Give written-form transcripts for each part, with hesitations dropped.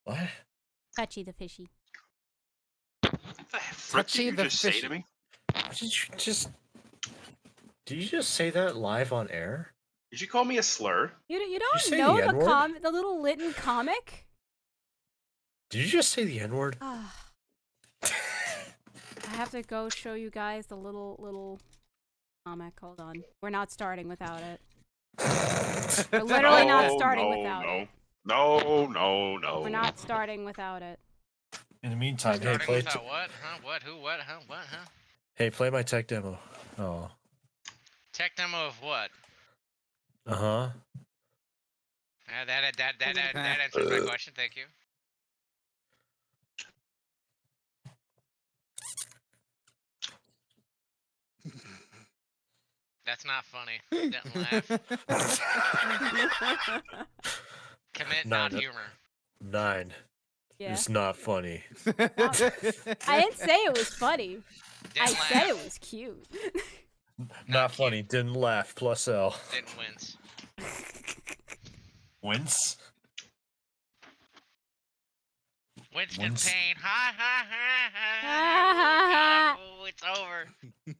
What? Touchy the fishy. What did you just say to me? Did you just say that live on air? Did you call me a slur? You say don't know the N-word? the little Litton comic? Did you just say the N-word? I have to go show you guys the little comic. Hold on. We're not starting without it. We're literally not starting without it. No. We're not starting without it. In the meantime, hey, play without what? Huh? What? Who? What? Huh? What? Huh? Hey, play my tech demo. Oh. Tech demo of what? Uh-huh. That answers my question. Thank you. That's not funny. Don't laugh. Commit not humor. 9. Yeah. It's not funny. I didn't say it was funny. I said it was cute. Not funny. Didn't laugh. Plus L. Didn't wince. Wince? Winston Payne. Ha ha ha ha. Oh, it's over.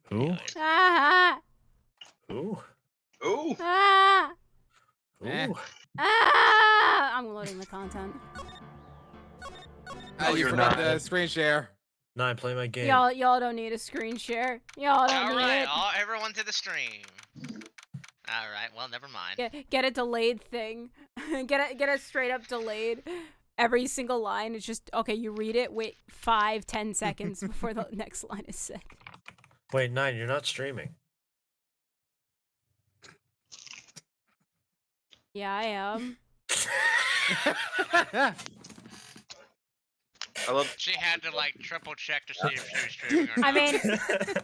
Who? Ah, Who? Ooh. ah, Ooh. ah. I'm loading the content. No, you you're forgot not. the screen share. 9, play my game. Y'all don't need a screen share. Y'all don't need it. Everyone to the stream. All right, well, never mind. Get a delayed thing. get a straight up delayed. Every single line is just okay. You read it. Wait 5-10 seconds before the next line is said. Wait, 9, you're not streaming. Yeah, I am. I love. She had to like triple check to see if she was streaming or not. I mean,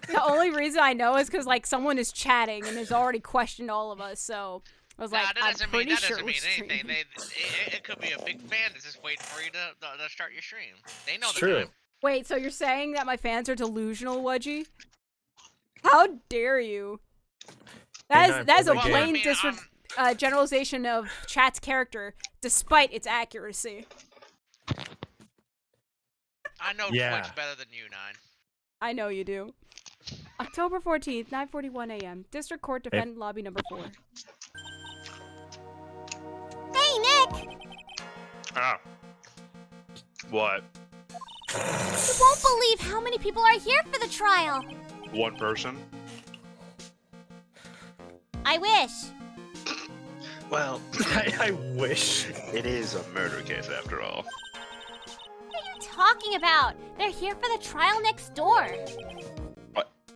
the only reason I know is because like someone is chatting and has already questioned all of us. So I was like, I'm pretty sure we're streaming. It could be a big fan that's just waiting for you to start your stream. They know It's the true. time. Wait, so you're saying that my fans are delusional, Wudgie? How dare you? That is a plain generalization of chat's character, despite its accuracy. I know Twitch better than you, 9. I know you do. October 14th, 9:41 a.m. District Court Defendant Lobby number 4. Hey, Nick! Ah. What? You won't believe how many people are here for the trial. One person? I wish. Well, I wish. It is a murder case after all. What are you talking about? They're here for the trial next door.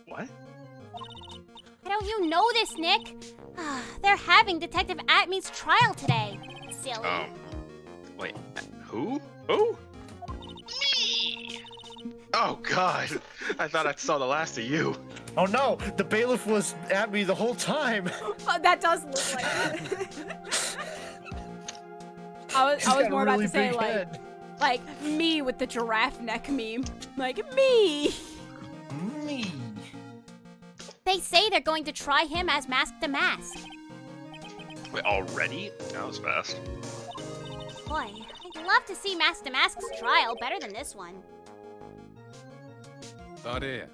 What? Don't you know this, Nick? They're having Detective Atme's trial today. Silly. Wait. Who? Who? Me! Oh, God. I thought I saw the last of you. Oh no, the bailiff was at me the whole time. Oh, that does look like it. I was more about to say like me with the giraffe neck meme. Like me. Me. They say they're going to try him as Mask the Mask. Wait, already? That was fast. Boy, I'd love to see Mask the Mask's trial better than this one. Oh dear.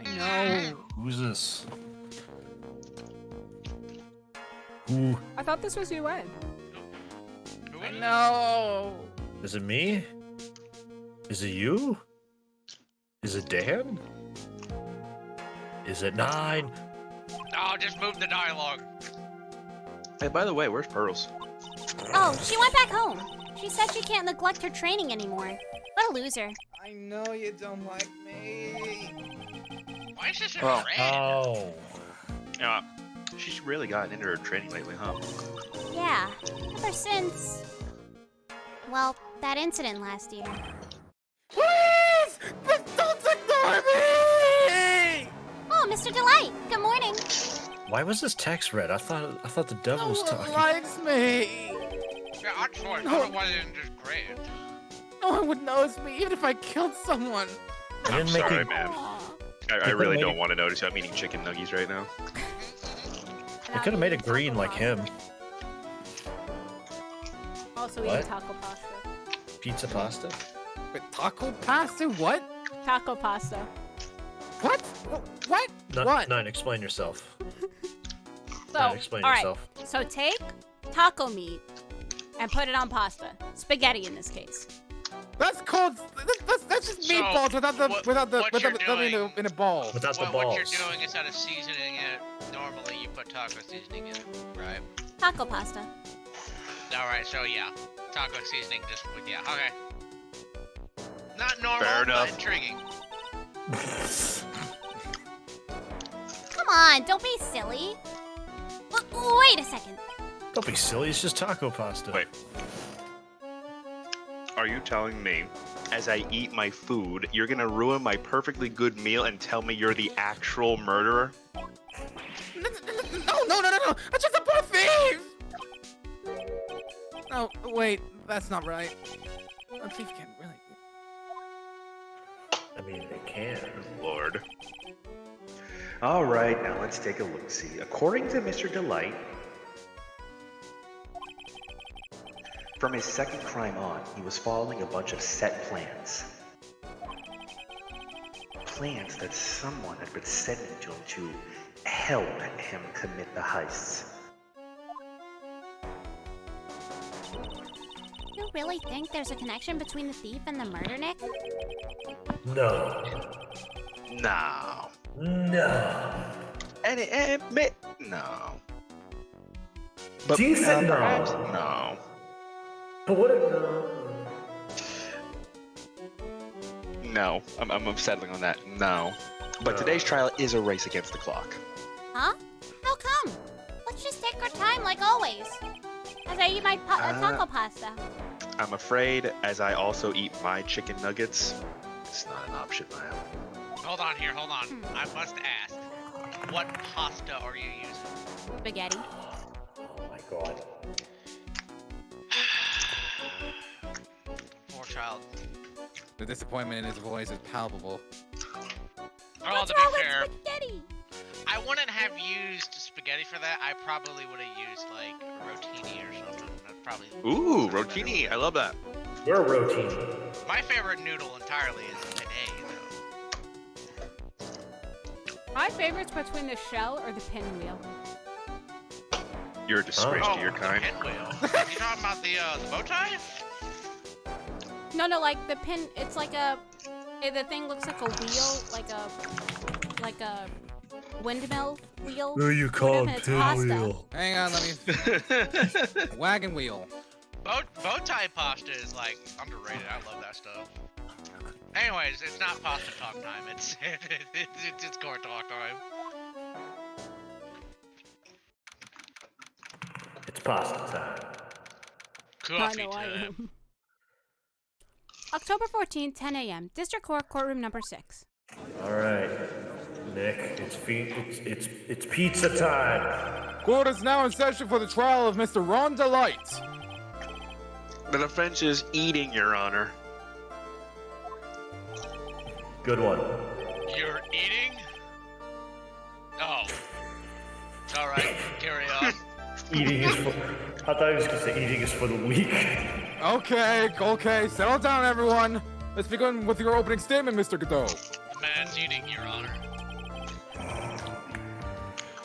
I know. Who's this? Who? I thought this was UN. I know. Is it me? Is it you? Is it Dan? Is it 9? Oh, just move the dialogue. Hey, by the way, where's Pearls? Oh, she went back home. She said she can't neglect her training anymore. What a loser. I know you don't like me. Why is this in red? Oh. Yeah, she's really gotten into her training lately, huh? Yeah, ever since... well, that incident last year. Please! Don't ignore me! Oh, Mr. Delight, good morning. Why was this text red? I thought the devil was No one talking. likes me. Yeah, I swear, no one didn't just grade. No one would notice me even if I killed someone. I I'm didn't make sorry, it. man. Aw. I really don't want to notice I'm eating chicken nuggies right now. I could have made it green like him. Also What? eating taco pasta. Pizza pasta? Wait, taco pasta? What? Taco pasta. What? What? What? Nine, explain yourself. So, Nine, explain all right. yourself. So take taco meat and put it on pasta. Spaghetti in this case. That's called. That's just So, meatballs without the what in a ball. Without the What balls. you're doing instead of seasoning it, normally you put taco seasoning in it, right? Taco pasta. Alright, so yeah. Taco seasoning just with, yeah, okay. Not normal, Fair but enough. intriguing. Come on, don't be silly. Wait a second. Don't be silly, it's just taco pasta. Wait. Are you telling me, as I eat my food, you're gonna ruin my perfectly good meal and tell me you're the actual murderer? No! That's just a poor thief! Oh, wait, that's not right. A thief can't really. I mean, they can. Lord. All right, now let's take a look-see. According to Mr. Delight, from his second crime on, he was following a bunch of set plans. Plans that someone had been sending to him to help him commit the heists. You really think there's a connection between the thief and the murder, Nick? No. No. No. And admit no. But Decent no. perhaps no. But what if No. I'm settling on that. No. But today's trial is a race against the clock. Huh? How come? Let's just take our time like always. As I eat my taco pasta. I'm afraid, as I also eat my chicken nuggets, it's not an option, ma'am. Hold on here, hold on. I must ask, what pasta are you using? Spaghetti. Oh my god. Poor child. The disappointment in his voice is palpable. Oh, What's to be wrong with fair, spaghetti? I wouldn't have used spaghetti for that. I probably would have used like rotini or something. I'd probably. Ooh, rotini. I love that. We're rotini. My favorite noodle entirely is penne, though. My favorite's between the shell or the pinwheel. You're a disgrace to your the kind. pinwheel. You talking about the bow tie? No, like the pin. It's like a. The thing looks like a wheel, like a windmill wheel. Who you call and it's pasta. pinwheel? Hang on, let me. Wagon wheel. Bow tie pasta is like underrated. I love that stuff. Anyways, it's not pasta talk time. It's it's corn talk time. It's pasta time. Coffee I know I time. am. October 14th, 10 a.m. District Court, courtroom number 6. All right, Nick. It's pizza time. Court is now in session for the trial of Mr. Ron Delight. The defense is eating, Your Honor. Good one. You're eating? Oh. Alright, carry on. Eating is for. I thought he was gonna say eating is for the weak. Okay, settle down, everyone. Let's begin with your opening statement, Mr. Godot. The man's eating, Your Honor.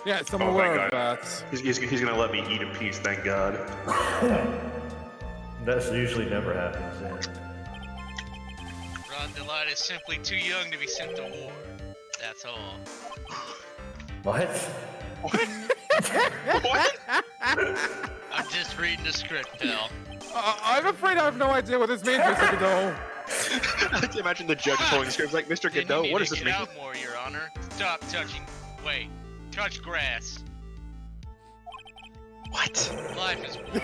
Yes, I'm Oh my aware of God. that. He's gonna let me eat in peace, thank God. That usually never happens. Ron Delight is simply too young to be sent to war. That's all. What? What? I'm just reading the script, pal. I'm afraid I have no idea what this means, Mr. Godot. I like to imagine the judge pulling the script like, Mr. Then you Godot, need what to does this get mean? out more, Your Honor. Stop touching. Wait. Touch grass. What? Life is war.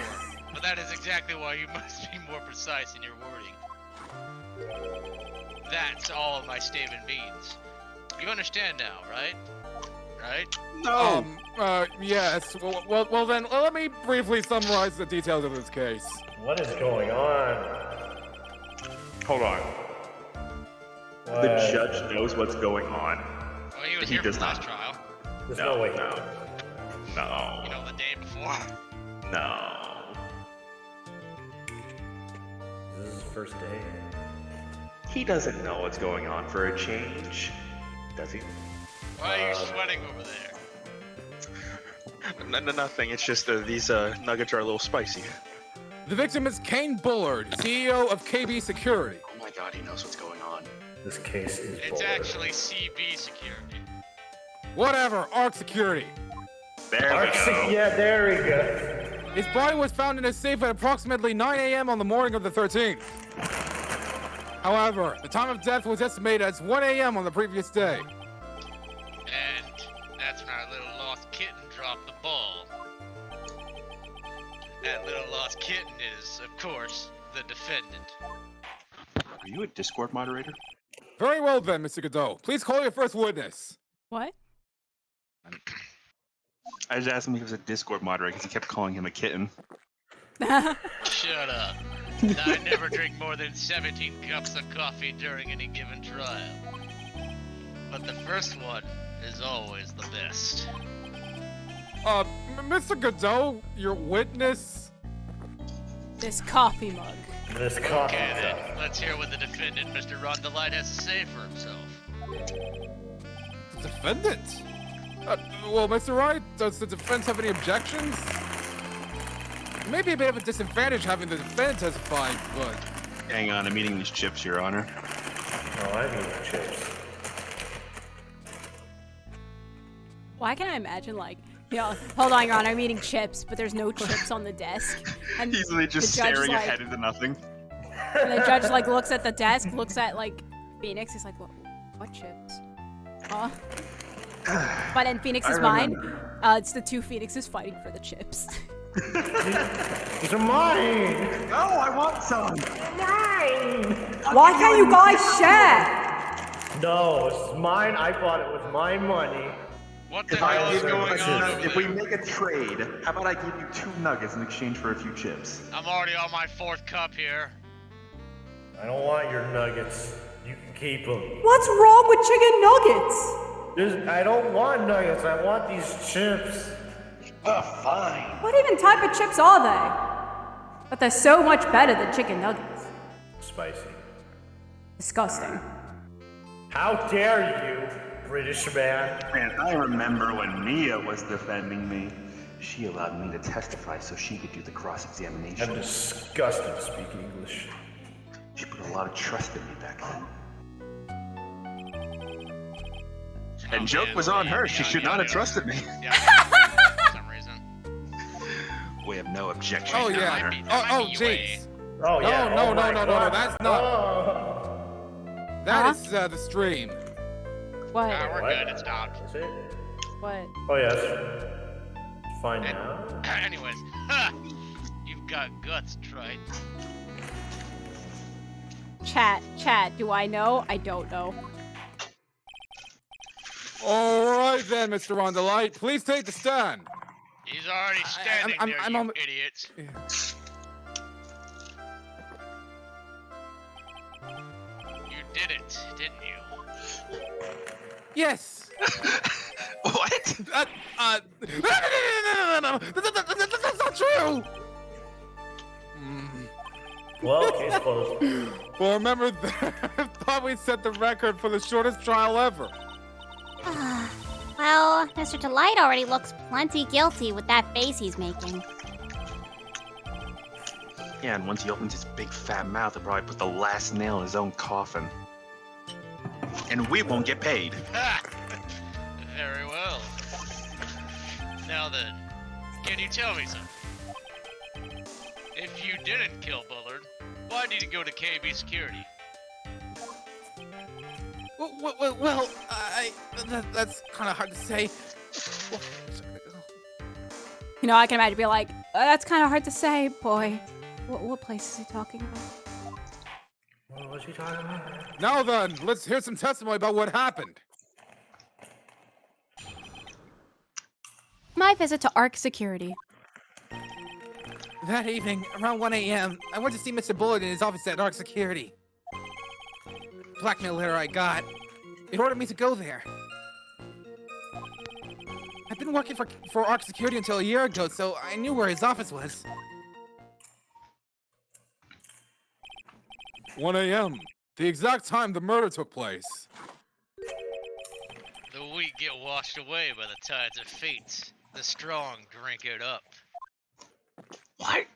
But that is exactly why you must be more precise in your wording. That's all my statement means. You understand now, right? Right? No! Yes. Well then, let me briefly summarize the details of this case. What is going on? Hold on. The judge knows what's going on. Well, he was He here for does the last not. trial. There's no way. No. You know, the day before. No. This is first day. He doesn't know what's going on for a change, does he? Why are you sweating over there? Nothing. It's just these nuggets are a little spicy. The victim is Kane Bullard, CEO of KB Security. Oh my God, he knows what's going on. This case is It's bold. actually CB security. Whatever, ARC Security. There we go. Yeah, there we go. His body was found in a safe at approximately 9 a.m. on the morning of the 13th. However, the time of death was estimated as 1 a.m. on the previous day. And that's when our little lost kitten dropped the ball. That little lost kitten is, of course, the defendant. Are you a Discord moderator? Very well then, Mr. Godot. Please call your first witness. What? I just asked him if he was a Discord moderator because he kept calling him a kitten. Shut up. I never drink more than 17 cups of coffee during any given trial. But the first one is always the best. Mr. Godot, your witness? This coffee mug. This coffee Okay then, cup. let's hear what the defendant, Mr. Rondelite, has to say for himself. The defendant? Well, Mr. Wright, does the defense have any objections? It may be a bit of a disadvantage having the defendant testify, but... Hang on, I'm eating these chips, Your Honor. Oh, I need chips. Why can I imagine, like, hold on, Your Honor, I'm eating chips, but there's no chips on the desk. And He's like just the judge, staring like, ahead into nothing. And the judge, like, looks at the desk, looks at, like, Phoenix, he's like, what chips? Huh? But in Phoenix's mind, it's the two Phoenixes fighting for the chips. These are mine! No, I want some! Mine! Why can't you guys share? No, it's mine. I bought it with my money. What the If hell is going chips. on over If we there? make a trade, how about I give you 2 nuggets in exchange for a few chips? I'm already on my 4th cup here. I don't want your nuggets. You can keep them. What's wrong with chicken nuggets? I don't want nuggets. I want these chips. Fine. What even type of chips are they? But they're so much better than chicken nuggets. Spicy. Disgusting. How dare you, British man? Man, I remember when Mia was defending me. She allowed me to testify so she could do the cross-examination. I'm disgusted to speak English. She put a lot of trust in me back then. And joke was on her. She should not have trusted me. Yeah, for some reason. We have no objection. Oh, Your yeah. Honor. Oh, jeez. Oh, yeah. No, oh, my no, God. that's not. Oh. That is the stream. What? We're What? good, it's stopped. Is it? What? Oh, yes. Fine now. Anyways, ha! You've got guts, Trite. Chat, do I know? I don't know. All right then, Mr. Rondelite, please take the stand. He's already standing I'm there, on you the- idiots. You did it, didn't you? Yes. What? No. That's not true. Well, case closed. Well, remember, thought we set the record for the shortest trial ever. Well, Mr. Delight already looks plenty guilty with that face he's making. Yeah, and once he opens his big fat mouth, he'll probably put the last nail in his own coffin. And we won't get paid. Ha! Very well. Now then, can you tell me something? If you didn't kill Bullard, why did you go to KB Security? Well, that's kind of hard to say. You know, I can imagine being like, that's kind of hard to say, boy. What place is he talking about? What was he talking about? Now then, let's hear some testimony about what happened. My visit to ARC Security. That evening, around 1 a.m., I went to see Mr. Bullard in his office at ARC Security. Blackmail letter I got. It ordered me to go there. I've been working for ARC Security until a year ago, so I knew where his office was. 1 a.m. The exact time the murder took place. The weak get washed away by the tides of fate. The strong drink it up. What?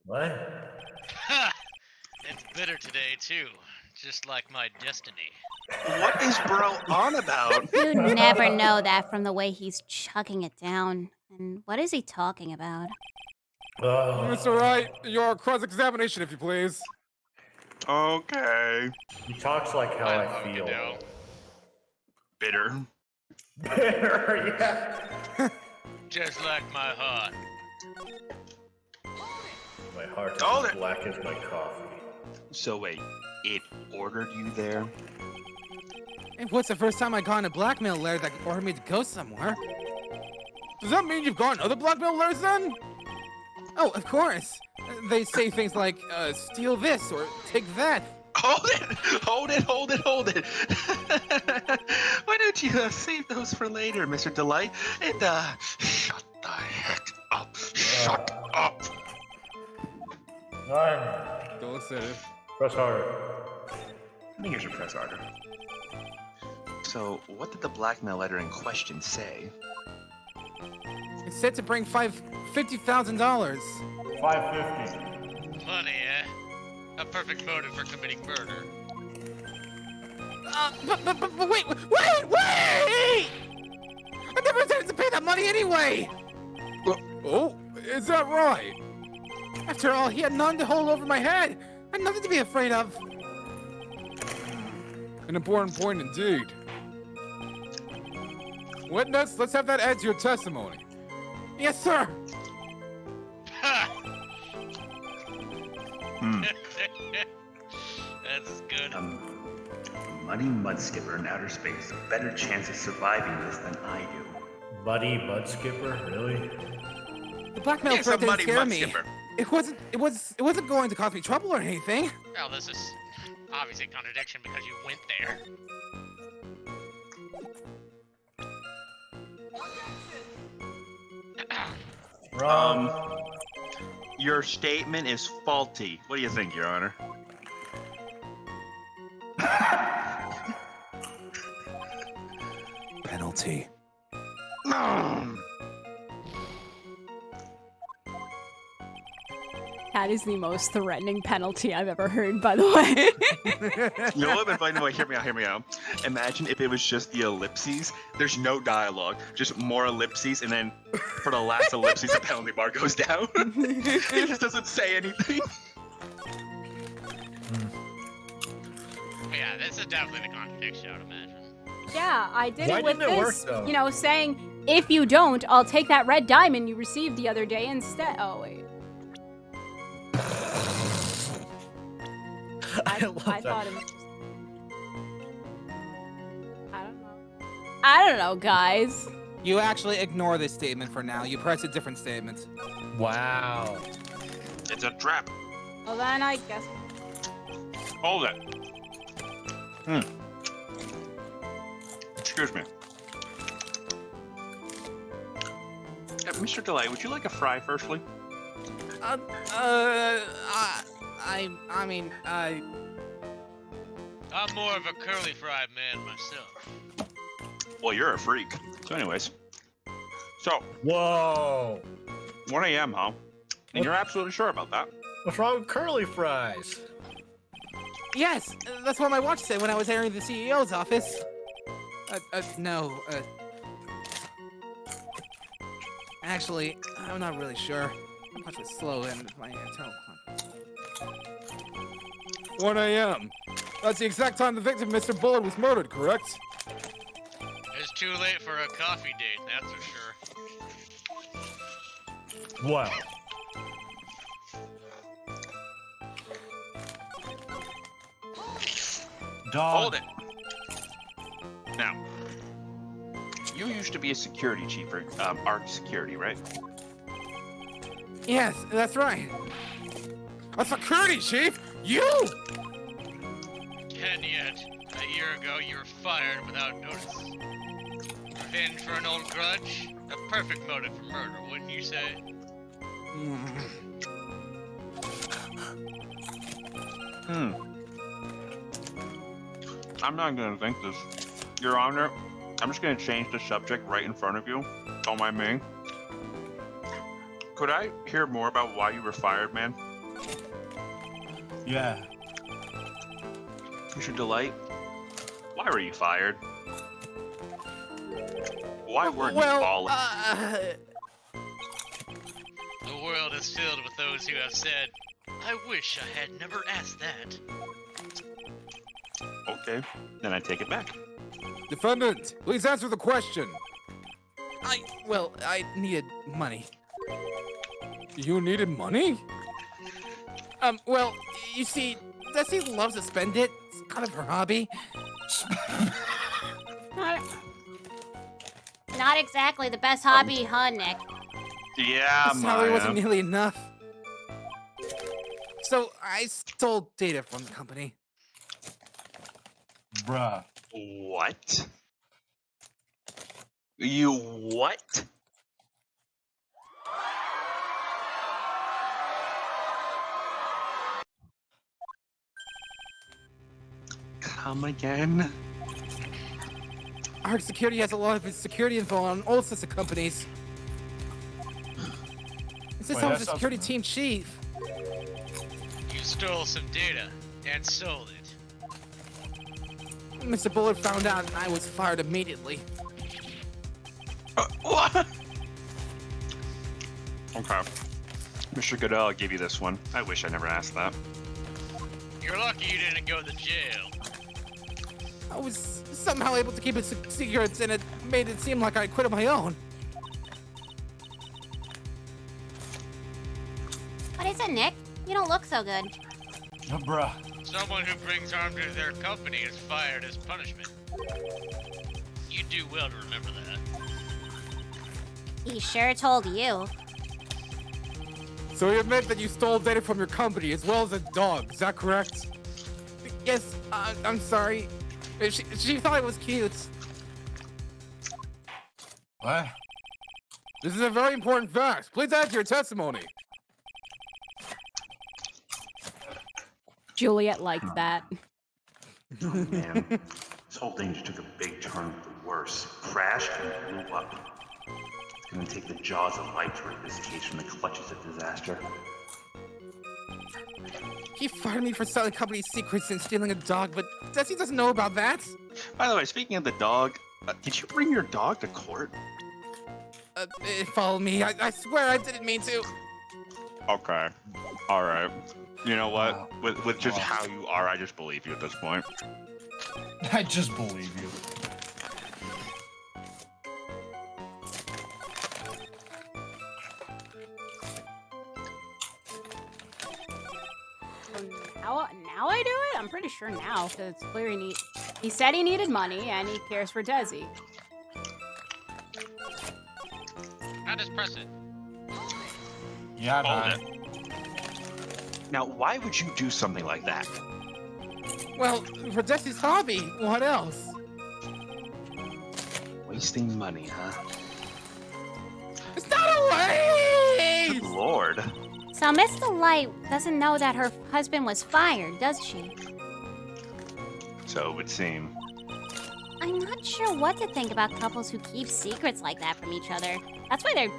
What? Ha! It's bitter today, too. Just like my destiny. What is bro on about? You never know that from the way he's chugging it down. And what is he talking about? Mr. Wright, your cross-examination, if you please. Okay. He talks like how I Okay, feel. now. Bitter. Bitter, yeah. Just like my heart. My heart is Hold as it. black as my coffee. So wait, it ordered you there? It was the first time I got in a blackmail lair that ordered me to go somewhere. Does that mean you've gotten other blackmail lairs then? Oh, of course. They say things like, steal this or take that. Hold it. Why don't you save those for later, Mr. Delight? And, shut the heck up. Shut up. Nine. Don't say it. Press harder. I think you should press harder. So, what did the blackmail letter in question say? It's said to bring $50,000. 550. Money, eh? A perfect motive for committing murder. But wait! I never intended to pay that money anyway! Oh, is that right? After all, he had none to hold over my head. I had nothing to be afraid of. An important point indeed. Witness, let's have that add to your testimony. Yes, sir. Ha! Hmm. That's good. Muddy Mudskipper in outer space a better chance of surviving this than I do. Muddy Mudskipper, really? The blackmail It's a threat didn't muddy scare me. mudskipper. It wasn't going to cause me trouble or anything. Well, this is obviously a contradiction because you went there. Wrong. Your statement is faulty. What do you think, Your Honor? Penalty. That is the most threatening penalty I've ever heard, by the way. You know what? But by the way, hear me out. Imagine if it was just the ellipses. There's no dialogue, just more ellipses, and then for the last ellipses, the penalty bar goes down. It just doesn't say anything. Yeah, this is definitely the contradiction, I would imagine. Yeah, I did Why it with didn't it work, this, though? you know, saying, if you don't, I'll take that red diamond you received the other day instead. Oh, wait. I love thought that. it was just... I don't know, guys. You actually ignore this statement for now. You press a different statement. Wow. It's a trap. Well, then I guess... Hold it. Excuse me. Mr. Delay, would you like a fry, firstly? I'm more of a curly fried man myself. Well, you're a freak. So anyways. So, Whoa. 1 a.m., huh? And you're absolutely sure about that? What's wrong with curly fries? Yes, that's what my watch said when I was entering the CEO's office. No. Actually, I'm not really sure. My watch was slow and my internal clock. 1 a.m. That's the exact time the victim, Mr. Bullard, was murdered, correct? It's too late for a coffee date, that's for sure. Wow. Dog. Hold it. Now, you used to be a security chief for Arc Security, right? Yes, that's right. A security chief? You? And yet, a year ago you were fired without notice. Revenge for an old grudge? A perfect motive for murder, wouldn't you say? I'm not gonna think this. Your Honor, I'm just gonna change the subject right in front of you. Don't mind me. Could I hear more about why you were fired, man? Yeah. Mr. Delight, why were you fired? Why weren't you balling? The world is filled with those who have said, I wish I had never asked that. Okay, then I take it back. Defendant, please answer the question. I needed money. You needed money? Well, you see, Desi loves to spend it. It's kind of her hobby. Not exactly the best hobby, huh, Nick? Yeah, The salary wasn't nearly enough. So I stole data from the company. Bruh. What? You what? Come again? Arc Security has a lot of its security info on all sorts of companies. This is the security team chief. You stole some data and sold it. Mr. Bullard found out and I was fired immediately. What? Okay. Mr. Goodell, I'll give you this one. I wish I never asked that. You're lucky you didn't go to jail. I was somehow able to keep it secret, and it made it seem like I quit on my own. What is it, Nick? You don't look so good. No, bruh. Someone who brings harm to their company is fired as punishment. You do well to remember that. He sure told you. So you admit that you stole data from your company as well as a dog, is that correct? Yes, I'm sorry. She thought it was cute. What? This is a very important fact. Please add to your testimony. Juliet liked that. Oh, man. This whole thing just took a big turn for the worse. Crashed and blew up. It's gonna take the jaws of life to rip this case from the clutches of disaster. He fired me for selling company secrets and stealing a dog, but Desi doesn't know about that. By the way, speaking of the dog, did you bring your dog to court? It followed me. I swear I didn't mean to. Okay. Alright. You know what? Wow. With just Wow. how you are, I just believe you at this point. I just believe you. Now I do it? I'm pretty sure now, because it's clear he said he needed money, and he cares for Desi. Now just press it. Yeah, Hold man. Now, why would you do something like that? Well, for Desi's hobby, what else? Wasting money, huh? It's not a waste! Good lord. So Miss Delight doesn't know that her husband was fired, does she? So it would seem. I'm not sure what to think about couples who keep secrets like that from each other. That's why they're...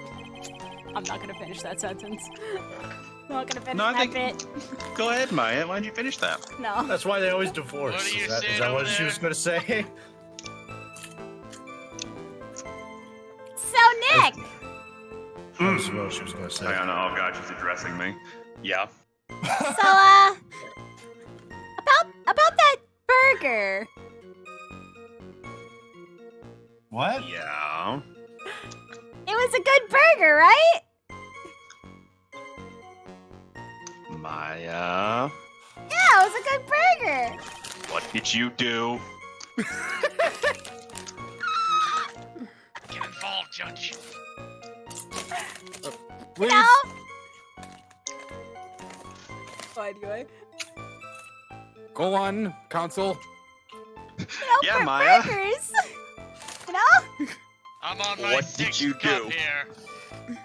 I'm not gonna finish that sentence. I'm not gonna finish No, I that think- bit. Go ahead, Maya. Why don't you finish that? No. That's why they always divorce. What are you Is that saying what over she there? was gonna say? So, Nick! That was what she was gonna say. I don't know. Oh god, she's addressing me. Yeah. So, about that burger. What? Yeah. It was a good burger, right? Maya. Yeah, it was a good burger. What did you do? Get involved, Judge. Please. No? Anyway. Go on, counsel. Yeah, Maya. Burgers. You know? I'm on my What did 6th you cup do? here.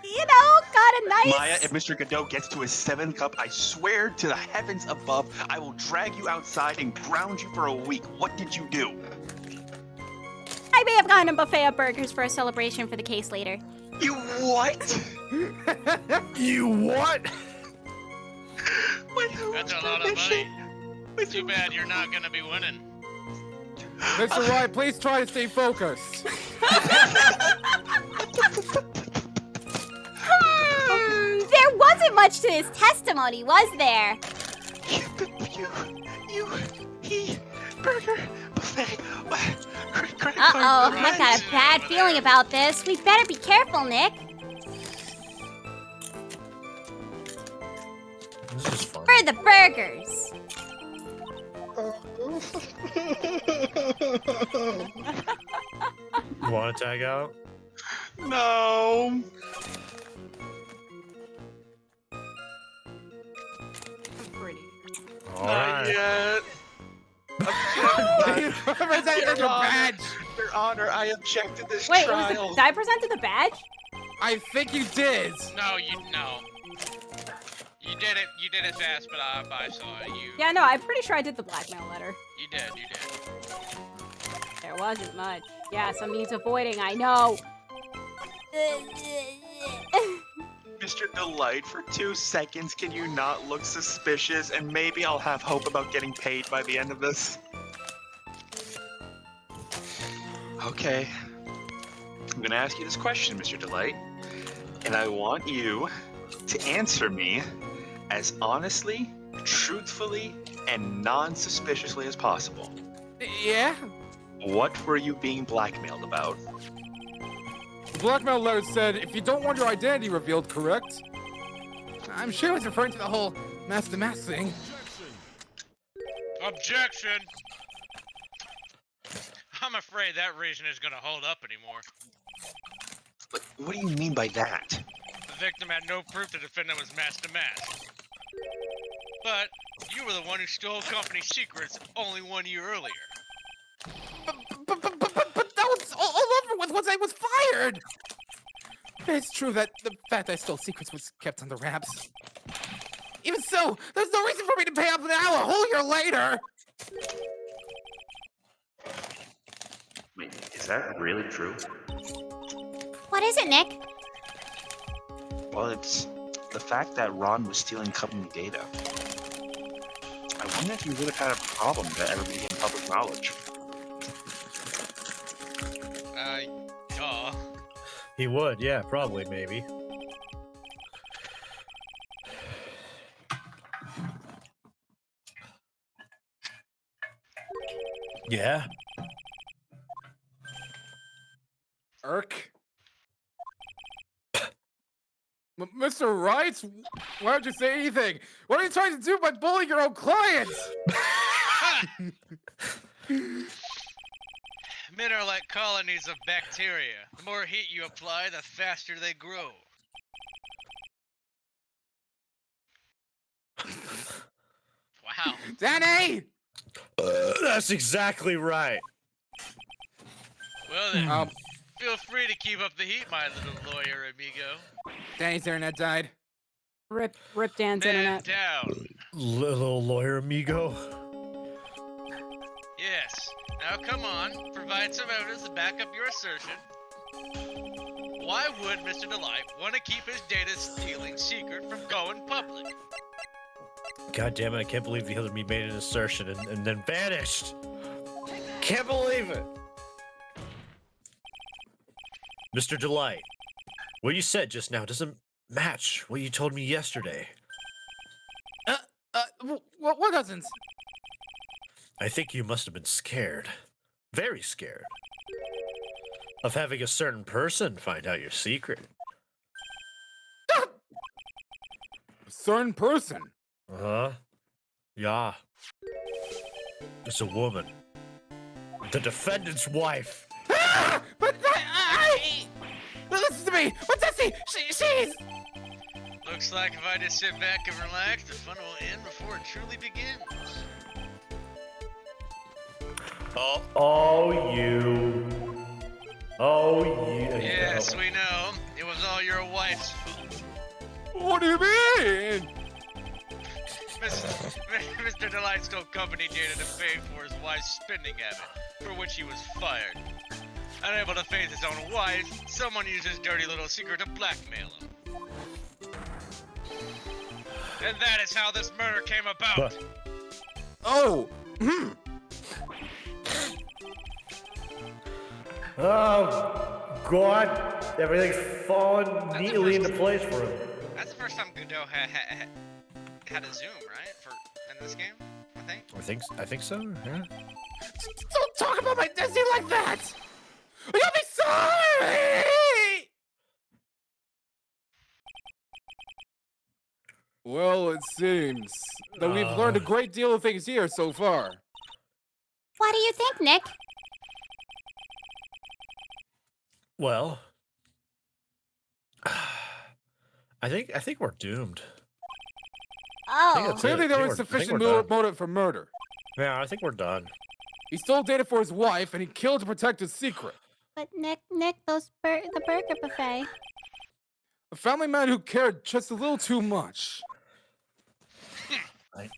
You know, got a nice. Maya, if Mr. Godot gets to his 7th cup, I swear to the heavens above, I will drag you outside and ground you for a week. What did you do? I may have gotten a buffet of burgers for a celebration for the case later. You what? You what? That's a lot of money. Too bad you're not gonna be winning. Mr. Wright, please try to stay focused. There wasn't much to his testimony, was there? He, burger, buffet, credit Uh-oh, card, I've got a bad feeling about this. We better be careful, Nick. This is fun. For the burgers. You want to tag out? No. Pretty. All Not right. yet. Present your badge. Your Honor, I object to this Wait, trial. did I present the badge? I think you did. No, you did it. You did it fast, but I saw it. Yeah, no, I'm pretty sure I did the blackmail letter. You did. There wasn't much. Yeah, some needs avoiding, I know. Mr. Delight, for 2 seconds, can you not look suspicious? And maybe I'll have hope about getting paid by the end of this. Okay. I'm gonna ask you this question, Mr. Delight. And I want you to answer me as honestly, truthfully, and non-suspiciously as possible. Yeah? What were you being blackmailed about? The blackmail letter said, if you don't want your identity revealed, correct? I'm sure it was referring to the whole mask to mask thing. Objection. I'm afraid that reason is gonna hold up anymore. But what do you mean by that? The victim had no proof the defendant was mask to mask. But you were the one who stole company secrets only 1 year earlier. But that was all over with once I was fired! It's true that the fact I stole secrets was kept under wraps. Even so, there's no reason for me to pay up now a whole year later! Wait, is that really true? What is it, Nick? Well, it's the fact that Ron was stealing company data. I wonder if you would have had a problem if that ever became public knowledge. Duh. He would, yeah, probably, maybe. Yeah. Irk? Mr. Wright? Why don't you say anything? What are you trying to do by bullying your own clients? Men are like colonies of bacteria. The more heat you apply, the faster they grow. Wow. Danny! That's exactly right. Well then, feel free to keep up the heat, my little lawyer amigo. Danny's internet died. Rip Dan's Man internet. down. Little lawyer amigo. Yes. Now come on, provide some evidence to back up your assertion. Why would Mr. Delight want to keep his data stealing secret from going public? God damn it, I can't believe the other me made an assertion and then vanished. Can't believe it. Mr. Delight, what you said just now doesn't match what you told me yesterday. What doesn't? I think you must have been scared. Very scared. Of having a certain person find out your secret. A certain person? Uh-huh. Yeah. It's a woman. The defendant's wife. But listen to me! But Tessie, she's... Looks like if I just sit back and relax, the fun will end before it truly begins. Oh, yeah. Yes, we know. It was all your wife's fault. What do you mean? Mr. Delight stole company data to pay for his wife's spending habit, for which he was fired. Unable to face his own wife, someone used his dirty little secret to blackmail him. And that is how this murder came about. Oh, Oh, God. Everything's falling neatly into place for him. That's the first time Godot had a zoom, right? In this game, I think. I think so, yeah. don't talk about my Disney like that! You'll be sorry! Well, it seems that we've learned a great deal of things here so far. What do you think, Nick? Well, I think we're doomed. Oh. Clearly there was sufficient motive for murder. Yeah, I think we're done. He stole data for his wife, and he killed to protect his secret. But Nick, the burger buffet. A family man who cared just a little too much.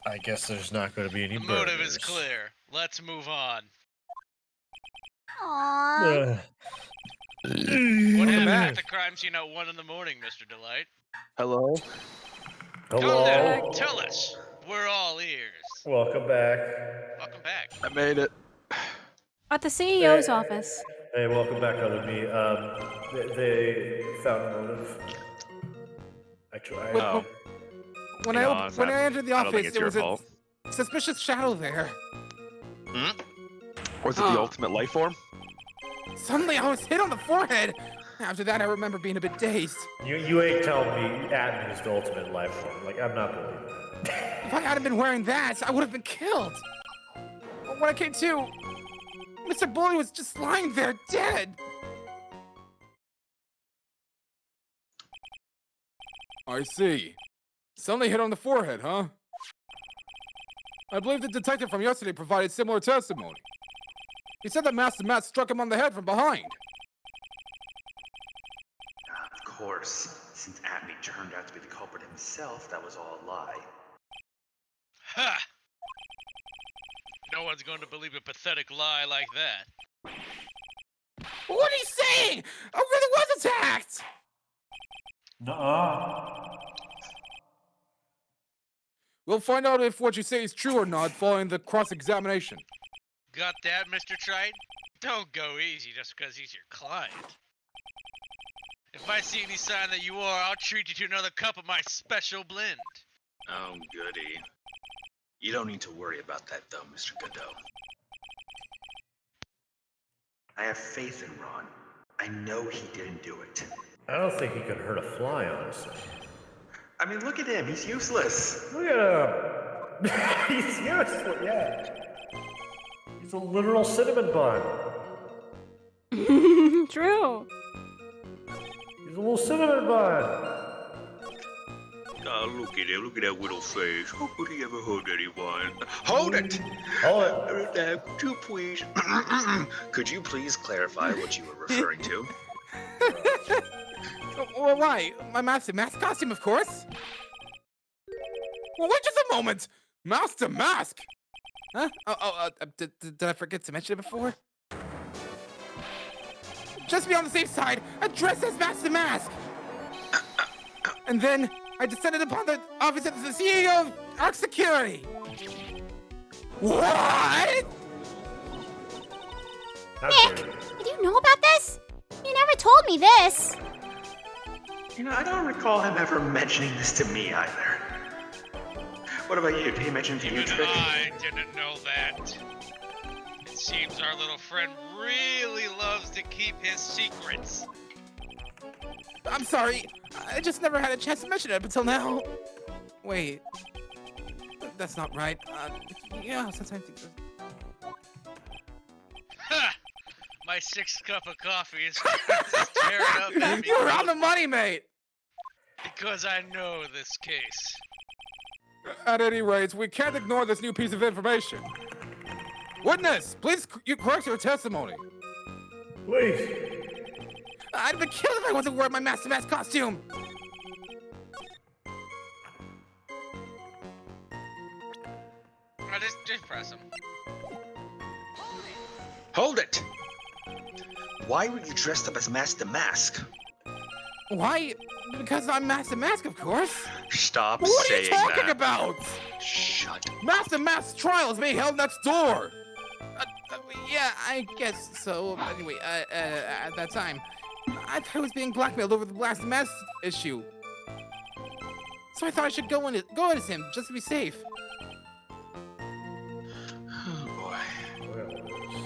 I guess there's not going to be any The motive burgers. is clear. Let's move on. Aww. What happened at the crime scene at 1 in the morning, Mr. Delight? Hello? Come Hello. then, tell us. We're all ears. Welcome back. Welcome back. I made it. At the CEO's office. Hey, welcome back, other me. They found a motive. I tried. Oh. When You know, I entered the I don't think office, it's there your was a fault. suspicious shadow there. Was it the ultimate life form? Suddenly, I was hit on the forehead. After that, I remember being a bit dazed. You ain't telling me Atman is the ultimate life form. Like, I'm not believing that. If I hadn't been wearing that, I would have been killed. But when I came to, Mr. Bully was just lying there dead. I see. Suddenly hit on the forehead, huh? I believe the detective from yesterday provided similar testimony. He said that Master Matt struck him on the head from behind. Of course, since Atme turned out to be the culprit himself, that was all a lie. Ha! No one's going to believe a pathetic lie like that. What are you saying? I really was attacked! Nuh-uh. We'll find out if what you say is true or not following the cross-examination. Got that, Mr. Trite? Don't go easy just because he's your client. If I see any sign that you are, I'll treat you to another cup of my special blend. Oh, goody. You don't need to worry about that, though, Mr. Godot. I have faith in Ron. I know he didn't do it. I don't think he could hurt a fly, honestly. I mean, look at him. He's useless. Look at him. He's useless, yeah. He's a literal cinnamon bun. True. He's a little cinnamon bun. Oh, look at him. Look at that little face. How could he ever hurt anyone? Hold it! Hold it. Could you please... Could you please clarify what you were referring to? Well, why? My Master Mask costume, of course. Well, wait just a moment. Master Mask? Huh? Did I forget to mention it before? Just to be on the safe side, I dressed as Master Mask. And then I descended upon the office of the CEO of Arc Security. What? Nick, did you know about this? You never told me this. You know, I don't recall him ever mentioning this to me either. What about you? Did he mention it to you, Even Trick? I didn't know that. It seems our little friend really loves to keep his secrets. I'm sorry. I just never had a chance to mention it up until now. Wait. That's not right. Yeah, sometimes... Ha! My 6th cup of coffee is tearing up at me You're on the money, mate! because I know this case. At any rate, we can't ignore this new piece of information. Witness, please you correct your testimony. Please. I'd be killed if I wasn't wearing my Master Mask costume. Just press him. Hold it! Why were you dressed up as Master Mask? Why? Because I'm Master Mask, of course. Stop What are saying you talking that. about? Shut. Master Mask's trial is being held next door. Yeah, I guess so. Anyway, at that time, I thought I was being blackmailed over the Master Mask issue. So I thought I should go in as him, just to be safe. Oh boy.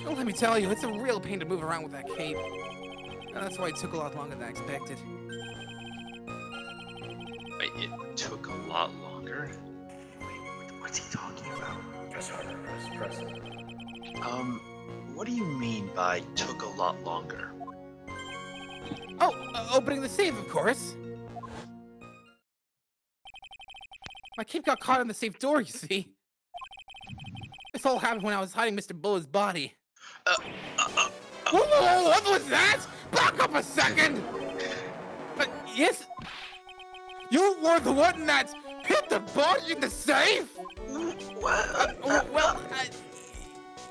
Well, let me tell you, it's a real pain to move around with that cape. And that's why it took a lot longer than I expected. Wait, it took a lot longer? Wait, what's he talking about? Press harder, press it. What do you mean by took a lot longer? Oh, opening the safe, of course. My cape got caught in the safe door, you see. This all happened when I was hiding Mr. Bullet's body. Whoa, what was that? Back up a second! Yes? You were the one that hit the body in the safe?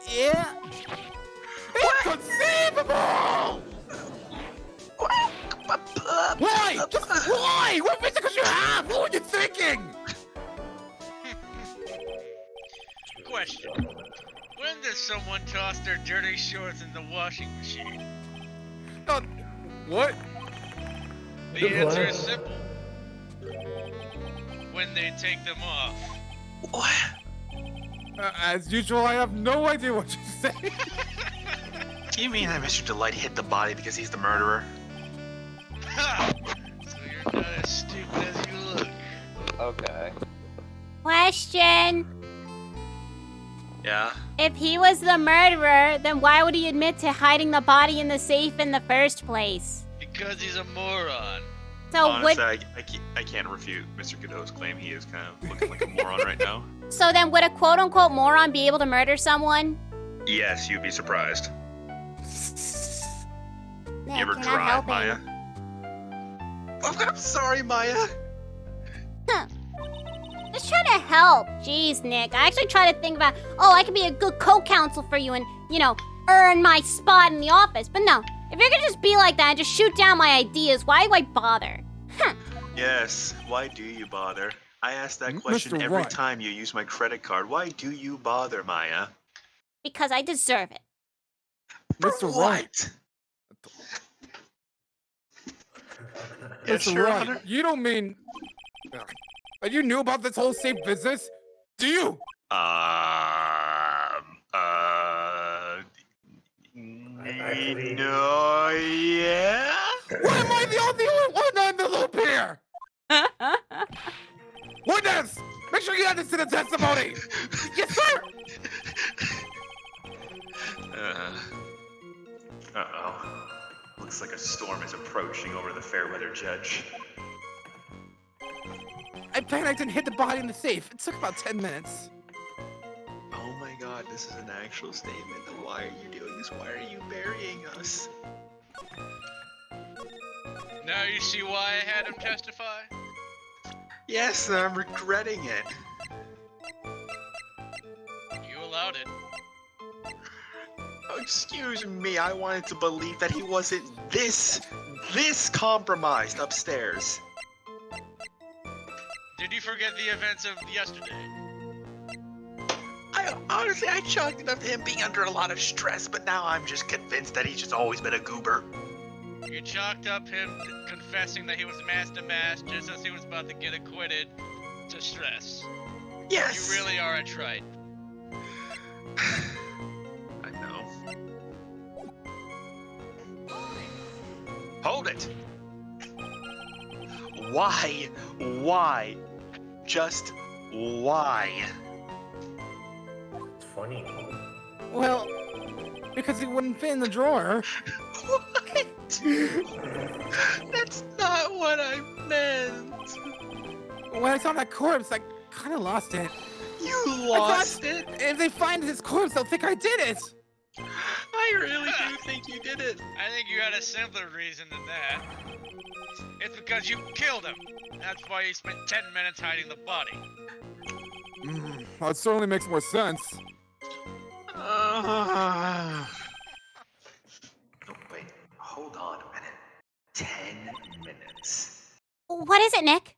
Yeah. Inconceivable! Why? Just why? What physics could you have? What were you thinking? Question. When does someone toss their dirty shorts in the washing machine? What? The answer is simple. When they take them off. What? As usual, I have no idea what you're saying. You mean that Mr. Delight hit the body because he's the murderer? Ha! So you're not as stupid as you look. Okay. Question. Yeah? If he was the murderer, then why would he admit to hiding the body in the safe in the first place? Because he's a moron. So Honestly, I can't refute Mr. Godot's claim. He is kind of looking like a moron right now. So then would a quote-unquote moron be able to murder someone? Yes, you'd be surprised. Nick, You ever you're not try, helping. Maya? Oh, I'm sorry, Maya. Just trying to help. Jeez, Nick. I actually try to think about, oh, I could be a good co-counsel for you and, you know, earn my spot in the office. But no, if you're gonna just be like that and just shoot down my ideas, why do I bother? Yes, why do you bother? I ask that question Mr. every Right. time you use my credit card. Why do you bother, Maya? Because I deserve it. Mr. For Right. what? Yes, Mr. Your Right, Honor. you don't mean... And you knew about this whole safe business? Do you? No, yeah? Why am I the only one in the loop here? Witness! Make sure you add this to the testimony! Yes, sir! Uh-oh. Looks like a storm is approaching over the Fairweather Judge. I panicked and hid the body in the safe. It took about 10 minutes. Oh my god, this is an actual statement. Then why are you doing this? Why are you burying us? Now you see why I had him testify? Yes, I'm regretting it. You allowed it. Oh, excuse me, I wanted to believe that he wasn't this compromised upstairs. Did you forget the events of yesterday? I chalked it up to him being under a lot of stress, but now I'm just convinced that he's just always been a goober. You chalked up him confessing that he was Master Mask just as he was about to get acquitted to stress. Yes! You really are a trite. I know. Hold it! Why? Why? Just why? It's funny. Well, because it wouldn't fit in the drawer. What? That's not what I meant. When I saw that corpse, I kind of lost it. You lost it? If they find his corpse, they'll think I did it. I I really do think you did it. I think you had a simpler reason than that. It's because you killed him. That's why you spent 10 minutes hiding the body. Well, it certainly makes more sense. Oh, wait, hold on a minute. 10 minutes. What is it, Nick?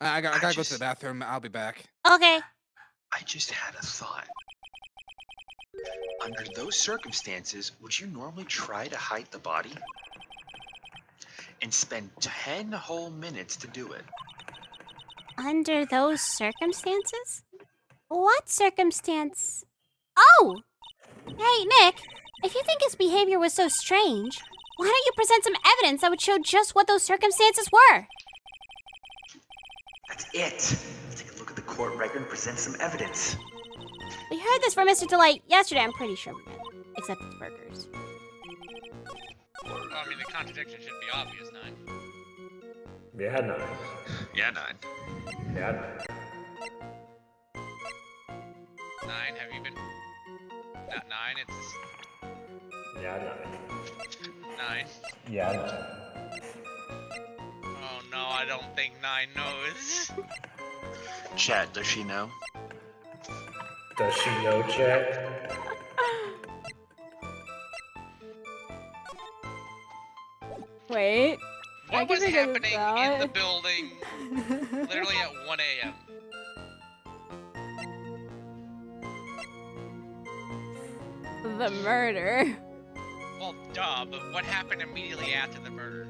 I gotta go to the bathroom. I'll be back. Okay. I just had a thought. Under those circumstances, would you normally try to hide the body? And spend 10 whole minutes to do it? Under those circumstances? What circumstance? Oh! Hey, Nick, if you think his behavior was so strange, why don't you present some evidence that would show just what those circumstances were? That's it. Let's take a look at the court record and present some evidence. We heard this from Mr. Delight yesterday, I'm pretty sure we did. Except it's burgers. Well, I mean, the contradiction should be obvious, 9. Yeah, 9. Yeah, 9. Yeah, 9, have you been... Not 9, it's... yeah, 9. Yeah. Oh no, I don't think 9 knows. Chad, does she know? Does she know, Chad? Wait. I What can was figure this happening in out. the building literally at 1 a.m.? The murder. Well, duh, but what happened immediately after the murder?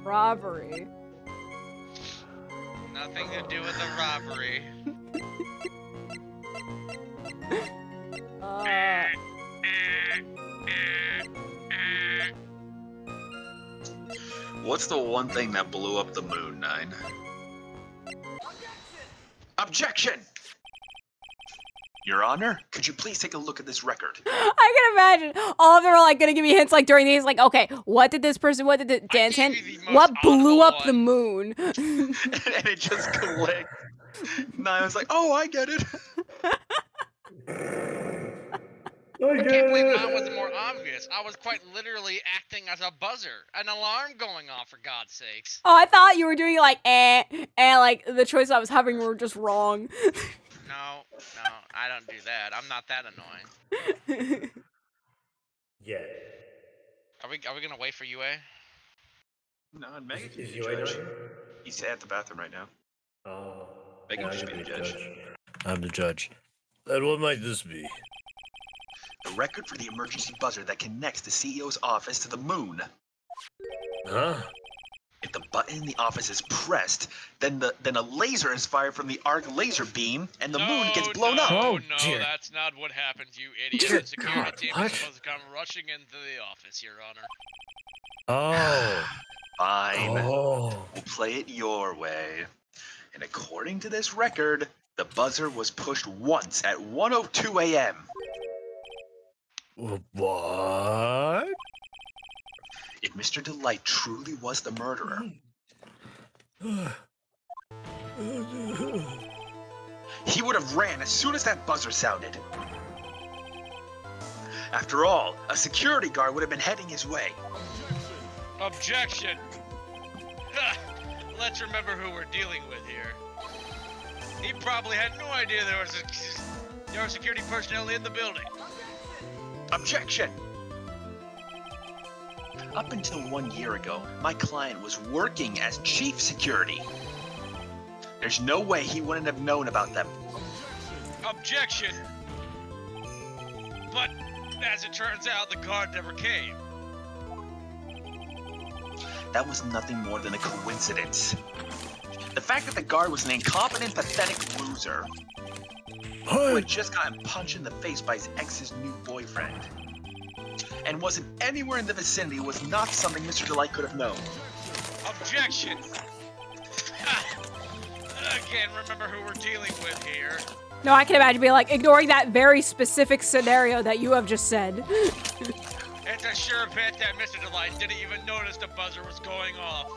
Robbery. Nothing to do with the robbery. What's the one thing that blew up the moon, 9? Objection! Your Honor, could you please take a look at this record? I can imagine all of them are like gonna give me hints like during these, like, okay, what did this person, what did the dance hint? gave you the most What blew audible up the one. moon? And it just clicked. 9 was like, oh, I get it. I can't believe mine wasn't more obvious. I was quite literally acting as a buzzer. An alarm going off, for God's sakes. Oh, I thought you were doing like like the choices I was having were just wrong. No, I don't do that. I'm not that annoying. Yeah. Are we gonna wait for UA? No, and Megan can Is be you the judge. doing? He's at the bathroom right now. Oh. Megan now should you're be the judge. I'm the judge. Then what might this be? The record for the emergency buzzer that connects the CEO's office to the moon. Huh? If the button in the office is pressed, then a laser is fired from the arc laser beam, and the moon gets blown up. Oh, No, dear. that's not what happens, you idiot. Dear The security God, team what? is supposed to come rushing into the office, Your Honor. Oh. Fine. Oh. We'll play it your way. And according to this record, the buzzer was pushed once at 1:02 a.m. What? If Mr. Delight truly was the murderer, he would have ran as soon as that buzzer sounded. After all, a security guard would have been heading his way. Objection! Let's remember who we're dealing with here. He probably had no idea there were security personnel in the building. Objection! Up until 1 year ago, my client was working as chief security. There's no way he wouldn't have known about them. Objection! But, as it turns out, the guard never came. That was nothing more than a coincidence. The fact that the guard was an incompetent, pathetic loser who had just gotten punched in the face by his ex's new boyfriend and wasn't anywhere in the vicinity was not something Mr. Delight could have known. Objection! Again, remember who we're dealing with here. No, I can imagine being like ignoring that very specific scenario that you have just said. It's a sure bet that Mr. Delight didn't even notice the buzzer was going off.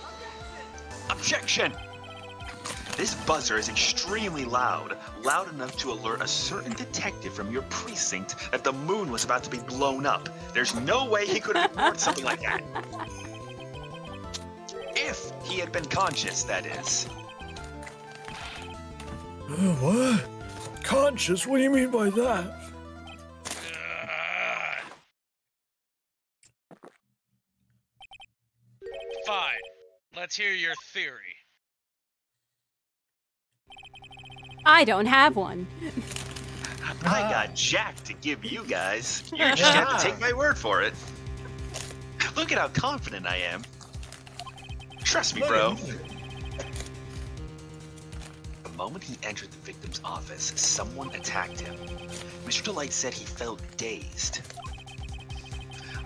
Objection! This buzzer is extremely loud, loud enough to alert a certain detective from your precinct that the moon was about to be blown up. There's no way he could have ignored something like that. If he had been conscious, that is. What? Conscious? What do you mean by that? Fine. Let's hear your theory. I don't have one. I got Jack to give you guys. You just have to take my word for it. Look at how confident I am. Trust me, bro. The moment he entered the victim's office, someone attacked him. Mr. Delight said he felt dazed.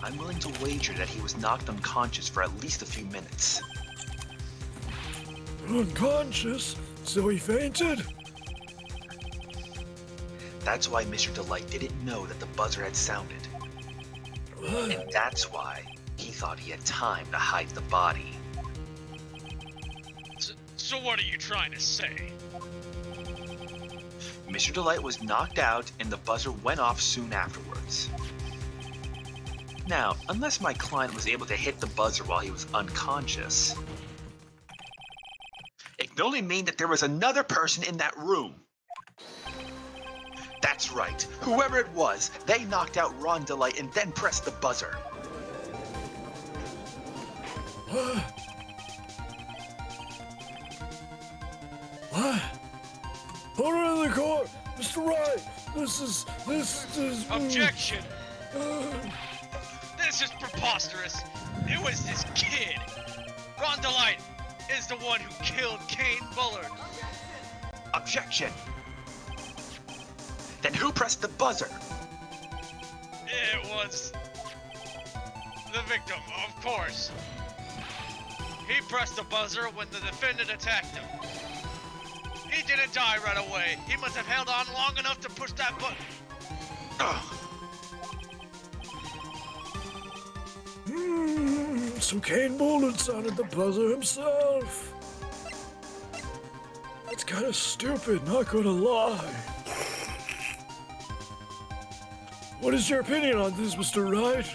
I'm willing to wager that he was knocked unconscious for at least a few minutes. Unconscious? So he fainted? That's why Mr. Delight didn't know that the buzzer had sounded. What? And that's why he thought he had time to hide the body. So what are you trying to say? Mr. Delight was knocked out and the buzzer went off soon afterwards. Now, unless my client was able to hit the buzzer while he was unconscious, it can only mean that there was another person in that room. That's right. Whoever it was, they knocked out Ron Delight and then pressed the buzzer. What? What? Order in the court! Mr. Wright! This is... Objection! This is preposterous. It was this kid. Ron Delight is the one who killed Kane Bullard. Objection! Then who pressed the buzzer? It was the victim, of course. He pressed the buzzer when the defendant attacked him. He didn't die right away. He must have held on long enough to push that button. So Kane Bullard sounded the buzzer himself. That's kind of stupid, not gonna lie. What is your opinion on this, Mr. Wright?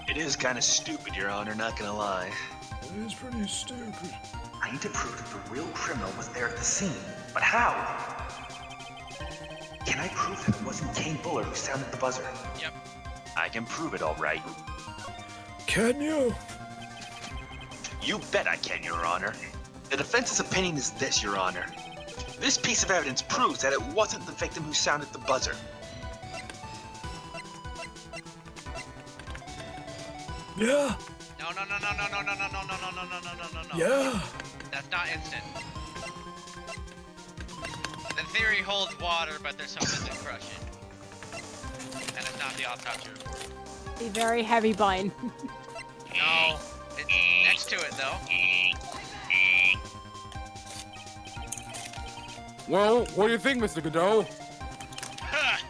It is kind of stupid, Your Honor, not gonna lie. It is pretty stupid. I need to prove that the real criminal was there at the scene. But how? Can I prove that it wasn't Kane Bullard who sounded the buzzer? Yep. I can prove it, all right. Can you? You bet I can, Your Honor. The defense's opinion is this, Your Honor. This piece of evidence proves that it wasn't the victim who sounded the buzzer. Yeah. No. Yeah. That's not instant. The theory holds water, but there's something to crush it. And it's not the autopsy report. A very heavy bind. No. It's next to it, though. Well, what do you think, Mr. Godot?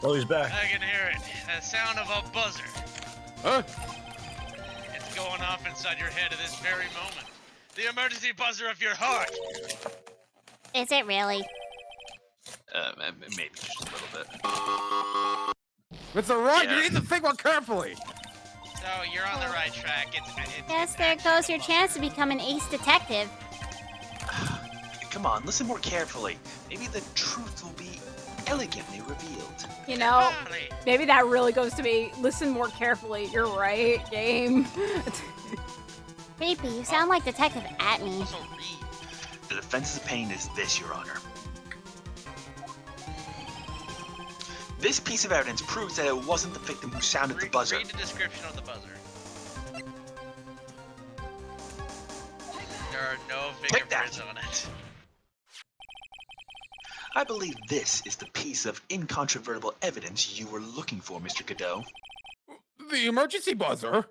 Oh, he's back. I can hear it. The sound of a buzzer. Huh? It's going off inside your head at this very moment. The emergency buzzer of your heart. Is it really? Maybe just a little bit. Mr. Wright, Yeah. you need to think more carefully. So you're on the right track. It's Yes, there goes your chance to become an ace detective. Come on, listen more carefully. Maybe the truth will be elegantly revealed. You know, Golly. maybe that really goes to me. Listen more carefully. You're right, game. Creepy, you sound like Detective Atney. Also read. The defense's opinion is this, Your Honor. This piece of evidence proves that it wasn't the victim who sounded the buzzer. Read the description of the buzzer. There are no Take that. fingerprints on it. I believe this is the piece of incontrovertible evidence you were looking for, Mr. Godot. The emergency buzzer?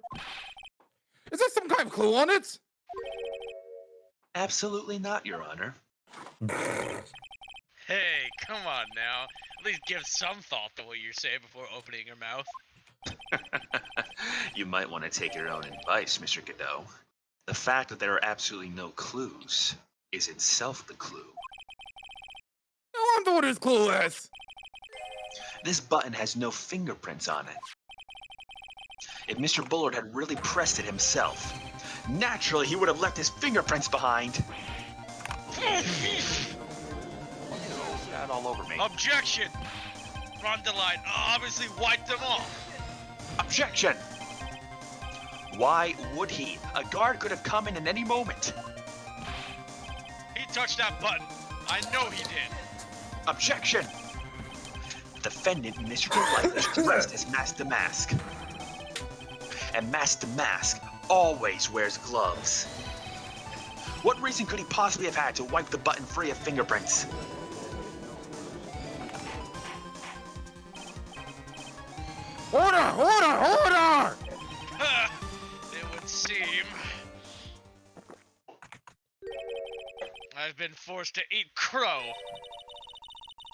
Is there some kind of clue on it? Absolutely not, Your Honor. Hey, come on now. At least give some thought to what you say before opening your mouth. You might want to take your own advice, Mr. Godot. The fact that there are absolutely no clues is itself the clue. I'm the one who's clueless. This button has no fingerprints on it. If Mr. Bullard had really pressed it himself, naturally he would have left his fingerprints behind. Got all over me. Objection! Rondeline obviously wiped them off. Objection! Why would he? A guard could have come in at any moment. He touched that button. I know he did. Objection! Defendant Mr. Delight was dressed as Master Mask. And Master Mask always wears gloves. What reason could he possibly have had to wipe the button free of fingerprints? Order! Order! Order! It would seem I've been forced to eat crow.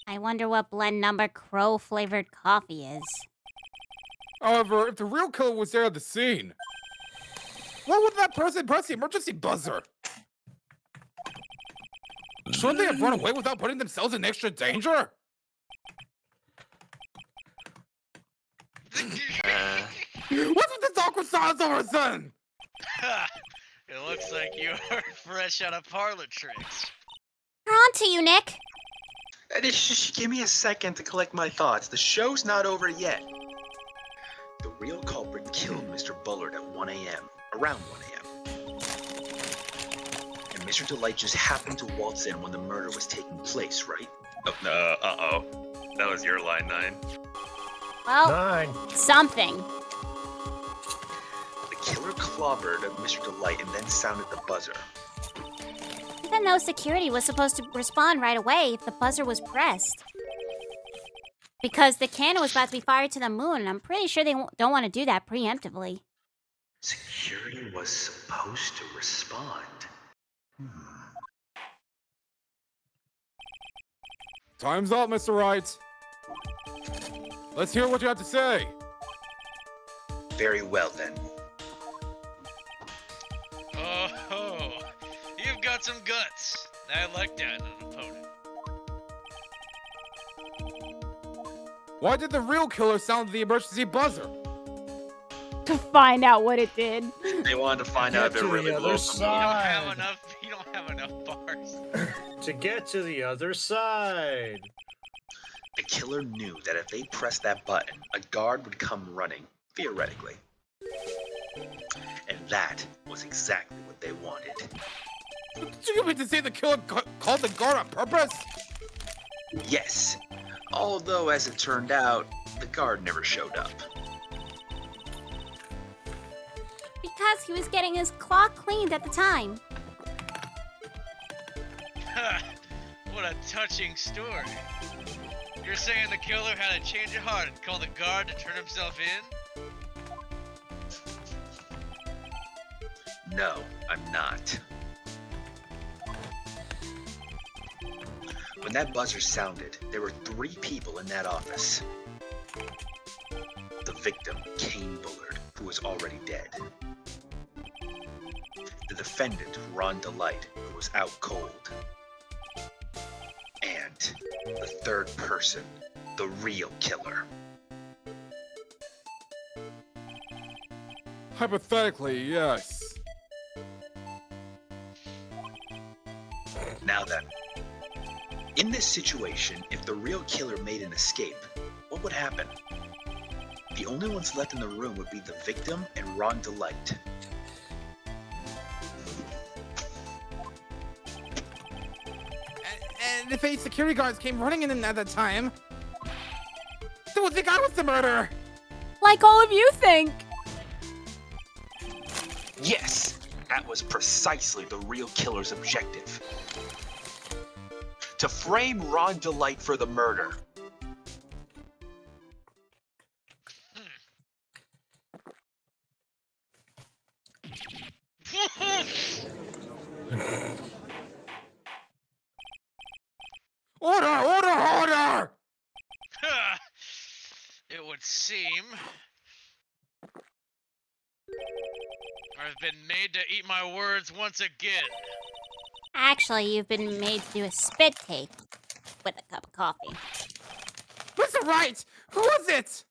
I wonder what blend number crow-flavored coffee is. However, if the real killer was there at the scene, why would that person press the emergency buzzer? Shouldn't they have run away without putting themselves in extra danger? What's with this awkward silence over a sudden? It looks like you are fresh out of parlor tricks. We're on to you, Nick. Just give me a second to collect my thoughts. The show's not over yet. The real culprit killed Mr. Bullard at 1 a.m. Around 1 a.m. And Mr. Delight just happened to waltz in when the murder was taking place, right? Oh, uh-oh. That was your line, 9. Well, 9. something. The killer clobbered Mr. Delight and then sounded the buzzer. Even though security was supposed to respond right away if the buzzer was pressed. Because the cannon was about to be fired to the moon, and I'm pretty sure they don't want to do that preemptively. Security was supposed to respond. Time's up, Mr. Wright. Let's hear what you have to say. Very well, then. Oh, you've got some guts. I like that in an opponent. Why did the real killer sound the emergency buzzer? To find out what it did. They wanted to find out if Get it to really the other was. You don't have side. enough. You don't have enough bars. To get to the other side. The killer knew that if they pressed that button, a guard would come running, theoretically. And that was exactly what they wanted. Did you mean to say the killer called the guard on purpose? Yes. Although, as it turned out, the guard never showed up. Because he was getting his clock cleaned at the time. What a touching story. You're saying the killer had a change of heart and called the guard to turn himself in? No, I'm not. When that buzzer sounded, there were 3 people in that office. The victim, Kane Bullard, who was already dead. The defendant, Ron Delight, who was out cold. And the third person, the real killer. Hypothetically, yes. Now then, in this situation, if the real killer made an escape, what would happen? The only ones left in the room would be the victim and Ron Delight. And if 8 security guards came running in at that time, they would think I was the murderer. Like all of you think. Yes, that was precisely the real killer's objective. To frame Ron Delight for the murder. Order! Order! Order! It would seem I've been made to eat my words once again. Actually, you've been made to do a spit take with a cup of coffee. Mr. Wright, who was it?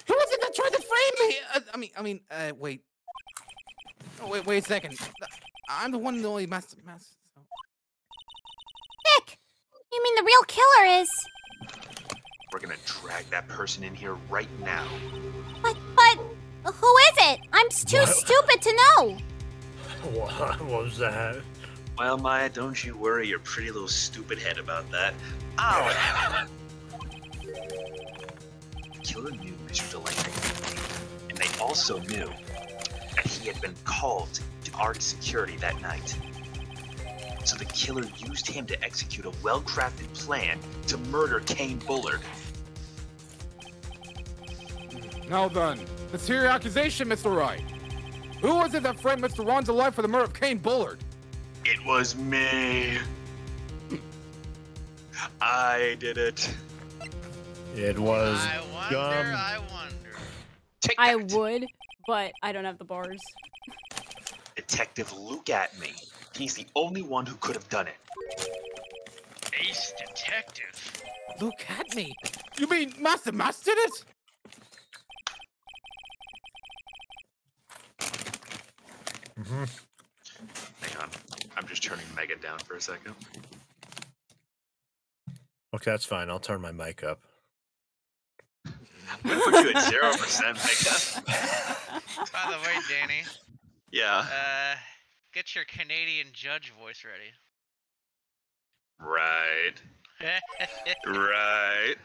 Who was it that tried to frame me? Wait. Oh, wait a second. I'm the one and only master. Nick, you mean the real killer is? We're gonna drag that person in here right now. But, who is it? I'm too stupid to know. What was that? Well, Maya, don't you worry your pretty little stupid head about that. I'll have it. The killer knew Mr. Delight, and they also knew that he had been called to armed security that night. So the killer used him to execute a well-crafted plan to murder Kane Bullard. Now then, let's hear your accusation, Mr. Wright. Who was it that framed Mr. Ron Delight for the murder of Kane Bullard? It was me. I did it. It was I wonder. Take I that. would, but I don't have the bars. Detective Luke at me. He's the only one who could have done it. Ace detective. Look at me. You mean Master Mass did it? Hang on. I'm just turning Megan down for a second. Okay, that's fine. I'll turn my mic up. I'm gonna put you at 0%, Megan. By the way, Danny, Yeah. get your Canadian judge voice ready. Right. Right.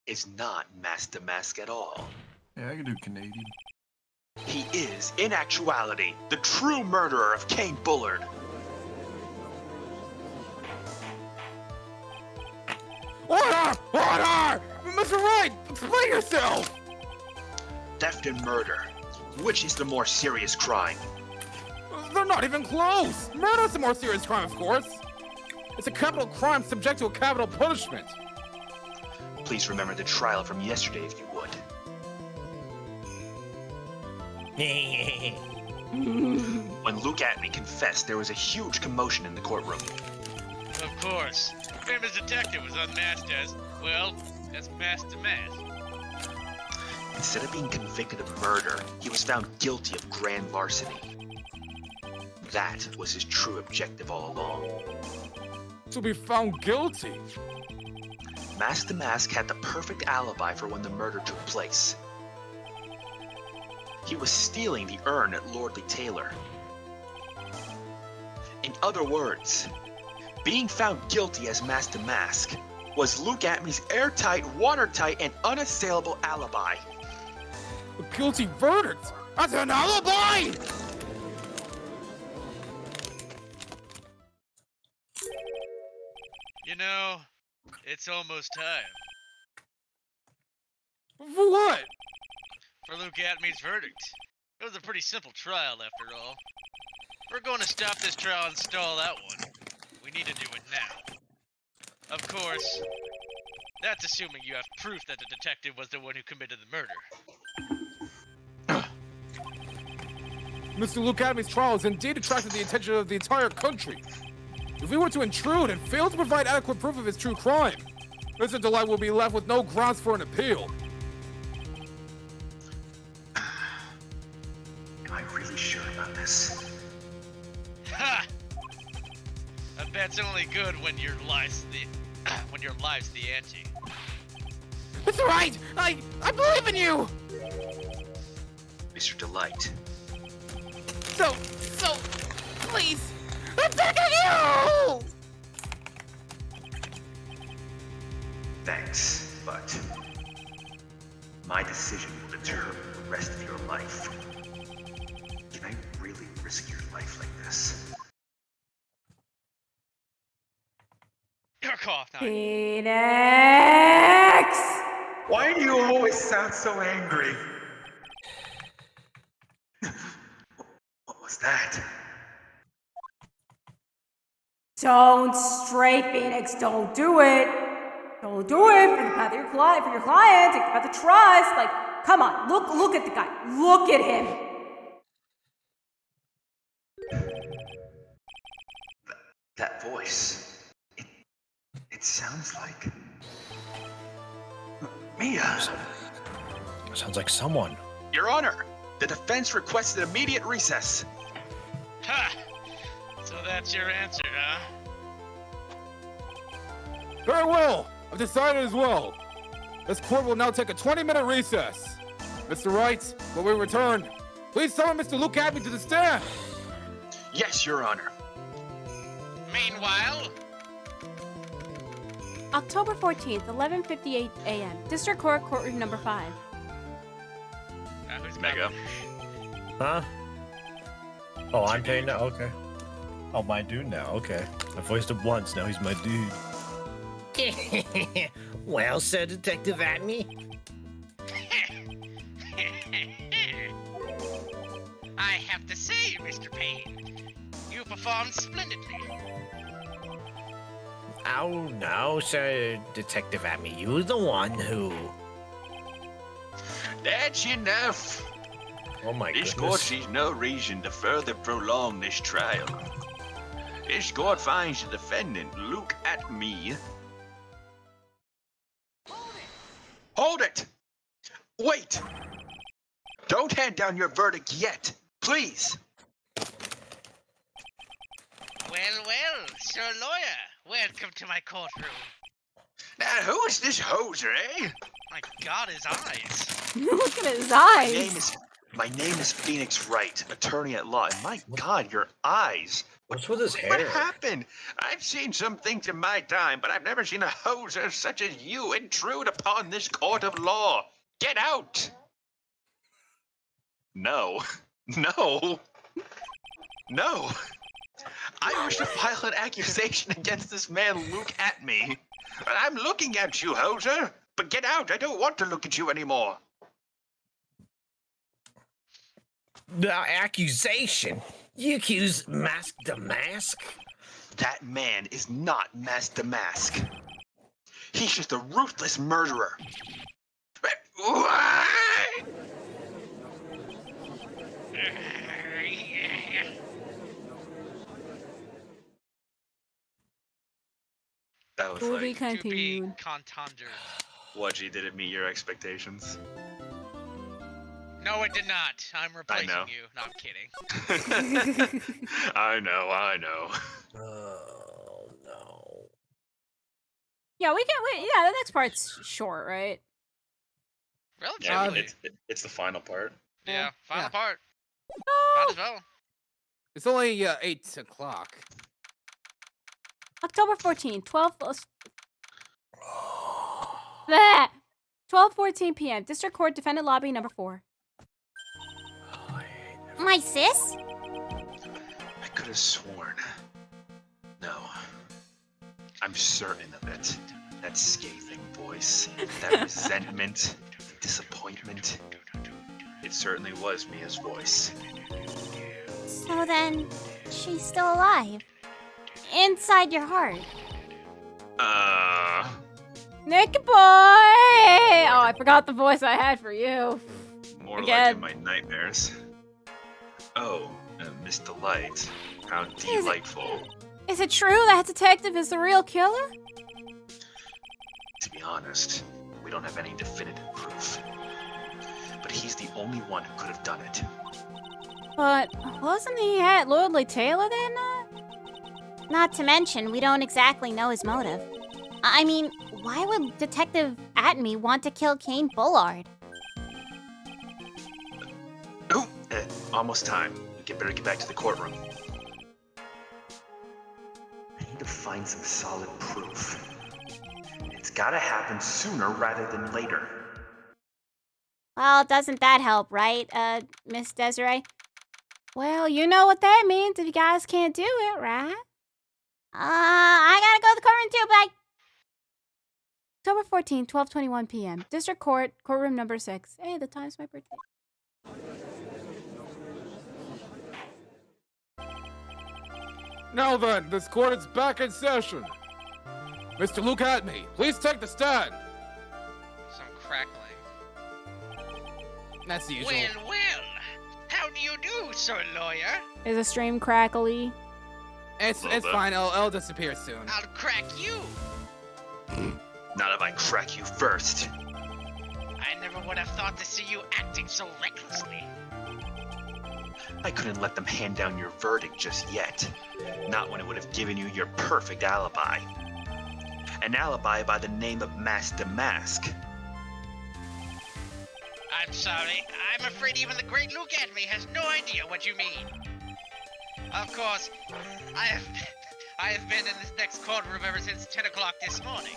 Is not Master Mask at all. Yeah, I can do Canadian. He is, in actuality, the true murderer of Kane Bullard. Order! Order! Mr. Wright, explain yourself! Theft and murder. Which is the more serious crime? They're not even close! Murder's a more serious crime, of course! It's a capital crime subject to a capital punishment. Please remember the trial from yesterday if you would. When Luke at me confessed, there was a huge commotion in the courtroom. Of course. Famous detective was unmasked as, well, as masked to mask. Instead of being convicted of murder, he was found guilty of grand larceny. That was his true objective all along. To be found guilty. Mask to Mask had the perfect alibi for when the murder took place. He was stealing the urn at Lordly Taylor. In other words, being found guilty as Mask to Mask was Luke Atmey's airtight, watertight, and unassailable alibi. A guilty verdict? That's an alibi! You know, it's almost time For what? for Luke Atmey's verdict. It was a pretty simple trial, after all. If we're going to stop this trial and stall that one, we need to do it now. Of course, that's assuming you have proof that the detective was the one who committed the murder. Mr. Luke Adamy's trial has indeed attracted the attention of the entire country. If we were to intrude and fail to provide adequate proof of his true crime, Mr. Delight will be left with no grounds for an appeal. Am I really sure about this? Ha! I bet's only good when your life's the ante. It's right! I believe in you! Mr. Delight. So, please, I'm begging you! Thanks, but my decision will determine the rest of your life. Can I really risk your life like this? You're off now. Phoenix! Why do you always sound so angry? What was that? Don't stray, Phoenix. Don't do it. Don't do it for the path of your client. For your client, think about the trust. Like, come on, look at the guy. Look at him. That voice. sounds like Mia. Sounds like someone. Your Honor, the defense requested immediate recess. Ha! So that's your answer, huh? Very well. I've decided as well. This court will now take a 20-minute recess. Mr. Wright, when we return, please summon Mr. Luke Abney to the stand. Yes, Your Honor. Meanwhile, October 14th, 11:58 a.m. District Court, courtroom number 5. who's Mega. Huh? Oh, I'm paying now? Okay. Oh, my dude now. Okay. I voiced him once. Now he's my dude. Well, Sir Detective Atney, I have to say, Mr. Payne, you performed splendidly. oh no, Sir Detective Atney, you're the one who... That's enough. Oh, my This goodness. court sees no reason to further prolong this trial. This court finds the defendant, Luke Atney. Hold it! Wait! Don't hand down your verdict yet, please. Well, Sir Lawyer, welcome to my courtroom. Now, who is this hoser, eh? My God, his eyes. Look at his My eyes. name is Phoenix Wright, attorney at law. And my God, your eyes. What's with his hair? What happened? I've seen some things in my time, but I've never seen a hoser such as you intrude upon this court of law. Get out! No. No. No. I wish to file an accusation against this man, Luke Atney. I'm looking at you, hoser. But get out. I don't want to look at you anymore. The accusation? You accuse Mask the Mask? That man is not Mask the Mask. He's just a ruthless murderer. That was To be like, To be continued. contoured. Wudgy, did it meet your expectations? No, it did not. I'm replacing know. you. No, I'm kidding. I know. Oh, no. Yeah, yeah, the next part's short, right? Relatively. It's the final part. Yeah, final Yeah. part. Oh, Might as well. It's only 8 o'clock. October 14th, 12:14 p.m. District Court, defendant lobby number 4. My sis? I could have sworn. No. I'm certain of it. That scathing voice, that resentment, disappointment. It certainly was Mia's voice. So then, she's still alive. Inside your heart. Nick boy! Oh, I forgot the voice I had for you. More Again. like in my nightmares. Oh, Miss Delight. How delightful. Is it true that detective is the real killer? To be honest, we don't have any definitive proof. But he's the only one who could have done it. But wasn't he at Lordly Taylor that night? Not to mention, we don't exactly know his motive. I mean, why would Detective Atney want to kill Kane Bullard? Oh, almost time. We better get back to the courtroom. I need to find some solid proof. It's gotta happen sooner rather than later. Well, doesn't that help, right, Miss Desiree? Well, you know what that means if you guys can't do it, right? I gotta go to the courtroom too, bye. October 14th, 12:21 p.m. District Court, courtroom number 6. Hey, the time's my birthday. Now then, this court is back in session. Mr. Luke Atney, please take the stand. Some crackling. That's the usual. Well. How do you do, Sir Lawyer? Is the stream crackly? It's Well it's done. fine. I'll disappear soon. I'll crack you. Not if I crack you first. I never would have thought to see you acting so recklessly. I couldn't let them hand down your verdict just yet. Not when it would have given you your perfect alibi. An alibi by the name of Master Mask. I'm sorry. I'm afraid even the great Luke at me has no idea what you mean. Of course, I have been in this next courtroom ever since 10 o'clock this morning.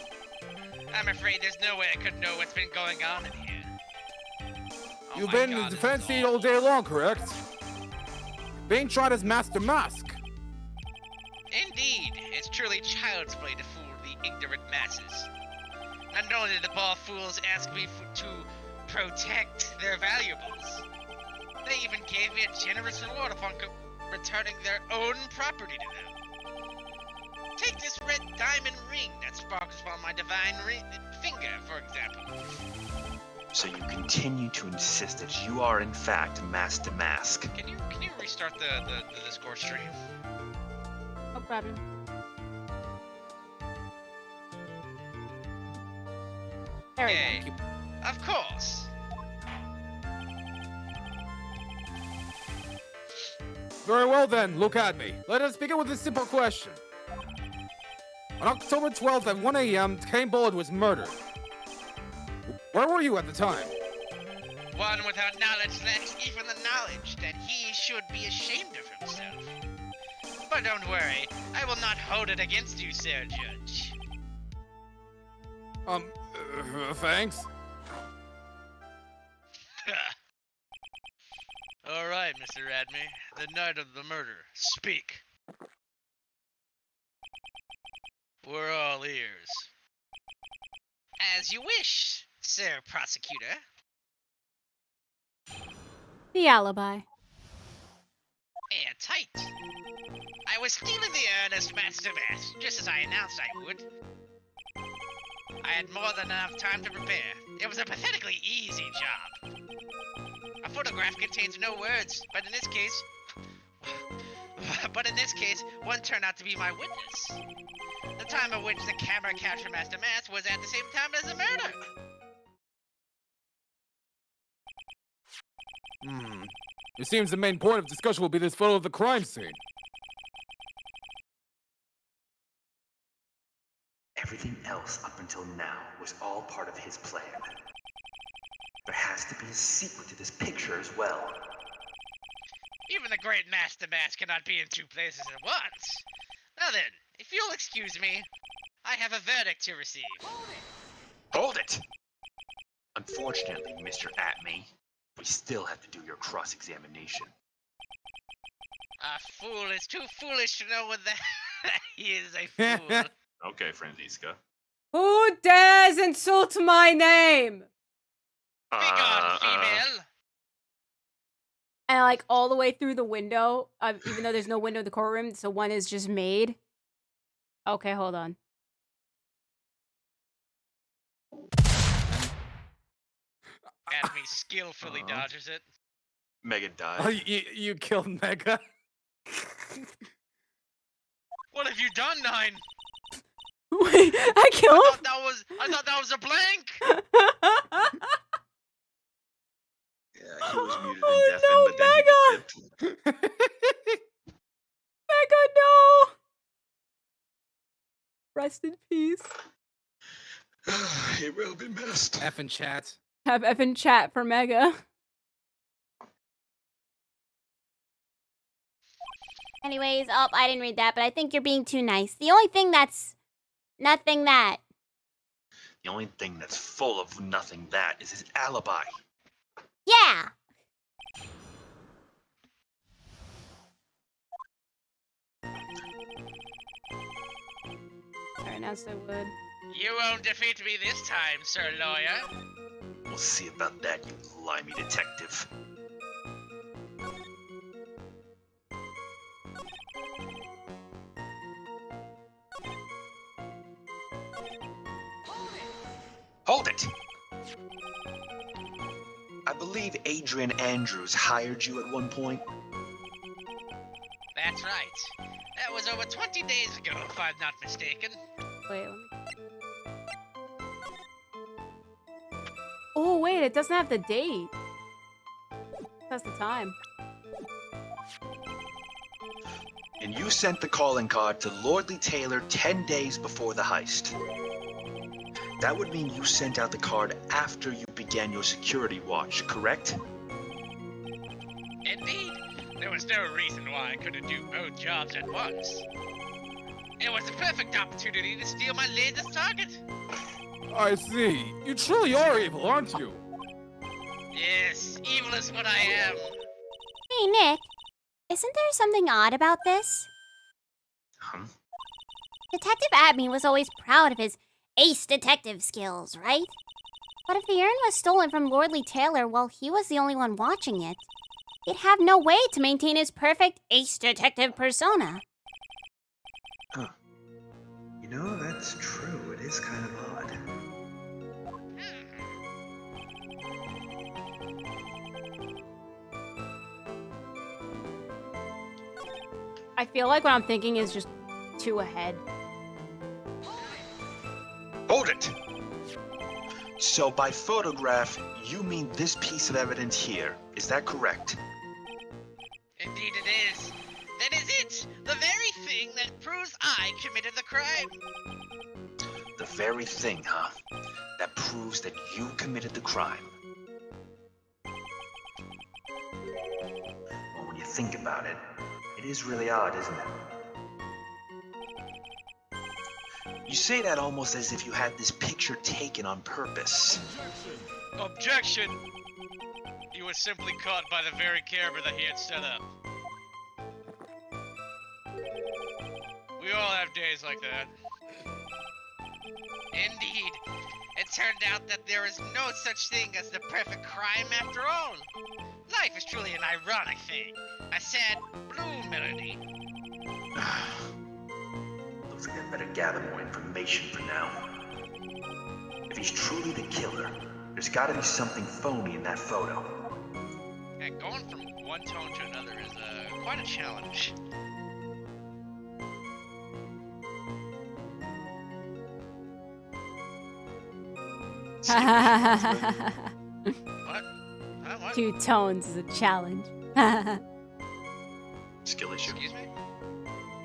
I'm afraid there's no way I could know what's been going on in here. Oh You've my been in God, the this defense is seat all day long, correct? Being tried as Master Mask. Indeed, it's truly child's play to fool the ignorant masses. Not only did the ball fools ask me to protect their valuables, they even gave me a generous reward upon returning their own property to them. Take this red diamond ring that sparkles from my divine finger, for example. So you continue to insist that you are in fact Master Mask. Can you restart the Discord stream? No problem. There we Yay. go. Of course. Very well then, look at me. Let us begin with a simple question. On October 12th at 1 a.m., Kane Bullard was murdered. Where were you at the time? One without knowledge lacks even the knowledge that he should be ashamed of himself. But don't worry, I will not hold it against you, Sir Judge. Thanks. Alright, Mr. Radme. The night of the murder. Speak. We're all ears. As you wish, Sir Prosecutor. The alibi. Airtight. I was stealing the earnest Master Mask, just as I announced I would. I had more than enough time to prepare. It was a pathetically easy job. A photograph contains no words, but in this case, one turned out to be my witness. The time at which the camera captured Master Mask was at the same time as the murder. It seems the main point of discussion will be this photo of the crime scene. Everything else up until now was all part of his plan. There has to be a secret to this picture as well. Even the great Master Mask cannot be in two places at once. Now then, if you'll excuse me, I have a verdict to receive. Hold it! Unfortunately, Mr. Atme, we still have to do your cross-examination. A fool is too foolish to know what that he is a fool. Okay, Franziska. Who dares insult my name? Be gone, female. And like all the way through the window, even though there's no window in the courtroom, so one is just made. Okay, hold on. Atme skillfully dodges it. Megan died. Oh, you killed Mega? What have you done, Nine? Wait, I killed him? I thought that was a blank. Yeah, he was muted Oh, and deafened, but then he dipped. Mega, no! Rest in peace. He will be missed. F in chat. Have F in chat for Mega. Anyways, I didn't read that, but I think you're being too nice. The only thing that's nothing that. The only thing that's full of nothing that is his alibi. Yeah. Alright, now so would. You won't defeat me this time, Sir Lawyer. We'll see about that, you limey detective. Hold it! I believe Adrian Andrews hired you at one point. That's right. That was over 20 days ago, if I'm not mistaken. Wait, let me... wait, it doesn't have the date. That's the time. And you sent the calling card to Lordly Taylor 10 days before the heist. That would mean you sent out the card after you began your security watch, correct? Indeed. There was no reason why I couldn't do both jobs at once. It was the perfect opportunity to steal my latest target. I see. You truly are evil, aren't you? Yes, evil is what I am. Hey, Nick. Isn't there something odd about this? Detective Abney was always proud of his ace detective skills, right? But if the urn was stolen from Lordly Taylor while he was the only one watching it, he'd have no way to maintain his perfect ace detective persona. Huh. You know, that's true. It is kind of odd. I feel like what I'm thinking is just too ahead. Hold it! So by photograph, you mean this piece of evidence here. Is that correct? Indeed it is. That is it! The very thing that proves I committed the crime. The very thing, huh? That proves that you committed the crime. Well, when you think about it, it is really odd, isn't it? You say that almost as if you had this picture taken on purpose. Objection! He was simply caught by the very camera that he had set up. We all have days like that. Indeed. It turned out that there is no such thing as the perfect crime after all. Life is truly an ironic thing. A sad, blue melody. Looks like I better gather more information for now. If he's truly the killer, there's gotta be something phony in that photo. And going from one tone to another is quite a challenge. What? What? 2 tones is a challenge. Skill issue. Excuse me?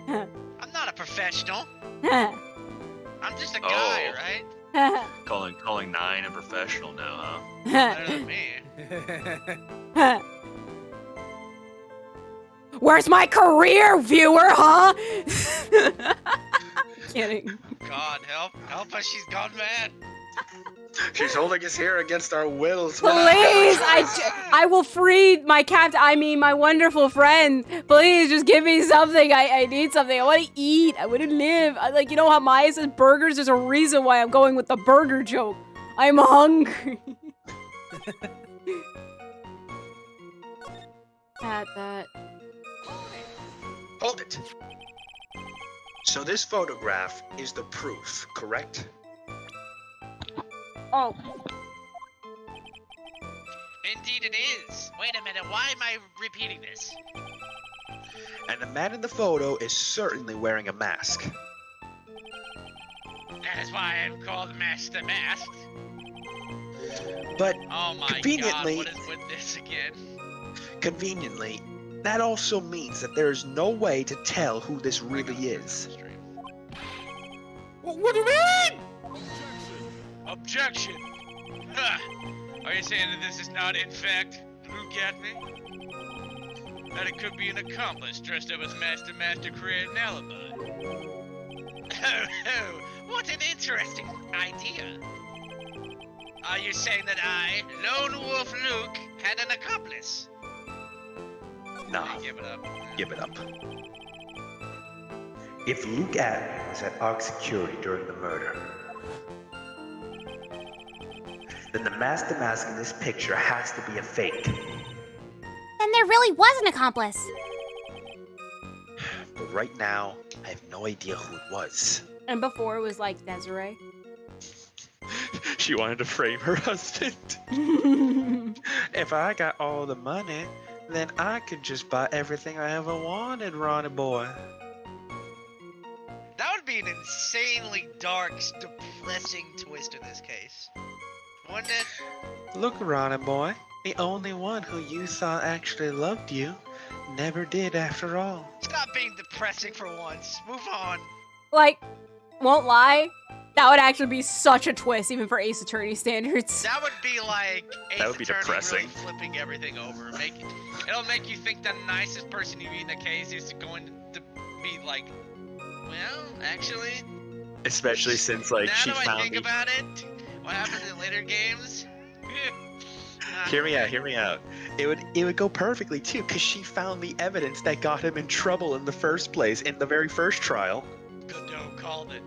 I'm not a professional. I'm just a guy, right? Calling 9 a professional now, huh? Better than me. Where's my career, viewer, huh? Kidding. God help us, she's gone mad. She's holding us here against our wills. Please, I will free my my wonderful friend. Please, just give me something. I need something. I want to eat. I want to live. Like, you know how Maya says burgers? There's a reason why I'm going with the burger joke. I'm hungry. that. Hold it. So this photograph is the proof, correct? Oh. Indeed it is. Wait a minute, why am I repeating this? And the man in the photo is certainly wearing a mask. That is why I'm called Master Masked. But oh my conveniently, God, what is with this again? Conveniently, that also means that there is no way to tell who this really is. What do you mean? Objection! Ha! Are you saying that this is not, in fact, Luke at me? That it could be an accomplice dressed up as Master to create an alibi? Oh, what an interesting idea! Are you saying that I, Lone Wolf Luke, had an accomplice? Nah, Give it up. give it up. If Luke Admin was at ARC Security during the murder, then the master mask in this picture has to be a fake. Then there really was an accomplice. But right now, I have no idea who it was. And before it was like Desiree. She wanted to frame her husband. If I got all the money, then I could just buy everything I ever wanted, Ronnie boy. That would be an insanely dark, depressing twist in this case. wouldn't it? Look around him, boy. The only one who you thought actually loved you never did after all. Stop being depressing for once. Move on. Like, won't lie, that would actually be such a twist, even for Ace Attorney standards. That would be like Ace That would be Attorney depressing. really flipping everything over. It'll make you think the nicest person you meet in the case is going to be like, well, actually. Especially since like now she that I found think me. about it, what happens in later games? Hear me out. It would go perfectly too, cause she found the evidence that got him in trouble in the first place in the very first trial. Good dog called it.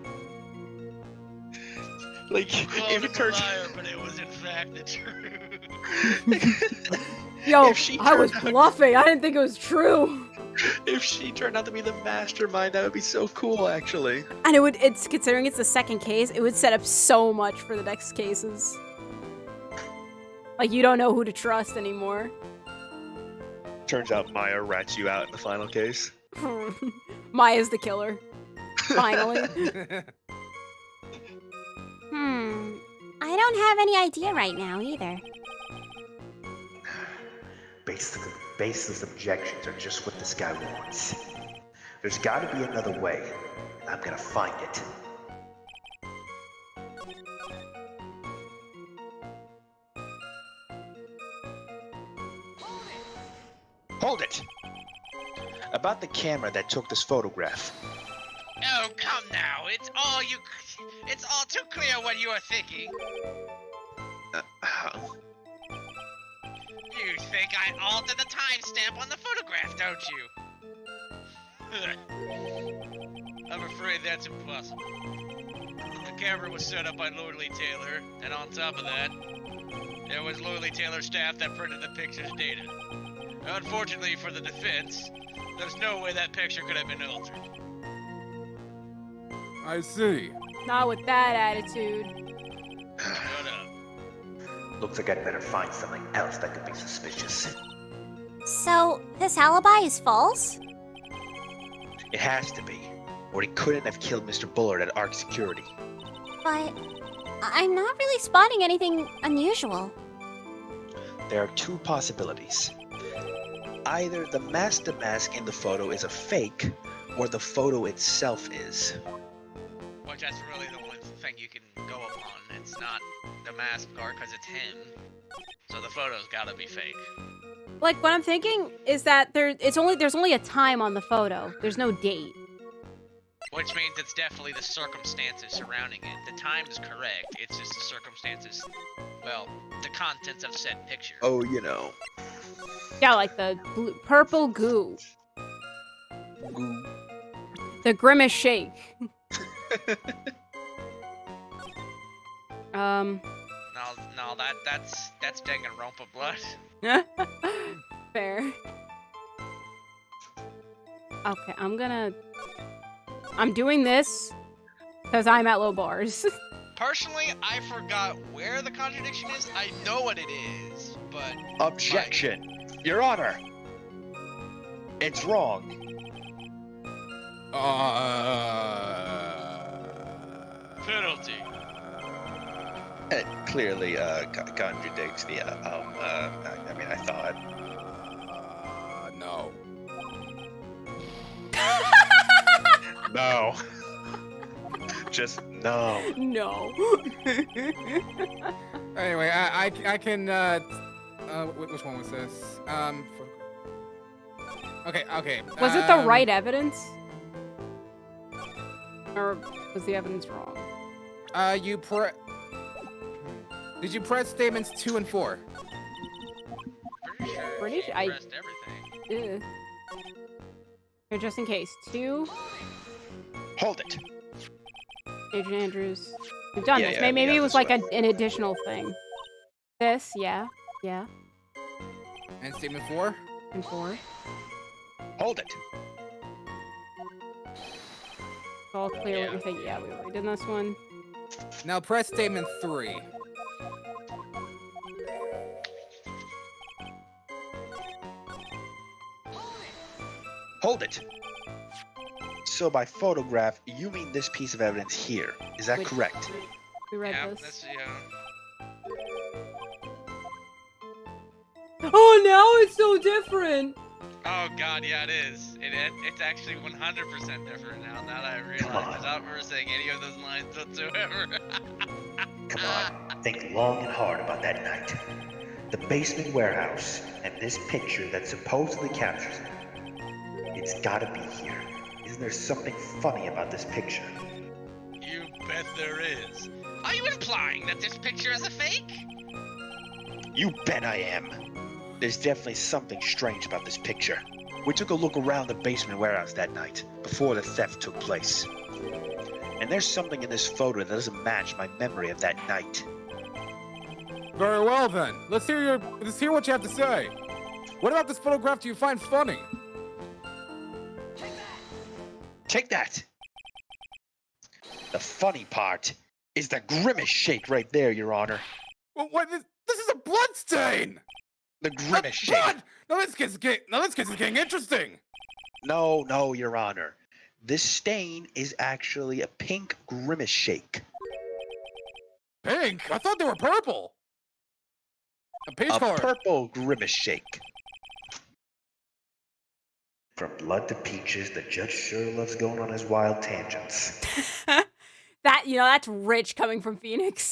Like Called if him it a turns liar, but it was in fact the truth. Yo, if she I was turned out- bluffing. I didn't think it was true. if she turned out to be the mastermind, that would be so cool actually. And it's considering it's the second case, it would set up so much for the next cases. Like, you don't know who to trust anymore. Turns out Maya rats you out in the final case. Maya's the killer. Finally. I don't have any idea right now either. Baseless objections are just what this guy wants. There's gotta be another way, and I'm gonna find it. Hold it! About the camera that took this photograph. Oh, come now. It's all too clear what you are thinking. You think I altered the timestamp on the photograph, don't you? I'm afraid that's impossible. The camera was set up by Lord Lee Taylor, and on top of that, there was Lord Lee Taylor staff that printed the picture's data. Unfortunately for the defense, there's no way that picture could have been altered. I see. Not with that attitude. Shut up. Looks like I'd better find something else that could be suspicious. So, this alibi is false? It has to be, or he couldn't have killed Mr. Bullard at Arc Security. But I'm not really spotting anything unusual. There are two possibilities. Either the master mask in the photo is a fake, or the photo itself is. Which that's really the one thing you can go upon. It's not the mask guard because it's him. So the photo's gotta be fake. Like, what I'm thinking is that there's only a time on the photo. There's no date. Which means it's definitely the circumstances surrounding it. The time is correct. It's just the circumstances. Well, the contents of said picture. Oh, you know. Yeah, like the purple goo. The grimace shake. No, that's Danganronpa blood. Fair. Okay, I'm doing this because I'm at low bars. Personally, I forgot where the contradiction is. I know what it is, but... Objection! Your Honor! It's wrong. Penalty. It clearly contradicts the I mean, I thought. No. No. Just no. No. Anyway, I can which one was this? Okay. Was it the right evidence? Or was the evidence wrong? Did you press statements 2 and 4? Pretty sure I pressed everything. Here, just in case. 2. Hold it. Agent Andrews. We've done Yeah, this. yeah, Maybe yeah, it was that's like an additional thing. This, yeah. And statement 4? And 4. Hold it. It's all clear what you're thinking. Yeah, we already did this one. Now press statement 3. Hold it. So by photograph, you mean this piece of evidence here. Is that Which- correct? We read Yeah, this. that's, yeah. it's so different. Oh god, yeah, it is. It's actually 100% different now that I realize. Without reversing any of those lines whatsoever. Come on, think long and hard about that night. The basement warehouse, and this picture that supposedly captures it. It's gotta be here. Isn't there something funny about this picture? You bet there is. Are you implying that this picture is a fake? You bet I am. There's definitely something strange about this picture. We took a look around the basement warehouse that night, before the theft took place. And there's something in this photo that doesn't match my memory of that night. Very well then. Let's hear what you have to say. What about this photograph do you find funny? Take that! The funny part is the grimace shake right there, Your Honor. Well, what? This is a blood stain! The grimace shake. Blood! Now this kid's getting interesting. No, Your Honor. This stain is actually a pink grimace shake. Pink? I thought they were purple. A peach color. Purple grimace shake. From blood to peaches, the judge sure loves going on his wild tangents. That's rich coming from Phoenix.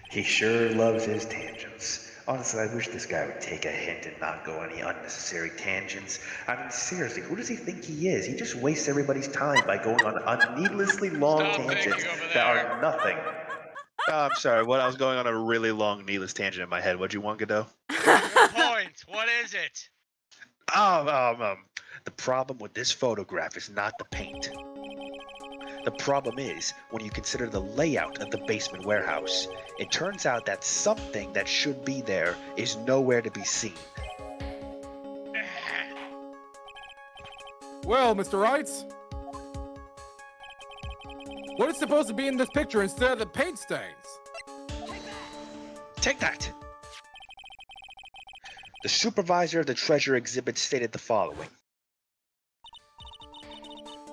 He sure loves his tangents. Honestly, I wish this guy would take a hint and not go any unnecessary tangents. I mean, seriously, who does he think he is? He just wastes everybody's time by going on needlessly long tangents that are nothing. I'm sorry, I was going on a really long, needless tangent in my head. What'd you want, Godot? Point. What is it? The problem with this photograph is not the paint. The problem is, when you consider the layout of the basement warehouse, it turns out that something that should be there is nowhere to be seen. Well, Mr. Wrights, what is supposed to be in this picture instead of the paint stains? Take that! The supervisor of the treasure exhibit stated the following.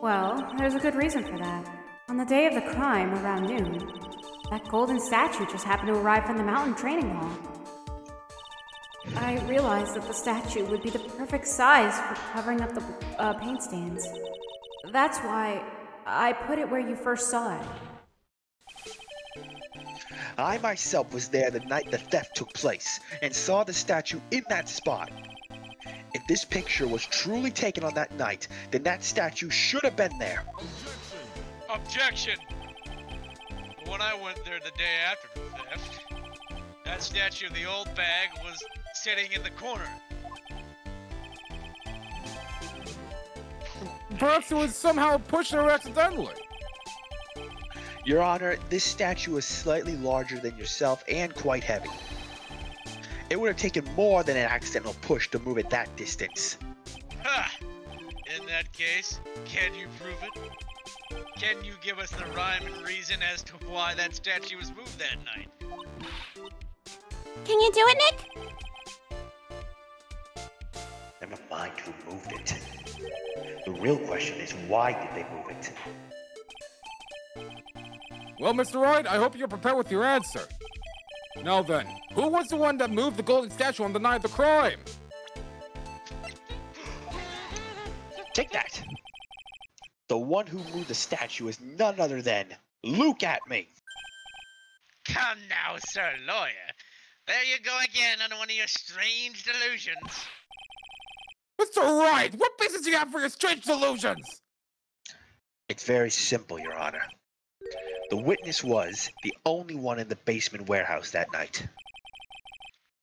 Well, there's a good reason for that. On the day of the crime, around noon, that golden statue just happened to arrive from the mountain training hall. I realized that the statue would be the perfect size for covering up the paint stains. That's why I put it where you first saw it. I myself was there the night the theft took place and saw the statue in that spot. If this picture was truly taken on that night, then that statue should have been there. Objection! When I went there the day after the theft, that statue of the old bag was sitting in the corner. Perhaps it was somehow pushed there accidentally. Your Honor, this statue is slightly larger than yourself and quite heavy. It would have taken more than an accidental push to move it that distance. Ha! In that case, can you prove it? Can you give us the rhyme and reason as to why that statue was moved that night? Can you do it, Nick? Never mind who moved it. The real question is, why did they move it? Well, Mr. Wright, I hope you're prepared with your answer. Now then, who was the one that moved the golden statue on the night of the crime? Take that! The one who moved the statue is none other than Luke at me! Come now, Sir Lawyer. There you go again on one of your strange delusions. Mr. Wright, what basis do you have for your strange delusions? It's very simple, Your Honor. The witness was the only one in the basement warehouse that night.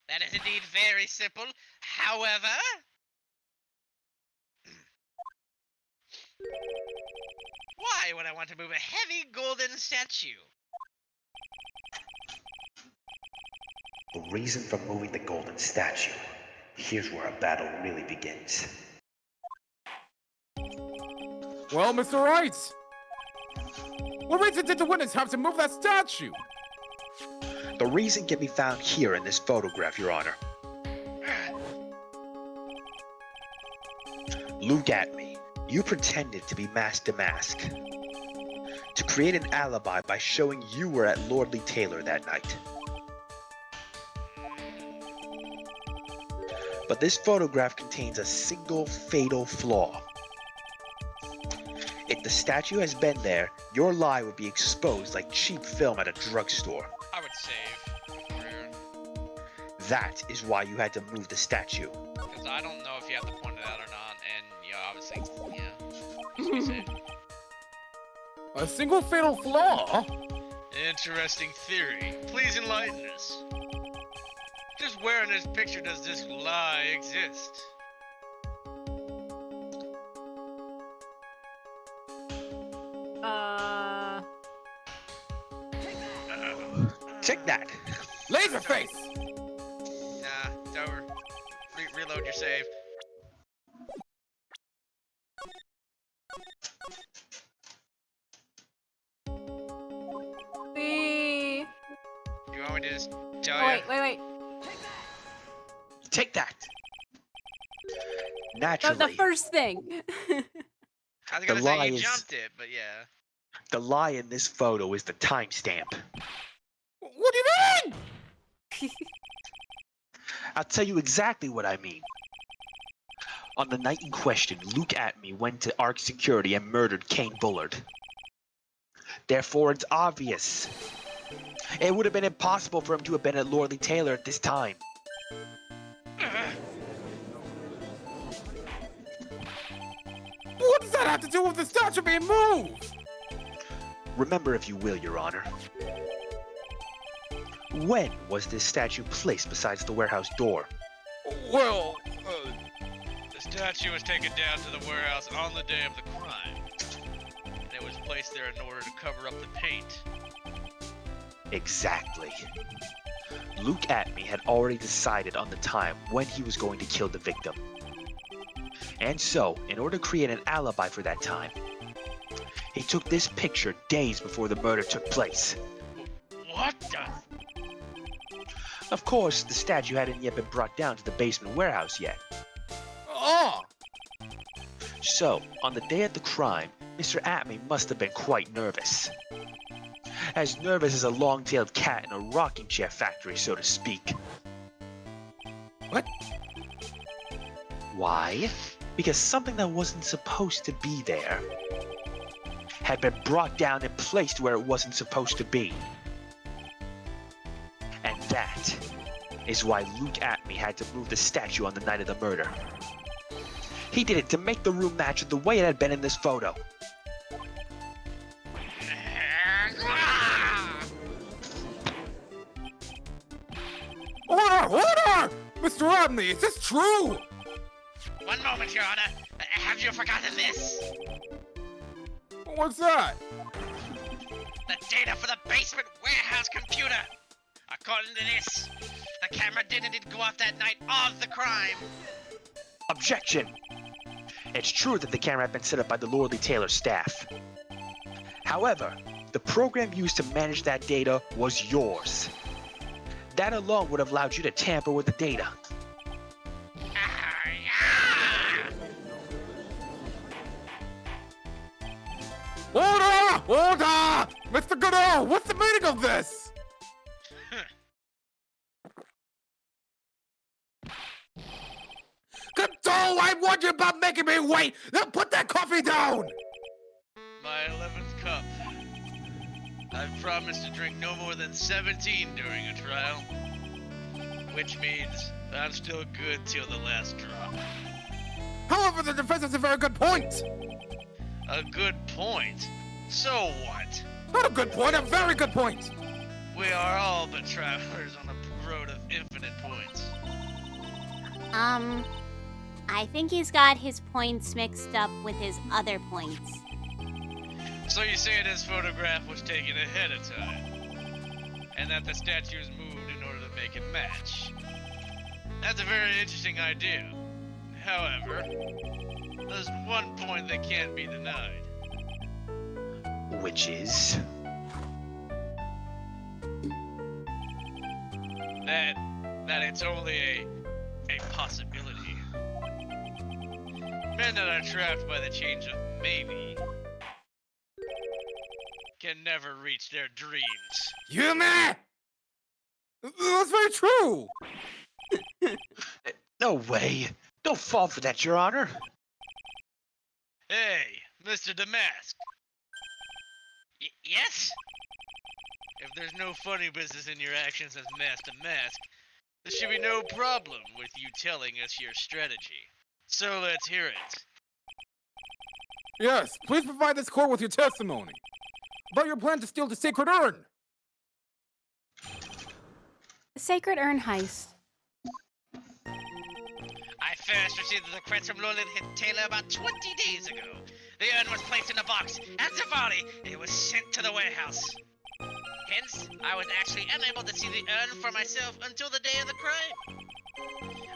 That is indeed very simple. However... why would I want to move a heavy golden statue? The reason for moving the golden statue. Here's where a battle really begins. Well, Mr. Wright, what reason did the witness have to move that statue? The reason can be found here in this photograph, Your Honor. Look at me. You pretended to be mask to mask. To create an alibi by showing you were at Lordly Taylor that night. But this photograph contains a single fatal flaw. If the statue has been there, your lie would be exposed like cheap film at a drugstore. I would save. That is why you had to move the statue. Because I don't know if you have to point it out or not, and obviously, just be safe. A single fatal flaw? Interesting theory. Please enlighten us. Just where in this picture does this lie exist? Take that! Laserface! Nah, it's over. Reload your save. You want me to just tell you? Wait. Take that! Naturally, The first thing. I was gonna say lie you is- jumped it, but yeah. the lie in this photo is the timestamp. What do you mean? I'll tell you exactly what I mean. On the night in question, Luke Atme went to Ark Security and murdered Kane Bullard. Therefore, it's obvious. It would have been impossible for him to have been at Lordly Taylor at this time. What does that have to do with the statue being moved? Remember, if you will, Your Honor. When was this statue placed besides the warehouse door? Well, The statue was taken down to the warehouse on the day of the crime. And it was placed there in order to cover up the paint. Exactly. Luke Atme had already decided on the time when he was going to kill the victim. And so, in order to create an alibi for that time, he took this picture days before the murder took place. What the? Of course, the statue hadn't yet been brought down to the basement warehouse yet. oh! So, on the day of the crime, Mr. Atme must have been quite nervous. As nervous as a long-tailed cat in a rocking chair factory, so to speak. What? Why? Because something that wasn't supposed to be there had been brought down and placed where it wasn't supposed to be. And that is why Luke Atme had to move the statue on the night of the murder. He did it to make the room match the way it had been in this photo. Order! Mr. Atme, is this true? One moment, Your Honor. Have you forgotten this? What's that? The data for the basement warehouse computer. According to this, the camera didn't go off that night of the crime. Objection! It's true that the camera had been set up by the Lordly Taylor staff. However, the program used to manage that data was yours. That alone would have allowed you to tamper with the data. Order! Order! Mr. Godot, what's the meaning of this? Godot, I warned you about making me wait! Now put that coffee down! My 11th cup. I've promised to drink no more than 17 during a trial. Which means I'm still good till the last drop. However, the defense has a very good point! A good point? So what? Not a good point, a very good point! We are all but travelers on the road of infinite points. I think he's got his points mixed up with his other points. So you say this photograph was taken ahead of time, and that the statue is moved in order to make it match. That's a very interesting idea. However, there's one point that can't be denied. Which is? That it's only a possibility. Men that are trapped by the change of maybe can never reach their dreams. You man! That's very true! No way. Don't fall for that, Your Honor. Hey, Mr. Damask. Yes? If there's no funny business in your actions as Master Mask, there should be no problem with you telling us your strategy. So let's hear it. Yes, please provide this court with your testimony about your plan to steal the sacred urn. The Sacred Urn heist. I first received the request from Lord Taylor about 20 days ago. The urn was placed in a box. At Zivali, it was sent to the warehouse. Hence, I was actually unable to see the urn for myself until the day of the crime.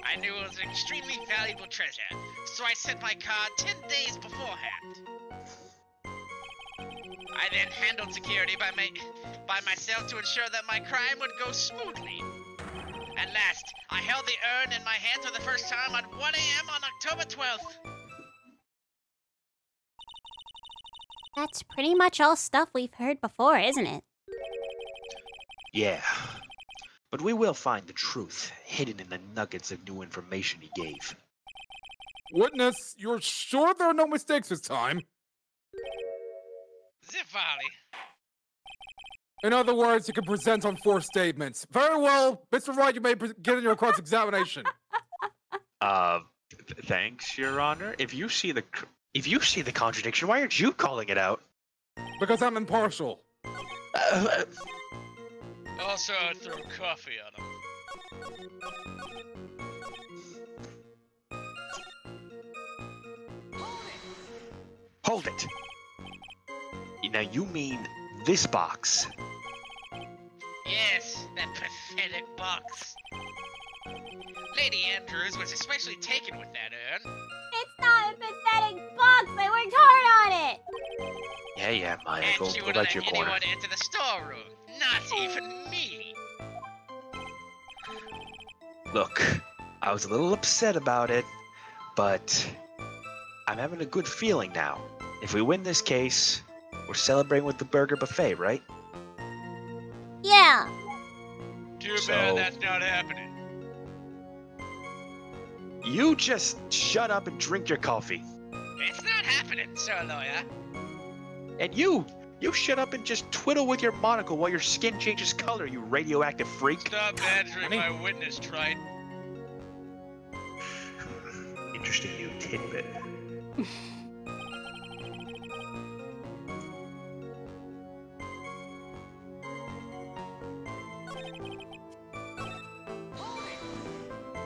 I knew it was an extremely valuable treasure, so I sent my card 10 days beforehand. I then handled security by myself to ensure that my crime would go smoothly. At last, I held the urn in my hands for the first time at 1 a.m. on October 12th. That's pretty much all stuff we've heard before, isn't it? Yeah. But we will find the truth hidden in the nuggets of new information he gave. Witness, you're sure there are no mistakes this time? Zivali. In other words, you can present on 4 statements. Very well, Mr. Wright, you may get in your cross-examination. Thanks, Your Honor. If you see the contradiction, why aren't you calling it out? Because I'm impartial. Also, I'd throw coffee on him. Hold it! Now you mean this box? Yes, that pathetic box. Lady Andrews was especially taken with that urn. It's not a pathetic box. I worked hard on it. Yeah, Maya, And go she back wouldn't to your let corner. anyone enter the storeroom. Not even me. Look, I was a little upset about it, but I'm having a good feeling now. If we win this case, we're celebrating with the burger buffet, right? Yeah. Too So- bad that's not happening. You just shut up and drink your coffee. It's not happening, Sir Lawyer. And you shut up and just twiddle with your monocle while your skin changes color, you radioactive freak. Stop badgering my witness, Trite. Interesting new tidbit.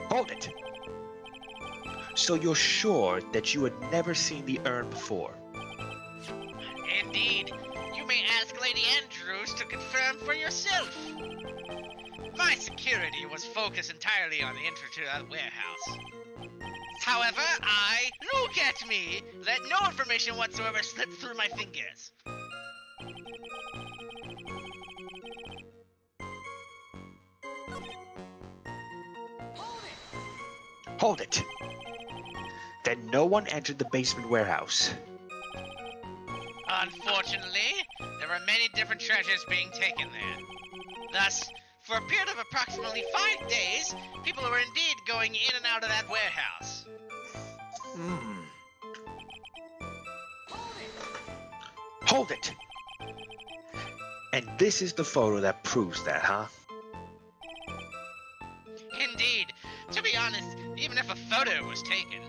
Hold it! So you're sure that you had never seen the urn before? Indeed. You may ask Lady Andrews to confirm for yourself. My security was focused entirely on the entry to that warehouse. However, look at me, let no information whatsoever slip through my fingers. Hold it! Then no one entered the basement warehouse. Unfortunately, there were many different treasures being taken there. Thus, for a period of approximately 5 days, people were indeed going in and out of that warehouse. Hold it! And this is the photo that proves that, huh? Indeed. To be honest, even if a photo was taken,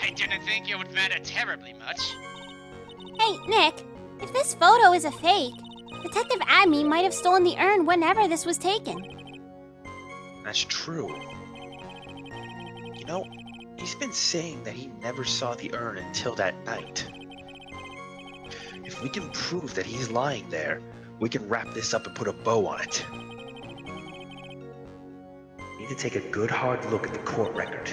I didn't think it would matter terribly much. Hey, Nick, if this photo is a fake, Detective Adme might have stolen the urn whenever this was taken. That's true. You know, he's been saying that he never saw the urn until that night. If we can prove that he's lying there, we can wrap this up and put a bow on it. Need to take a good hard look at the court record.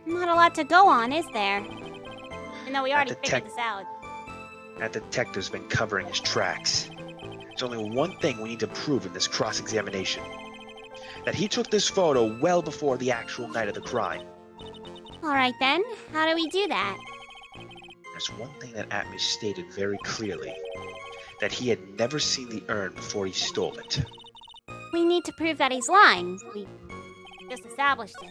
Not a lot to go on, is there? I know we already That figured this out. That detective's been covering his tracks. There's only one thing we need to prove in this cross-examination. That he took this photo well before the actual night of the crime. Alright then, how do we do that? There's one thing that Atme stated very clearly. That he had never seen the urn before he stole it. We need to prove that he's lying. just established this.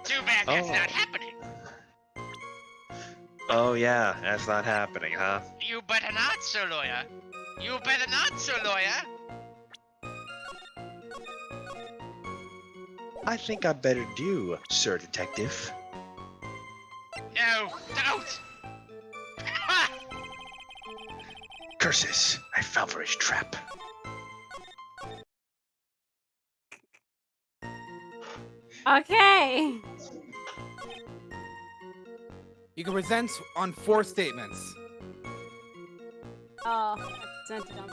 Too bad that's not happening. Oh yeah, that's not happening, huh? You better not, Sir Lawyer. You better not, Sir Lawyer. I think I better do, Sir Detective. No, don't! Ha! Curses! I fell for his trap. Okay. You can present on 4 statements. Oh, I presented them.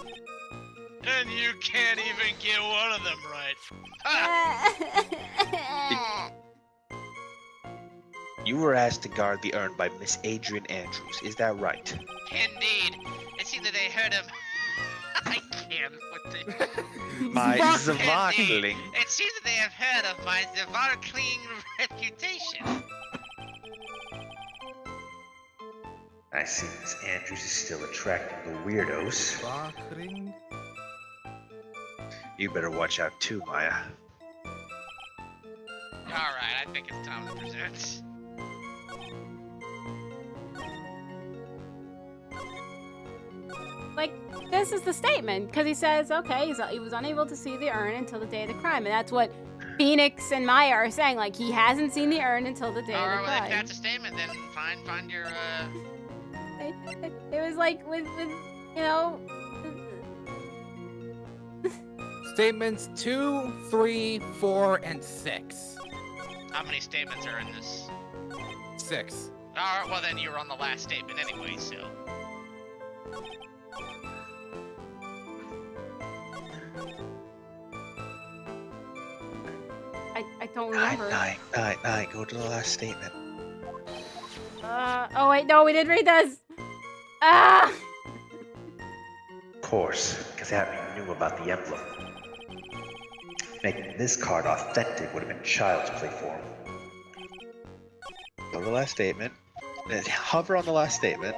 And you can't even get one of them right. Ha! You were asked to guard the urn by Miss Adrian Andrews, is that right? Indeed. It seemed that they heard him. I can't with the... My Indeed. Zvarkling. It seems that they have heard of my Zvarkling reputation. I see Miss Andrews is still attracting the weirdos. Sparkling. You better watch out too, Maya. Alright, I think it's time to present. Like, this is the statement, because he says, okay, he was unable to see the urn until the day of the crime, and that's what Phoenix and Maya are saying, like, he hasn't seen the urn until the day of the Alright, well, if crime. that's a statement, then find your, It was like, with you know... Statements 2, 3, 4, and 6. How many statements are in this? 6. Alright, well then you were on the last statement anyway, so... I don't remember. Nine. Go to the last statement. Oh wait, no, we didn't read this! Ah! Of course, because that knew about the emblem. Making this card authentic would have been child's play for him. Go to the last statement. Then hover on the last statement.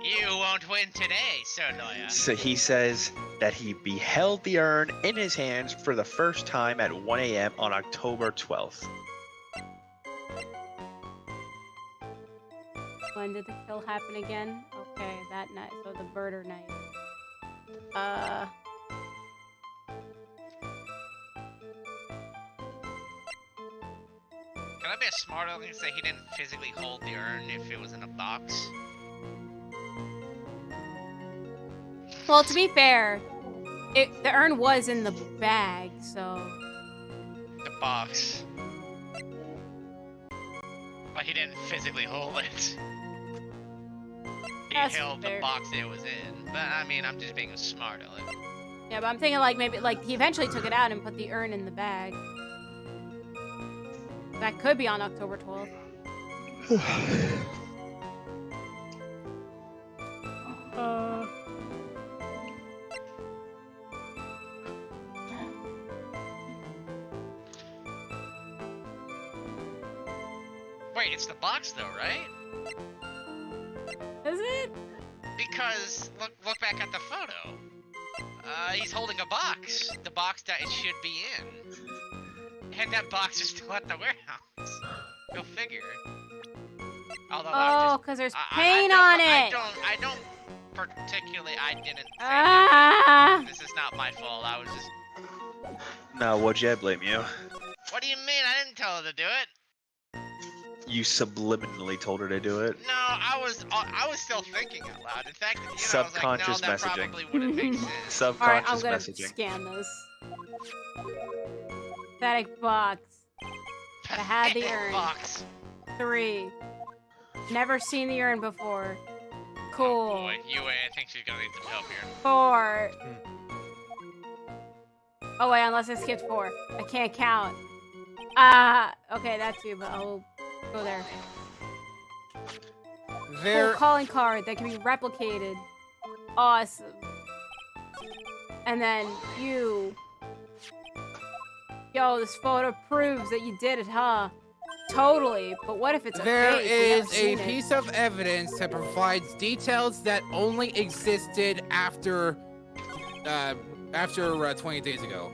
You won't win today, Sir Lawyer. So he says that he beheld the urn in his hands for the first time at 1 a.m. on October 12th. When did the kill happen again? Okay, that night. So the birder night. Can I be a smart aleck and say he didn't physically hold the urn if it was in a box? Well, to be fair, the urn was in the bag, so... The box. But he didn't physically hold it. He That's held fair. the box it was in. But I mean, I'm just being a smart aleck. Yeah, but I'm thinking like maybe like he eventually took it out and put the urn in the bag. That could be on October 12th. Wait, it's the box though, right? Is it? Because look back at the photo. He's holding a box. The box that it should be in. And that box is still at the warehouse. Go figure. Although Oh, because there's paint on it. I don't particularly. I didn't think Ah! this is not my fault. I was just. No, what'd I blame you? What do you mean? I didn't tell her to do it. You subliminally told her to do it? No, I was still thinking out loud. In fact, you know, Subconscious I was like, no, messaging. that probably wouldn't make sense. Subconscious Alright, I'm gonna messaging. scan this. Pathetic box. To have the urn. Box. 3. Never seen the urn before. Cool. Oh boy, I think she's gonna need some help here. 4. Oh wait, unless I skipped 4. I can't count. Okay, that's you, but I'll go there. There. Cool calling card that can be replicated. Awesome. And then you. Yo, this photo proves that you did it, huh? Totally. But what if it's a There fake? We is haven't a seen it. piece of evidence that provides details that only existed after after 20 days ago.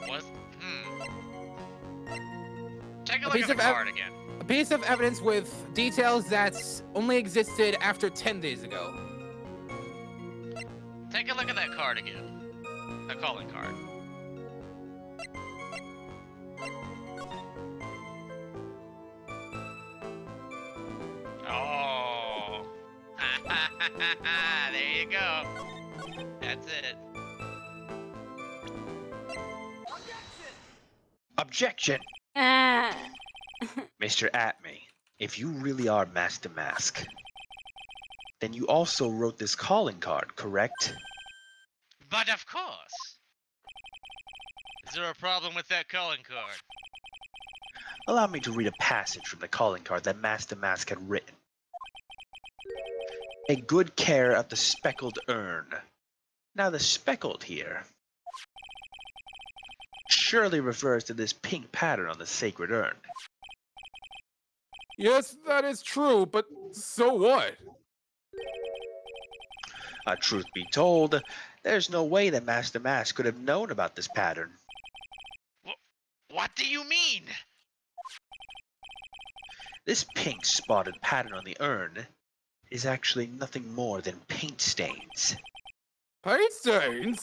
What? Take a look at the card again. A piece of evidence with details that only existed after 10 days ago. Take a look at that card again. A calling card. Oh. There you go. That's it. Objection! Ah. Mr. Atme, if you really are Master Mask, then you also wrote this calling card, correct? But of course. Is there a problem with that calling card? Allow me to read a passage from the calling card that Master Mask had written. Take good care of the speckled urn. Now the speckled here surely refers to this pink pattern on the sacred urn. Yes, that is true, but so what? Truth be told, there's no way that Master Mask could have known about this pattern. What do you mean? This pink spotted pattern on the urn is actually nothing more than paint stains. Paint stains?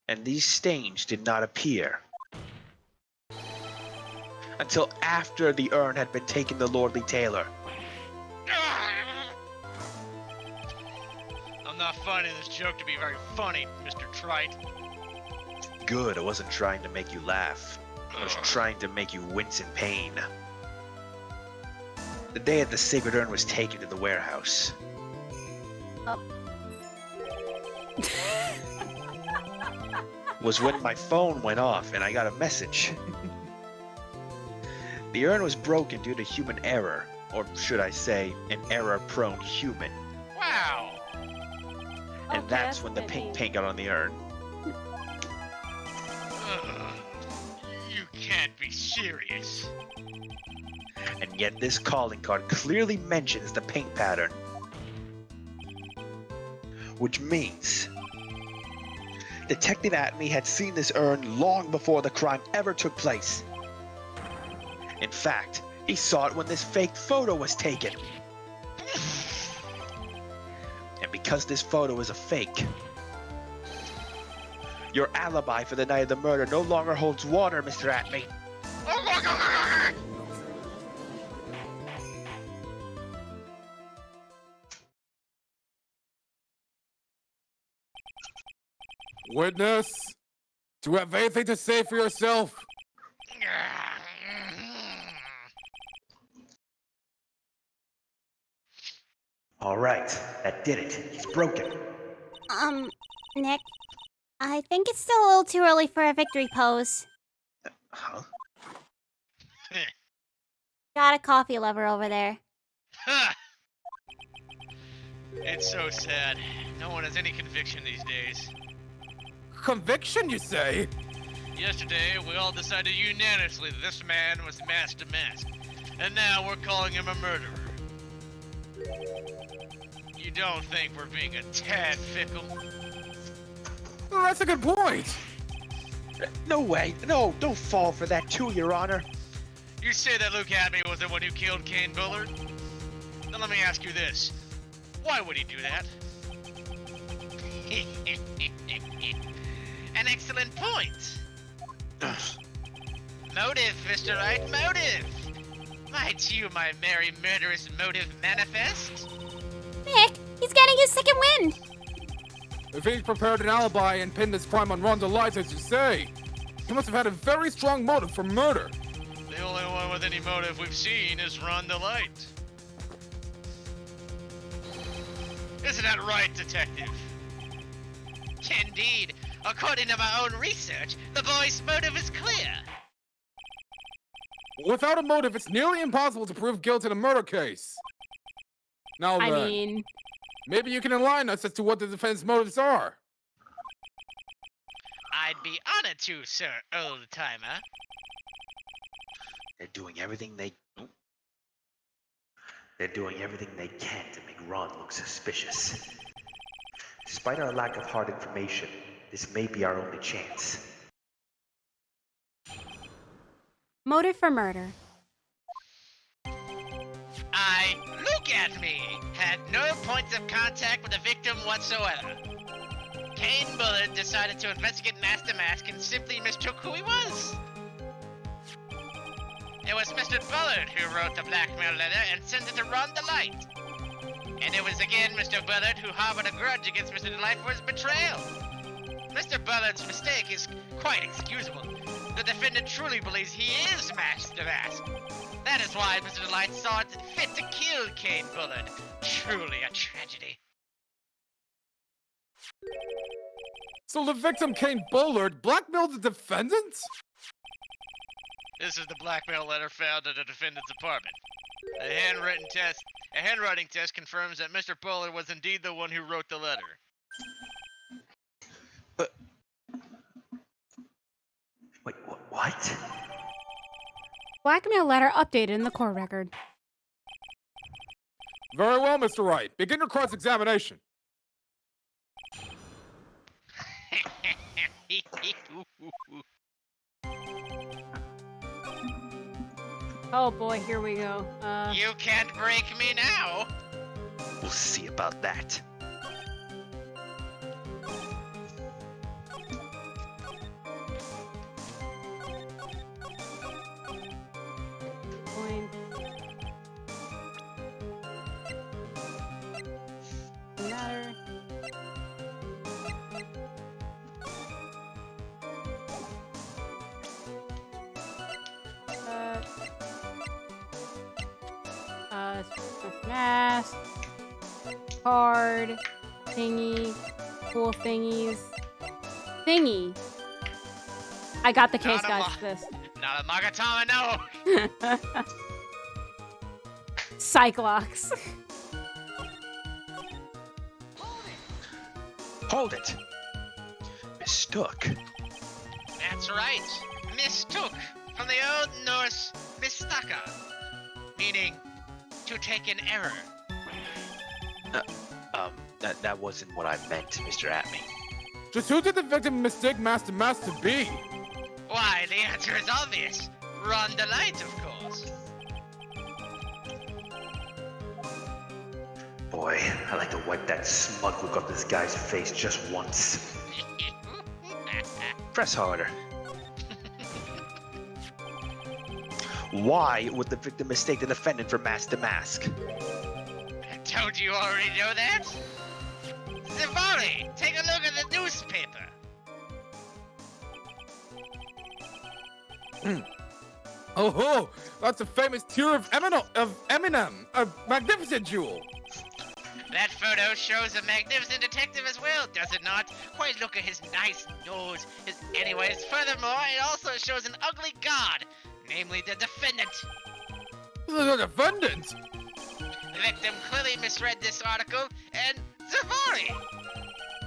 And these stains did not appear until after the urn had been taken to Lordly Taylor. I'm not finding this joke to be very funny, Mr. Trite. Good, I wasn't trying to make you laugh. I was trying to make you wince in pain. The day that the sacred urn was taken to the warehouse. Was when my phone went off and I got a message. The urn was broken due to human error, or should I say, an error-prone human. Wow! And that's when the pink paint got on the urn. You can't be serious. And yet this calling card clearly mentions the paint pattern. Which means Detective Atme had seen this urn long before the crime ever took place. In fact, he saw it when this fake photo was taken. And because this photo is a fake, your alibi for the night of the murder no longer holds water, Mr. Atme. Witness, do you have anything to say for yourself? All right, that did it. He's broken. Nick, I think it's still a little too early for a victory pose. Huh? Got a coffee lover over there. It's so sad. No one has any conviction these days. Conviction, you say? Yesterday, we all decided unanimously that this man was Master Mask. And now we're calling him a murderer. You don't think we're being a tad fickle? Well, that's a good point. No way. No, don't fall for that too, Your Honor. You say that Luke Atme was the one who killed Kane Bullard? Then let me ask you this. Why would he do that? An excellent point. Motive, Mr. Wright, motive. Might you, my merry murderous motive manifest? Nick, he's getting his second win. If he's prepared an alibi and pinned his crime on Rhonda Light, as you say, he must have had a very strong motive for murder. The only one with any motive we've seen is Rhonda Light. Isn't that right, Detective? Indeed. According to my own research, the boy's motive is clear. Without a motive, it's nearly impossible to prove guilt in a murder case. Now then, I mean, maybe you can enlighten us as to what the defense motives are. I'd be honored to, sir, old-timer. They're doing everything They're doing everything they can to make Ron look suspicious. Despite our lack of hard information, this may be our only chance. Motive for murder. Look at me, had no points of contact with the victim whatsoever. Kane Bullard decided to investigate Master Mask and simply mistook who he was. It was Mr. Bullard who wrote the blackmail letter and sent it to Ron Delight. And it was again Mr. Bullard who harbored a grudge against Mr. Delight for his betrayal. Mr. Bullard's mistake is quite excusable. The defendant truly believes he is Master Mask. That is why Mr. Delight saw it fit to kill Kane Bullard. Truly a tragedy. So the victim, Kane Bullard, blackmailed the defendant? This is the blackmail letter found at the defendant's apartment. A handwriting test confirms that Mr. Bullard was indeed the one who wrote the letter. Wait, what? Blackmail letter updated in the court record. Very well, Mr. Wright. Begin your cross-examination. Oh boy, here we go. You can't break me now. We'll see about that. Point. Matter. Mask. Card. Thingy. Cool thingies. Thingy. I got the case, guys. This. Not a Magatama, no. Cyclops. Hold it. Mistook. That's right. Mistook. From the Old Norse mistaka, meaning to take an error. That wasn't what I meant, Mr. Atme. Just who did the victim mistake Master Mask to be? Why, the answer is obvious. Ron Delight, of course. Boy, I'd like to wipe that smug look off this guy's face just once. Press harder. Why would the victim mistake the defendant for Master Mask? Don't you already know that? Zavari, take a look at the newspaper. Oh, that's a famous tear of Eminem, a magnificent jewel. That photo shows a magnificent detective as well, does it not? Quite look at his nice nose. Anyways, furthermore, it also shows an ugly god, namely the defendant. The defendant? The victim clearly misread this article, and Zavari!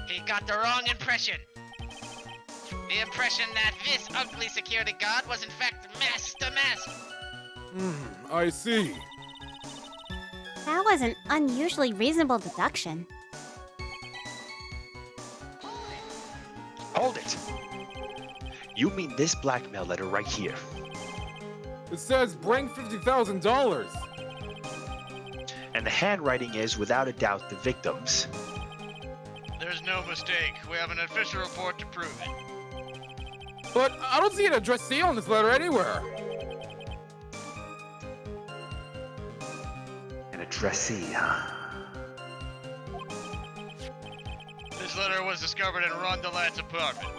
He got the wrong impression. The impression that this ugly security guard was in fact Master Mask. I see. That was an unusually reasonable deduction. Hold it. You mean this blackmail letter right here? It says bring $50,000. And the handwriting is, without a doubt, the victim's. There's no mistake. We have an official report to prove it. But I don't see an addressee on this letter anywhere. An addressee, huh? This letter was discovered in Ron Delight's apartment.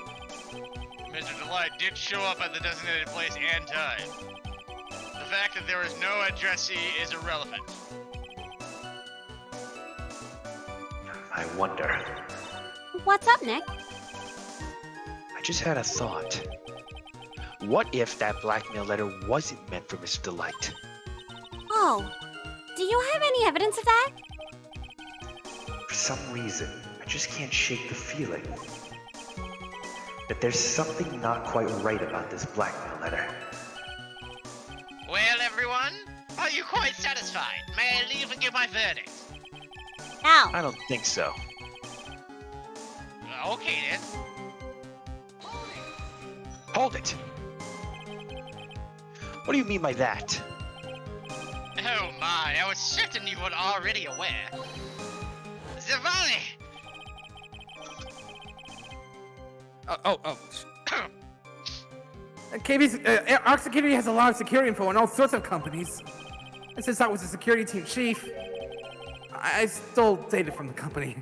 Mr. Delight did show up at the designated place and time. The fact that there is no addressee is irrelevant. I wonder. What's up, Nick? I just had a thought. What if that blackmail letter wasn't meant for Mr. Delight? Oh, do you have any evidence of that? For some reason, I just can't shake the feeling that there's something not quite right about this blackmail letter. Well, everyone, are you quite satisfied? May I leave and give my verdict? No. I don't think so. Okay then. Hold it! What do you mean by that? Oh my, I was certain you were already aware. Zavali! Our security has a lot of security info on all sorts of companies. And since I was the security team chief, I stole data from the company.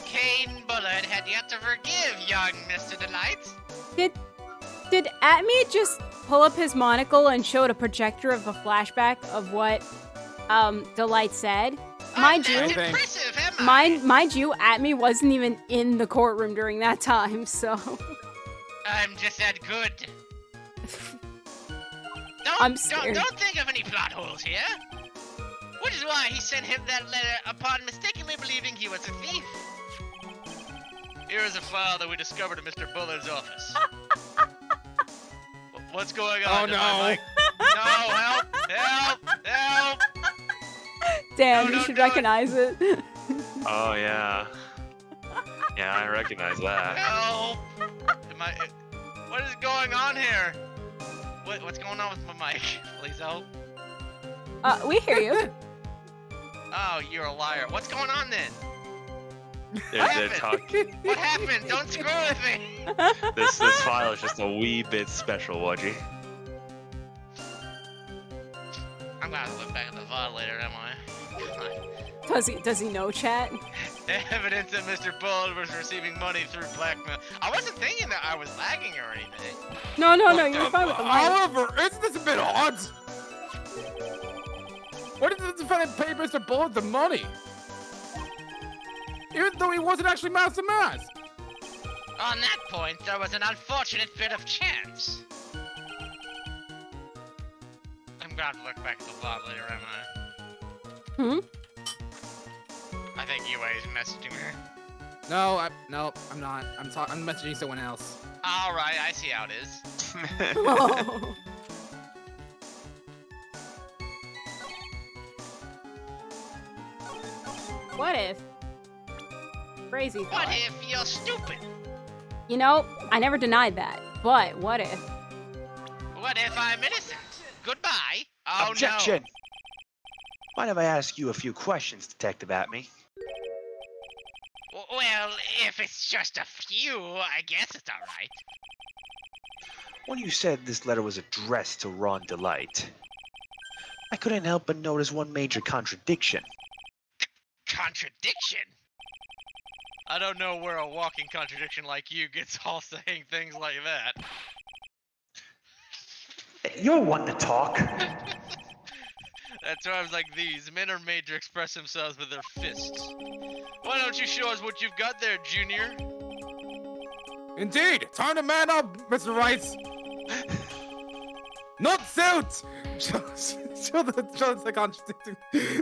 Kane Bullard had yet to forgive young Mr. Delight. Did Atme just pull up his monocle and showed a projector of the flashback of what Delight said? Mind you, Impressive, am I? mind you, Atme wasn't even in the courtroom during that time, so. I'm just that good. I'm scared. Don't think of any plot holes here. Which is why he sent him that letter upon mistakenly believing he was a thief. Here is a file that we discovered in Mr. Bullard's office. What's going on? Oh no! No, help! Help! Help! Damn, No, you no, should no. recognize it. Oh, yeah. Yeah, I recognize that. Help! What is going on here? What's going on with my mic? Please help. We hear you. Oh, you're a liar. What's going on then? They're talking. What happened? Don't screw with me! This file is just a wee bit special, Wudgy. I'm gonna have to look back at the VOD later, am I? Does he know chat? Evidence that Mr. Bullard was receiving money through blackmail. I wasn't thinking that I was lagging or anything. No, you're fine with the mic. However, isn't this a bit odd? Why did the defendant pay Mr. Bullard the money? Even though he wasn't actually mask to mask. On that point, there was an unfortunate bit of chance. I'm gonna have to look back at the VOD later, am I? Hmm? I think UA is messaging me. No, I'm not. I'm messaging someone else. Alright, I see how it is. Oh. What if? Crazy What thought. if you're stupid? You know, I never denied that. But what if? What if I'm innocent? Goodbye. Oh Objection! Mind if I ask you a few questions, Detective Atme? no. Well, if it's just a few, I guess it's alright. When you said this letter was addressed to Ron Delight, I couldn't help but notice one major contradiction. Contradiction? I don't know where a walking contradiction like you gets all saying things like that. You're one to talk. At times like these, men are made to express themselves with their fists. Why don't you show us what you've got there, Junior? Indeed, time to man up, Mr. Rice. Not suit. Show us the contradicting.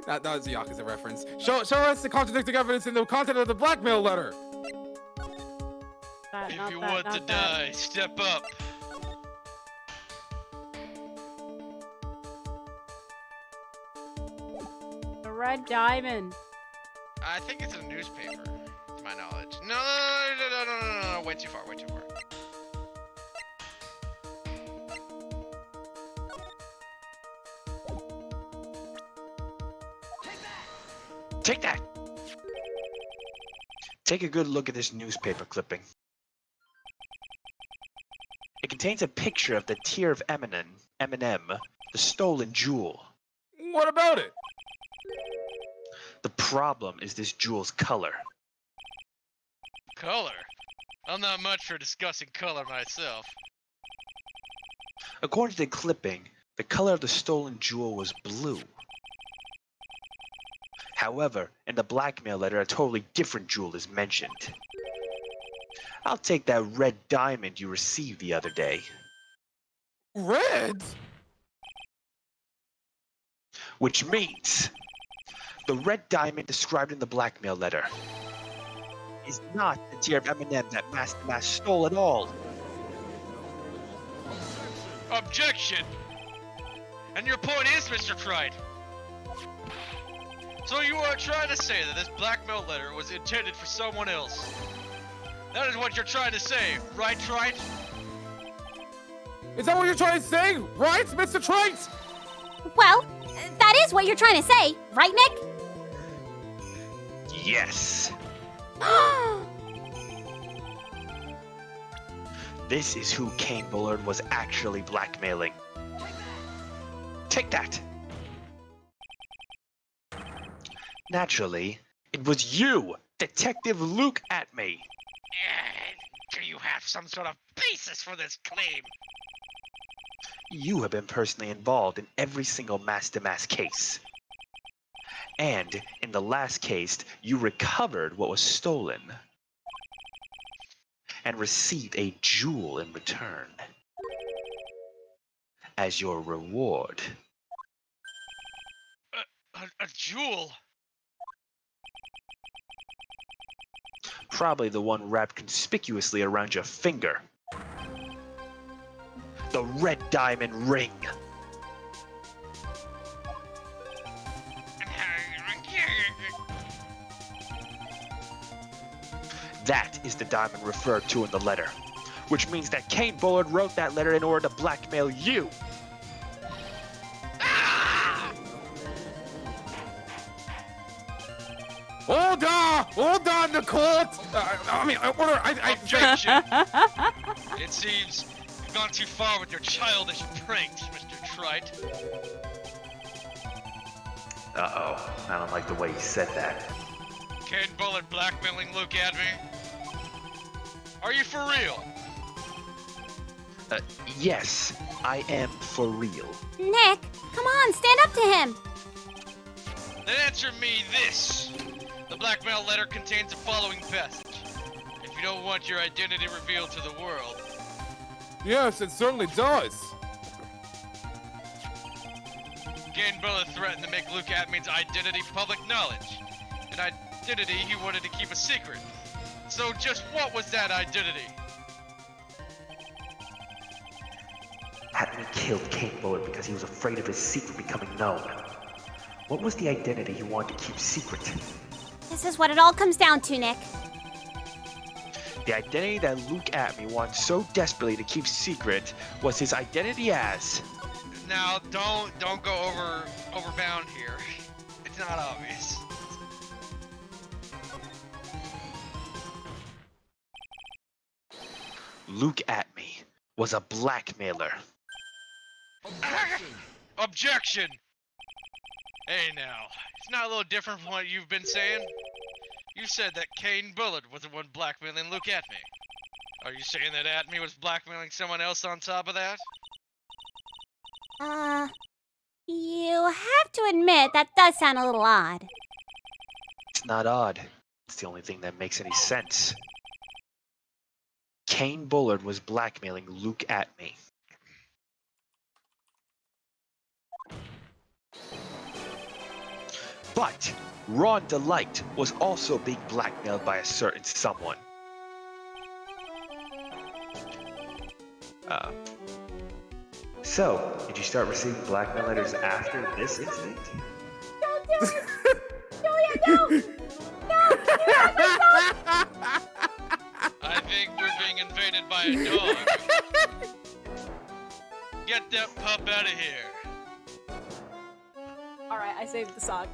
That was a Yakuza reference. Show us the contradicting evidence in the content of the blackmail letter. If you want to die, step up. The red diamond. I think it's a newspaper, to my knowledge. No, way too far, way too far. Take that! Take a good look at this newspaper clipping. It contains a picture of the tear of Eminem, the stolen jewel. What about it? The problem is this jewel's color. Color? I'm not much for discussing color myself. According to the clipping, the color of the stolen jewel was blue. However, in the blackmail letter, a totally different jewel is mentioned. I'll take that red diamond you received the other day. Red? Which means the red diamond described in the blackmail letter is not the tear of Eminem that Master Mask stole at all. Objection! And your point is, Mr. Trite. So you are trying to say that this blackmail letter was intended for someone else. That is what you're trying to say, right, Trite? Is that what you're trying to say? Right, Mr. Trite? Well, that is what you're trying to say, right, Nick? Yes. This is who Kane Bullard was actually blackmailing. Take that. Naturally, it was you, Detective Luke at me. Do you have some sort of basis for this claim? You have been personally involved in every single mass-to-mass case. And in the last case, you recovered what was stolen. And received a jewel in return. As your reward. A jewel? Probably the one wrapped conspicuously around your finger. The red diamond ring. That is the diamond referred to in the letter, which means that Kane Bullard wrote that letter in order to blackmail you. Hold on, the court. Objection. It seems you've gone too far with your childish pranks, Mr. Trite. Uh-oh, I don't like the way he said that. Kane Bullard blackmailing Luke at me? Are you for real? Yes, I am for real. Nick, come on, stand up to him. Then answer me this. The blackmail letter contains the following passage. If you don't want your identity revealed to the world. Yes, it certainly does. Kane Bullard threatened to make Luke Atman's identity public knowledge. An identity he wanted to keep a secret. So just what was that identity? Atman killed Kane Bullard because he was afraid of his secret becoming known. What was the identity he wanted to keep secret? This is what it all comes down to, Nick. The identity that Luke Atman wanted so desperately to keep secret was his identity as... Now, don't go overbound here. It's not obvious. Luke Atman was a blackmailer. Objection! Hey now, it's not a little different from what you've been saying? You said that Kane Bullard was the one blackmailing Luke Atman. Are you saying that Atman was blackmailing someone else on top of that? You have to admit that does sound a little odd. It's not odd. It's the only thing that makes any sense. Kane Bullard was blackmailing Luke Atman. But Ron Delight was also being blackmailed by a certain someone. So, did you start receiving blackmail letters after this incident? Don't do it! Julia, no! No! I think we're being invaded by a dog. Get that pup out of here. Alright, I saved the sock.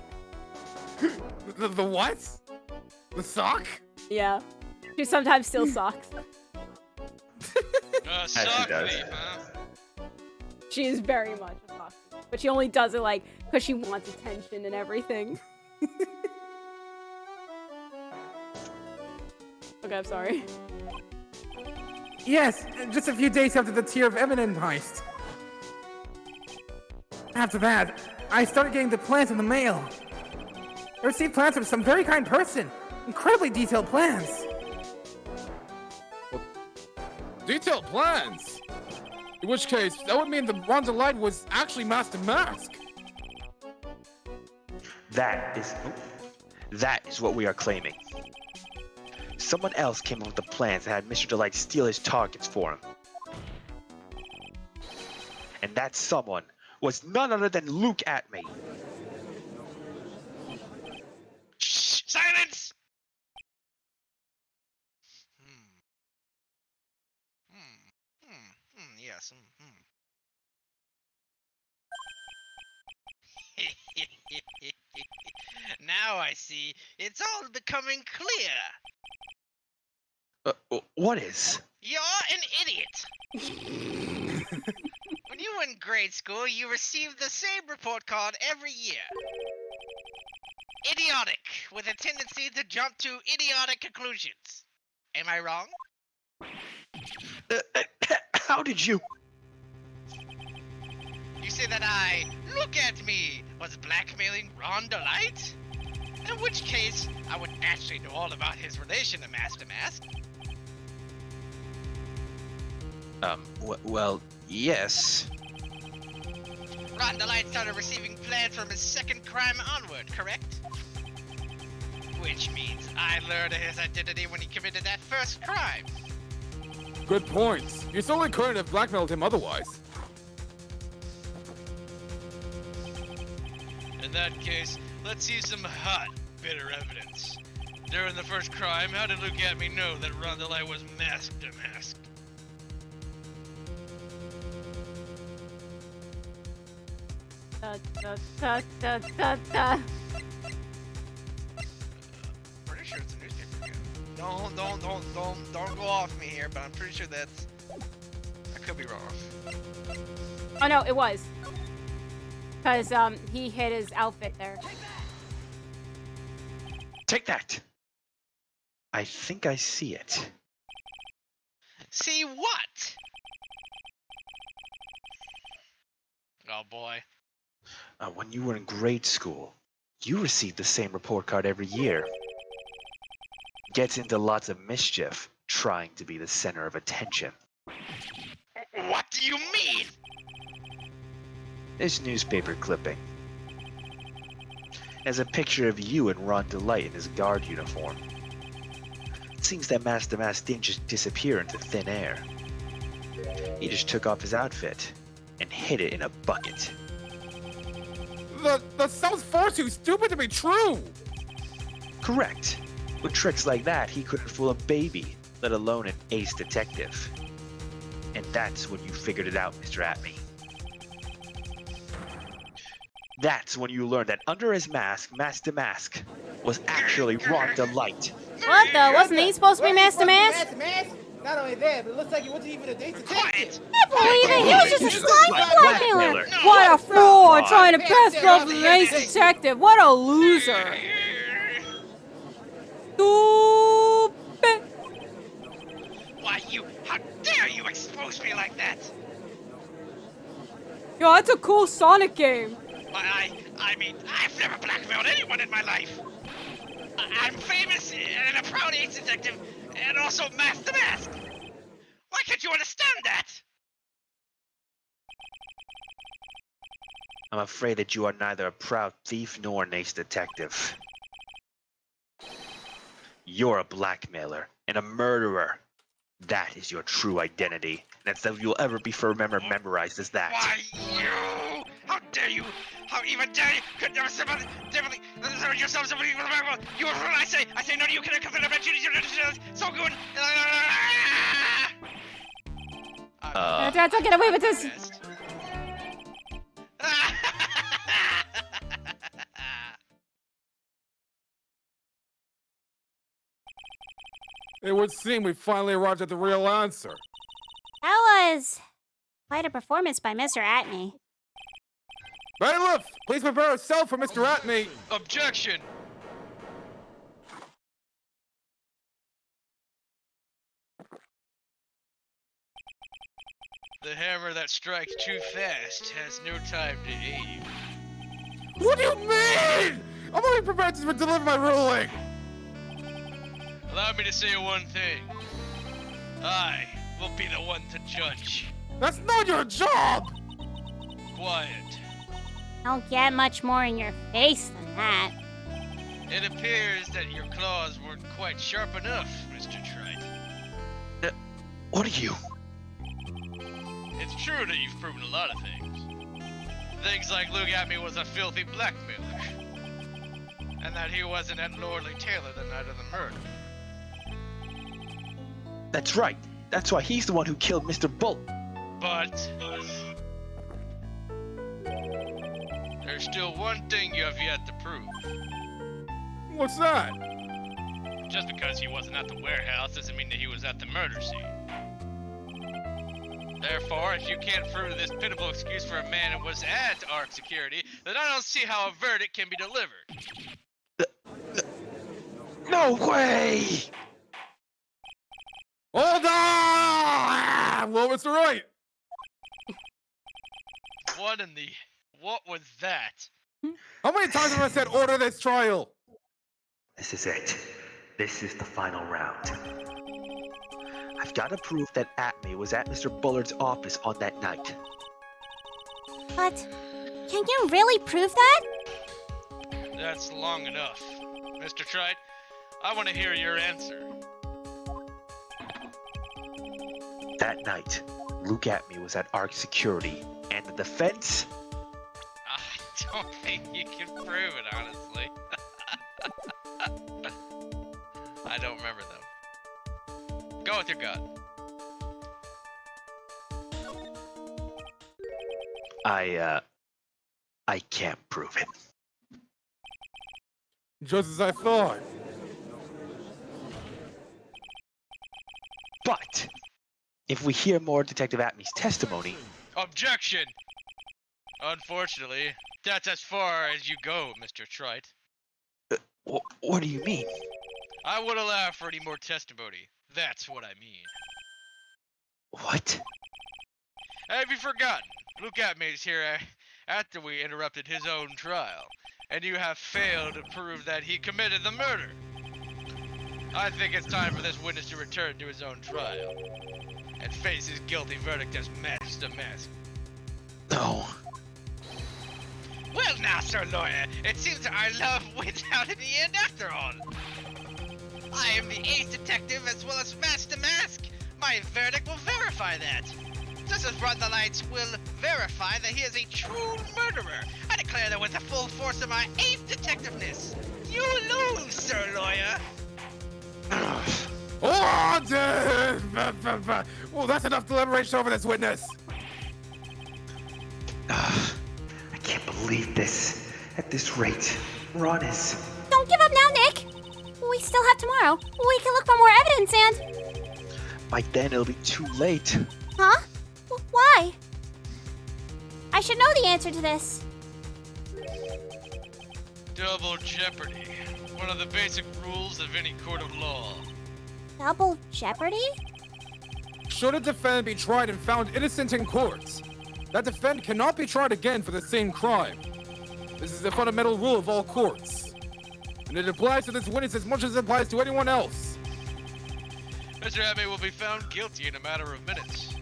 The what? The sock? Yeah. She sometimes steals socks. Sock does. thief, huh? She is very much a sock thief. But she only does it, like, because she wants attention and everything. Okay, I'm sorry. Yes, just a few days after the Tear of Eminent heist. After that, I started getting the plans in the mail. I received plans from some very kind person. Incredibly detailed plans. Detailed plans? In which case, that would mean the Ron Delight was actually Master Mask. That is what we are claiming. Someone else came up with the plans and had Mr. Delight steal his targets for him. And that someone was none other than Luke Atme. Shh! Silence! Yes. Now I see. It's all becoming clear. What is? You're an idiot. When you were in grade school, you received the same report card every year. Idiotic, with a tendency to jump to idiotic conclusions. Am I wrong? How did you? You say that look at me, was blackmailing Ron Delight? In which case, I would actually know all about his relation to Master Mask. Well, yes. Ron Delight started receiving plans from his second crime onward, correct? Which means I learned his identity when he committed that first crime. Good points. You certainly couldn't have blackmailed him otherwise. In that case, let's see some hot, bitter evidence. During the first crime, how did Luke Atme know that Ron Delight was masked to mask? Pretty sure it's a newspaper again. Don't go off me here, but I'm pretty sure that's... I could be wrong. Oh no, it was. Because he hid his outfit there. Take that. I think I see it. See what? Oh boy. When you were in grade school, you received the same report card every year. Gets into lots of mischief, trying to be the center of attention. What do you mean? This newspaper clipping has a picture of you and Ron Delight in his guard uniform. It seems that Master Mask didn't just disappear into thin air. He just took off his outfit and hid it in a bucket. That sounds far too stupid to be true! Correct. With tricks like that, he couldn't fool a baby, let alone an ace detective. And that's when you figured it out, Mr. Atme. That's when you learned that under his mask, Master Mask was actually Ron Delight. What the? Wasn't he supposed to be Master Mask? Not only that, but it looks like he wasn't even a date detective. I believe it. He was just a slimy blackmailer. What a fraud trying to pass off as an ace detective. What a loser. Stupid. Why how dare you expose me like that? Yo, that's a cool Sonic game. I mean, I've never blackmailed anyone in my life. I'm famous and a proud ace detective and also Master Mask. Why can't you understand that? I'm afraid that you are neither a proud thief nor an ace detective. You're a blackmailer and a murderer. That is your true identity. That's all you'll ever be memorized as that. Why you? How dare you? How even dare you? Could never somebody differently yourself somebody you are what I say no to you can come to so good. Dad, don't get away with this. It would seem we finally arrived at the real answer. That was quite a performance by Mr. Atme. Bailiff, please prepare a cell for Mr. Atme. Objection. The hammer that strikes too fast has no time to aim. What do you mean? I'm only prepared to deliver my ruling. Allow me to say one thing. I will be the one to judge. That's not your job! Quiet. Don't get much more in your face than that. It appears that your claws weren't quite sharp enough, Mr. Trite. What are you? It's true that you've proven a lot of things. things like Luke Atme was a filthy blackmailer. And that he wasn't at Lordly Taylor the night of the murder. That's right. That's why he's the one who killed Mr. Bull. But there's still one thing you have yet to prove. What's that? Just because he wasn't at the warehouse doesn't mean that he was at the murder scene. Therefore, if you can't prove this pitiful excuse for a man who was at Arc Security, then I don't see how a verdict can be delivered. No way! Hold on! Well, Mr. Wright. What was that? How many times have I said order this trial? This is it. This is the final round. I've got to prove that Atme was at Mr. Bullard's office on that night. But can you really prove that? That's long enough. Mr. Trite, I want to hear your answer. That night, Luke Atme was at Arc Security, and the defense? I don't think you can prove it, honestly. I don't remember, though. Go with your gut. I can't prove it. Just as I thought. But if we hear more of Detective Atme's testimony... Objection! Unfortunately, that's as far as you go, Mr. Trite. What do you mean? I would allow for any more testimony. That's what I mean. What? Have you forgotten? Luke Atme's here after we interrupted his own trial, and you have failed to prove that he committed the murder. I think it's time for this witness to return to his own trial and face his guilty verdict as mask to mask. No. Well now, Sir Lawyer, it seems that our love wins out in the end after all. I am the ace detective as well as mask to mask. My verdict will verify that. Just as Run the Lights will verify that he is a true murderer. I declare that with the full force of my ace detectiveness. You lose, Sir Lawyer. Well, that's enough deliberation over this witness. I can't believe this. At this rate, Ron is... Don't give up now, Nick. We still have tomorrow. We can look for more evidence and... By then, it'll be too late. Huh? Why? I should know the answer to this. Double jeopardy. One of the basic rules of any court of law. Double jeopardy? Should a defendant be tried and found innocent in court, that defendant cannot be tried again for the same crime. This is a fundamental rule of all courts. And it applies to this witness as much as it applies to anyone else. Mr. Atme will be found guilty in a matter of minutes.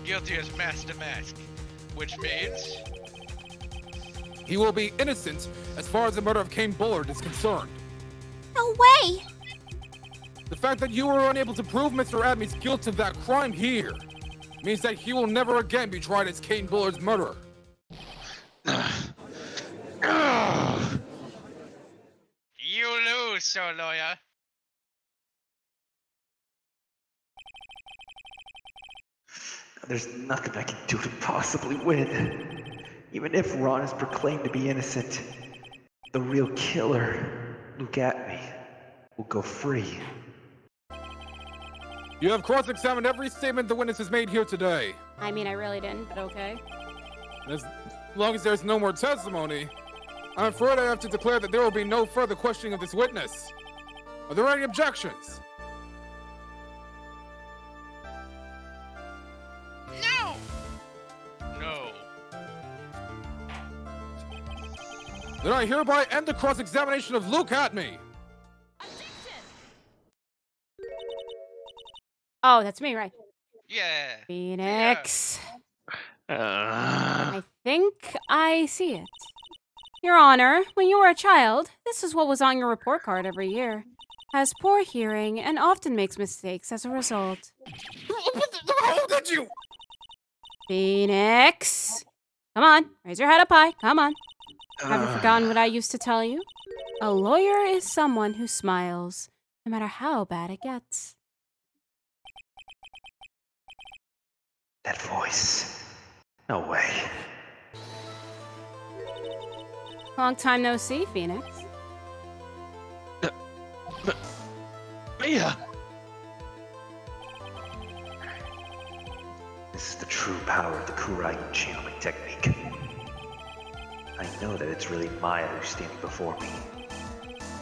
Guilty as mask to mask, which means... he will be innocent as far as the murder of Kane Bullard is concerned. No way! The fact that you were unable to prove Mr. Atme's guilt of that crime here means that he will never again be tried as Kane Bullard's murderer. You lose, Sir Lawyer. There's nothing I can do to possibly win. Even if Ron is proclaimed to be innocent, the real killer, Luke Atme, will go free. You have cross-examined every statement the witness has made here today. I mean, I really didn't, but okay. As long as there's no more testimony, I'm afraid I have to declare that there will be no further questioning of this witness. Are there any objections? No! No. Then I hereby end the cross-examination of Luke Atme. Oh, that's me, right? Yeah. Phoenix. I think I see it. Your Honor, when you were a child, this is what was on your report card every year. Has poor hearing and often makes mistakes as a result. How did you? Phoenix. Come on, raise your head up high. Come on. Have you forgotten what I used to tell you? A lawyer is someone who smiles, no matter how bad it gets. That voice. No way. Long time no see, Phoenix. Mia! This is the true power of the Kurayu channeling technique. I know that it's really Maya who's standing before me.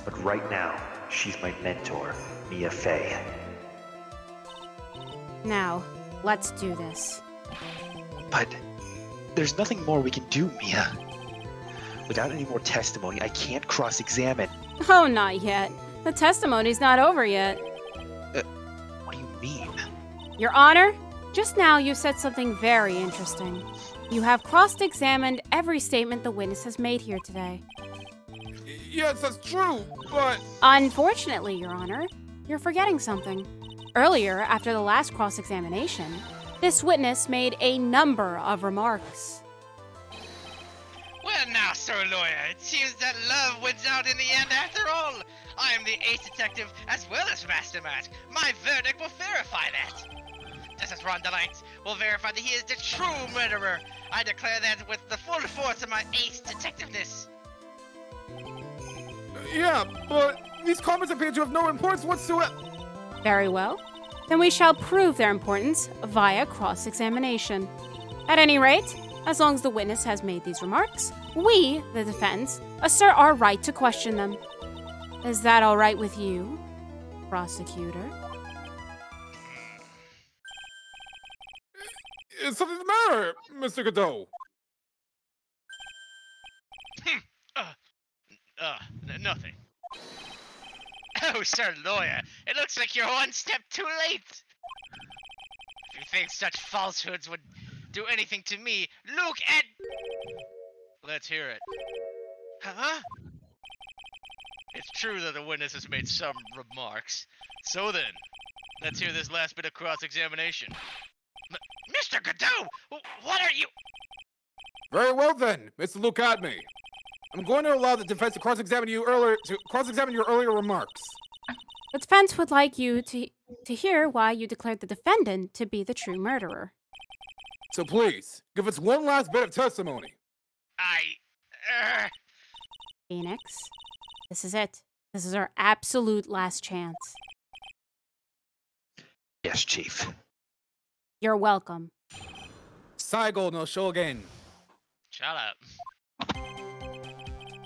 But right now, she's my mentor, Mia Fey. Now, let's do this. But there's nothing more we can do, Mia. Without any more testimony, I can't cross-examine. Oh, not yet. The testimony's not over yet. What do you mean? Your Honor, just now you said something very interesting. You have cross-examined every statement the witness has made here today. Yes, that's true, but... Unfortunately, Your Honor, you're forgetting something. Earlier, after the last cross-examination, this witness made a number of remarks. Well now, Sir Lawyer, it seems that love wins out in the end after all. I am the ace detective as well as mastermind. My verdict will verify that. This is Ron Delight will verify that he is the true murderer. I declare that with the full force of my ace detectiveness. Yeah, but these comments appear to have no importance whatsoever. Very well. Then we shall prove their importance via cross-examination. At any rate, as long as the witness has made these remarks, we, the defense, assert our right to question them. Is that all right with you, prosecutor? Is something the matter, Mr. Godot? Nothing. Oh, Sir Lawyer, it looks like you're one step too late. If you think such falsehoods would do anything to me, look at... Let's hear it. Huh? It's true that the witness has made some remarks. So then, let's hear this last bit of cross-examination. Mr. Godot, what are you... Very well then, Mr. Look at me. I'm going to allow the defense to cross-examine your earlier remarks. The defense would like you to hear why you declared the defendant to be the true murderer. So please, give us one last bit of testimony. Phoenix, this is it. This is our absolute last chance. Yes, Chief. You're welcome. Saigo no Shogun. Shut up.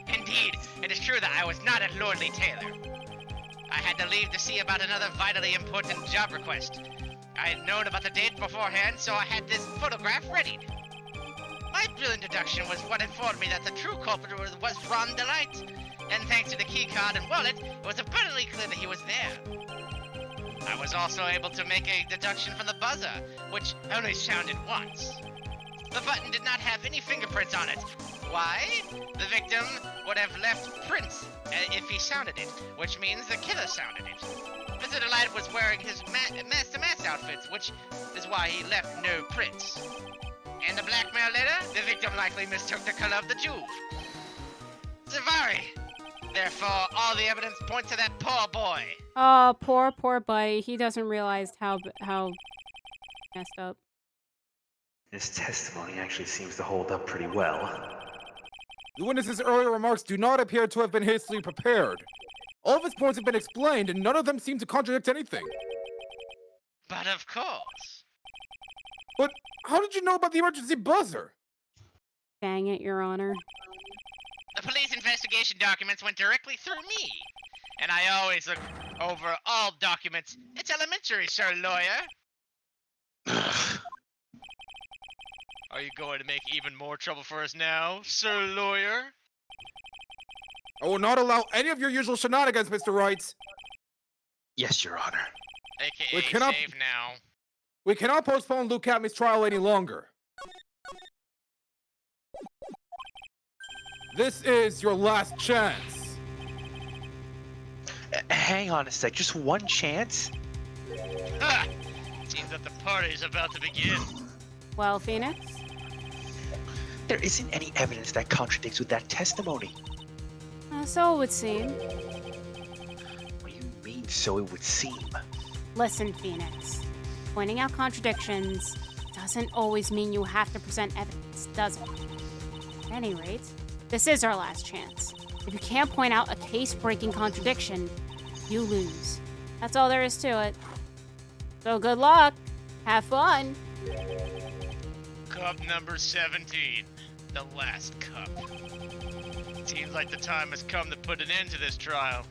Indeed, it is true that I was not at Lordly Taylor. I had to leave to see about another vitally important job request. I had known about the date beforehand, so I had this photograph readied. My brilliant deduction was what informed me that the true culprit was Ron Delight, and thanks to the keycard and wallet, it was abundantly clear that he was there. I was also able to make a deduction from the buzzer, which only sounded once. The button did not have any fingerprints on it. Why? The victim would have left prints if he sounded it, which means the killer sounded it. Mr. Delight was wearing his mask-to-mask outfits, which is why he left no prints. And the blackmail later, the victim likely mistook the color of the jewel. Zavari. Therefore, all the evidence points to that poor boy. Oh, poor buddy. He doesn't realize how messed up. This testimony actually seems to hold up pretty well. The witness's earlier remarks do not appear to have been hastily prepared. All of his points have been explained, and none of them seem to contradict anything. But of course. But how did you know about the emergency buzzer? Dang it, Your Honor. The police investigation documents went directly through me. And I always look over all documents. It's elementary, Sir Lawyer. Are you going to make even more trouble for us now, Sir Lawyer? I will not allow any of your usual shenanigans, Mr. Wright. Yes, Your Honor. AKA save now. We cannot postpone Luke Catmy's trial any longer. This is your last chance. Hang on a sec, just one chance? Ha! Seems that the party's about to begin. Well, Phoenix? There isn't any evidence that contradicts with that testimony. So it would seem. What do you mean, so it would seem? Listen, Phoenix. Pointing out contradictions doesn't always mean you have to present evidence, does it? At any rate, this is our last chance. If you can't point out a case-breaking contradiction, you lose. That's all there is to it. So good luck. Have fun. Cup number 17. The last cup. Seems like the time has come to put an end to this trial.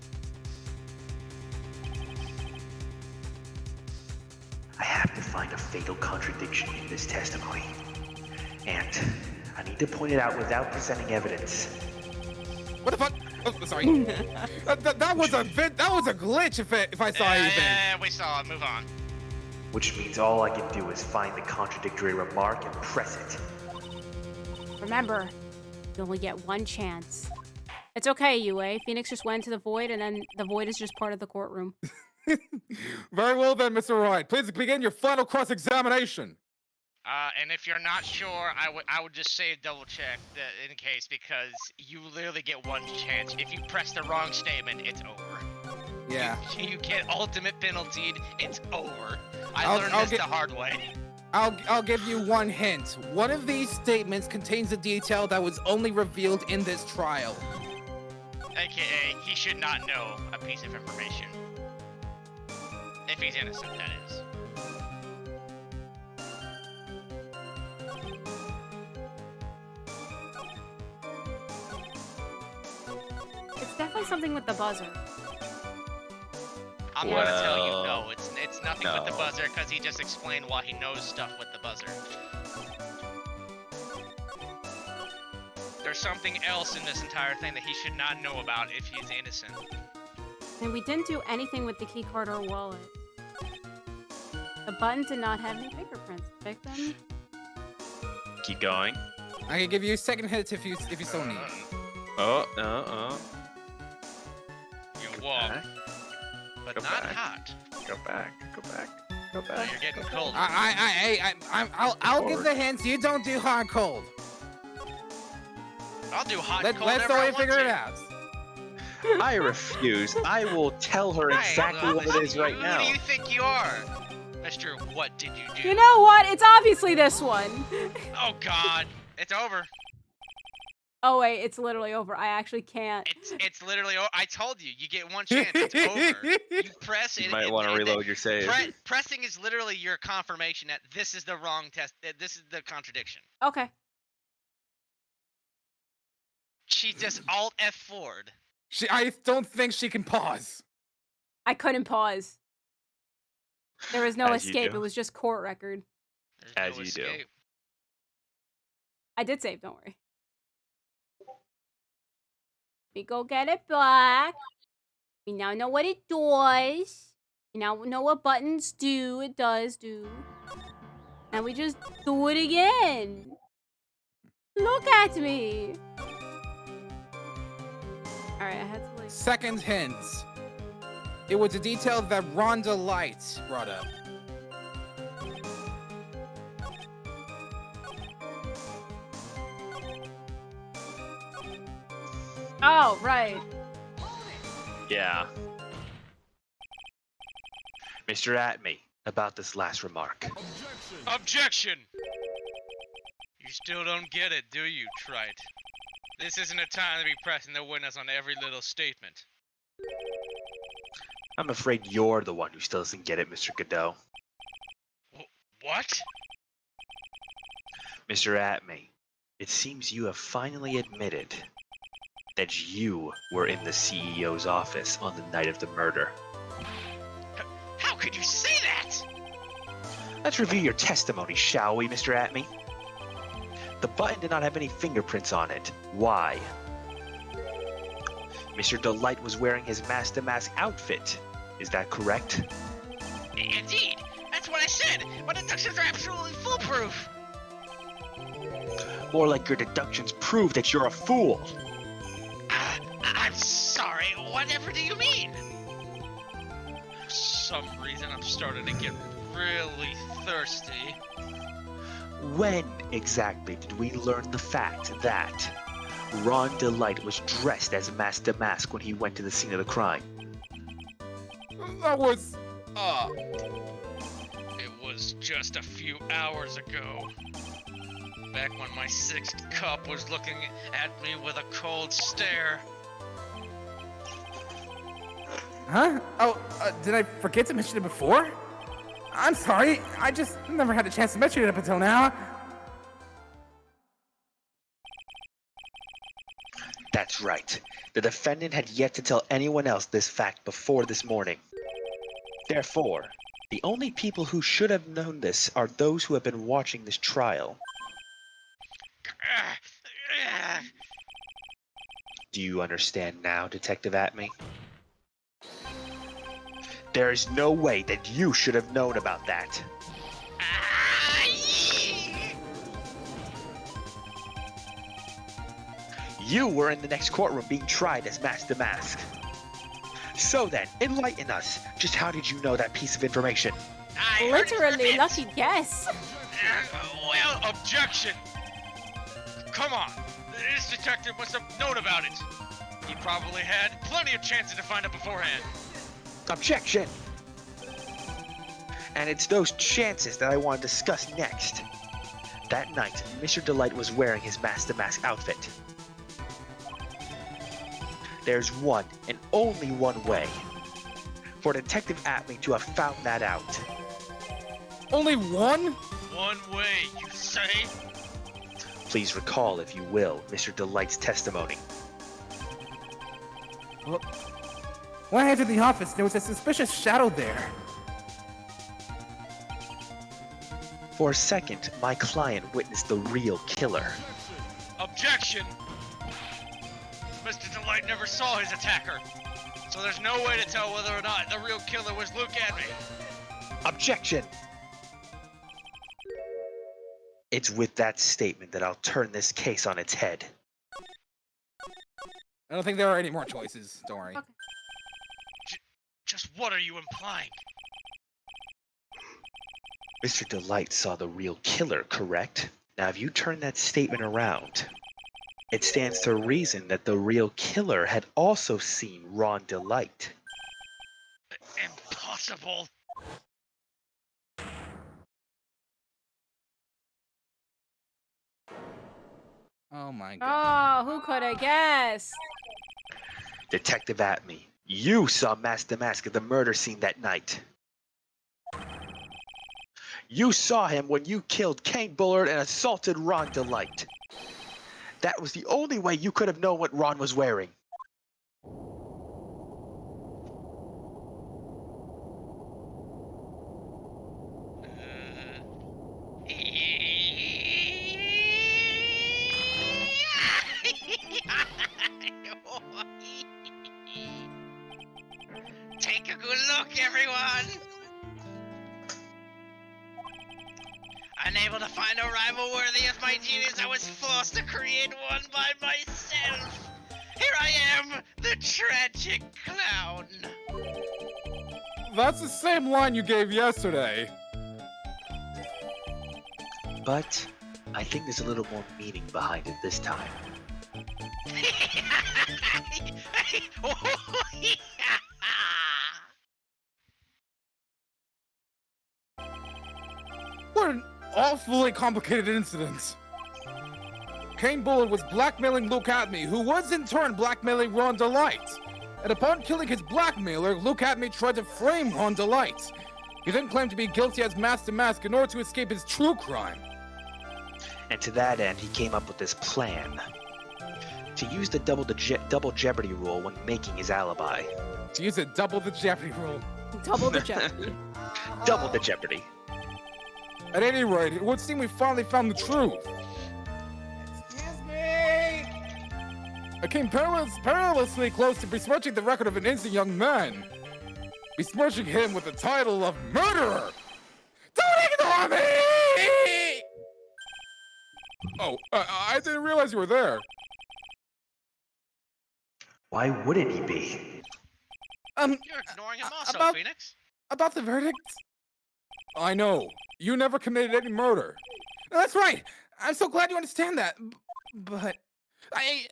I have to find a fatal contradiction in this testimony. And I need to point it out without presenting evidence. What the fuck? Oh, sorry. that was a glitch if I saw anything. Yeah, we saw it. Move on. Which means all I can do is find the contradictory remark and press it. Remember, you only get one chance. It's okay, UA. Phoenix just went to the void, and then the void is just part of the courtroom. Very well then, Mr. Wright. Please begin your final cross-examination. And if you're not sure, I would just say double check in case, because you literally get one chance. If you press the wrong statement, it's over. Yeah. You get ultimate penalty. It's over. I learned this the hard way. I'll give you one hint. One of these statements contains a detail that was only revealed in this trial. AKA, he should not know a piece of information. If he's innocent, that is. It's definitely something with the buzzer. I'm gonna tell you, no, it's nothing with the buzzer, because he just explained why he knows stuff with the buzzer. There's something else in this entire thing that he should not know about if he's innocent. And we didn't do anything with the keycard or wallet. The button did not have any fingerprints. Pick them. Keep going. I can give you a second hint if you so need. You walk, but Go not back. hot. Go back. Oh, you're getting cold. I'll give the hints. You don't do hot cold. I'll do hot cold. Let's whenever I figure want it to. out. I refuse. I will tell her exactly what it is right now. Who do you think you are? Mr. What did you do? You know what? It's obviously this one. Oh God, it's over. Oh wait, it's literally over. I actually can't. It's literally. I told you, you get one chance. It's over. You press it. You might want to reload your save. Pressing is literally your confirmation that this is the wrong test. That this is the contradiction. Okay. She just Alt F4'd. I don't think she can pause. I couldn't pause. There was no As you escape. do. It was just court record. There's As no you do. escape. I did save. Don't worry. We go get it back. We now know what it does. We now know what buttons do. It does do. And we just do it again. Look at me. Alright, I had to like... Second hint. It was a detail that Rhonda Light brought up. Oh, right. Yeah. Mr. Atme, about this last remark. Objection! You still don't get it, do you, Trite? This isn't a time to be pressing the witness on every little statement. I'm afraid you're the one who still doesn't get it, Mr. Godot. What? Mr. Atme, it seems you have finally admitted that you were in the CEO's office on the night of the murder. How could you say that? Let's review your testimony, shall we, Mr. Atme? The button did not have any fingerprints on it. Why? Mr. Delight was wearing his mask-to-mask outfit. Is that correct? Indeed! That's what I said! My deductions are absolutely foolproof! More like your deductions prove that you're a fool. I'm sorry, whatever do you mean? For some reason, I'm starting to get really thirsty. When exactly did we learn the fact that Ron Delight was dressed as Master Mask when he went to the scene of the crime? That was, It was just a few hours ago. Back when my sixth cup was looking at me with a cold stare. Huh? Oh, did I forget to mention it before? I'm sorry, I just never had a chance to mention it up until now. That's right. The defendant had yet to tell anyone else this fact before this morning. Therefore, the only people who should have known this are those who have been watching this trial. Do you understand now, Detective Atme? There is no way that you should have known about that. You were in the next courtroom being tried as Master Mask. So then, enlighten us. Just how did you know that piece of information? Literally, lucky guess. Well, objection! Come on, this detective must have known about it. He probably had plenty of chances to find it beforehand. Objection! And it's those chances that I want to discuss next. That night, Mr. Delight was wearing his Master Mask outfit. There's one and only one way for Detective Atme to have found that out. Only one? One way, you say? Please recall, if you will, Mr. Delight's testimony. Well, when I entered the office, there was a suspicious shadow there. For a second, my client witnessed the real killer. Objection! Mr. Delight never saw his attacker, so there's no way to tell whether or not the real killer was Luke Atme. Objection! It's with that statement that I'll turn this case on its head. I don't think there are any more choices, don't worry. Okay. Just what are you implying? Mr. Delight saw the real killer, correct? Now, if you turn that statement around, it stands to reason that the real killer had also seen Ron Delight. Impossible. Oh my god. Oh, who could have guessed? Detective Atme, you saw Master Mask at the murder scene that night. You saw him when you killed Kane Bullard and assaulted Ron Delight. That was the only way you could have known what Ron was wearing. Take a good look, everyone! Unable to find a rival worthy of my genius, I was forced to create one by myself! Here I am, the tragic clown! That's the same line you gave yesterday. But I think there's a little more meaning behind it this time. What an awfully complicated incident. Kane Bullard was blackmailing Luke Atme, who was in turn blackmailing Ron Delight. And upon killing his blackmailer, Luke Atme tried to frame Ron Delight. He then claimed to be guilty as Master Mask in order to escape his true crime. And to that end, he came up with this plan. To use the double jeopardy rule when making his alibi. To use a double the jeopardy rule. Double the jeopardy. Double the jeopardy. At any rate, it would seem we finally found the truth. Excuse me! I came perilously close to besmirching the record of an innocent young man. Besmirching him with the title of murderer! Don't ignore me! Oh, I didn't realize you were there. Why wouldn't he be? You're ignoring him also, about- Phoenix. About the verdict? I know. You never committed any murder. That's right. I'm so glad you understand that. But I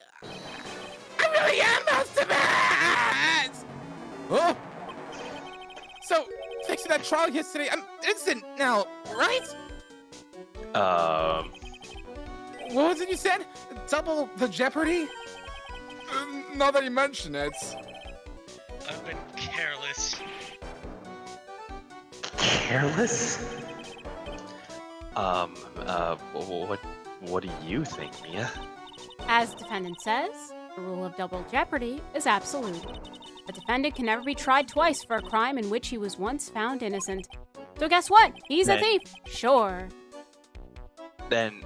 really am Master Mask! Oh! So, thanks to that trial yesterday, I'm innocent now, right? What was it you said? Double the Jeopardy? Now that you mention it. I've been careless. Careless? What do you think, Mia? As the defendant says, the rule of double jeopardy is absolute. A defendant can never be tried twice for a crime in which he was once found innocent. So guess what? He's a thief. Sure. Then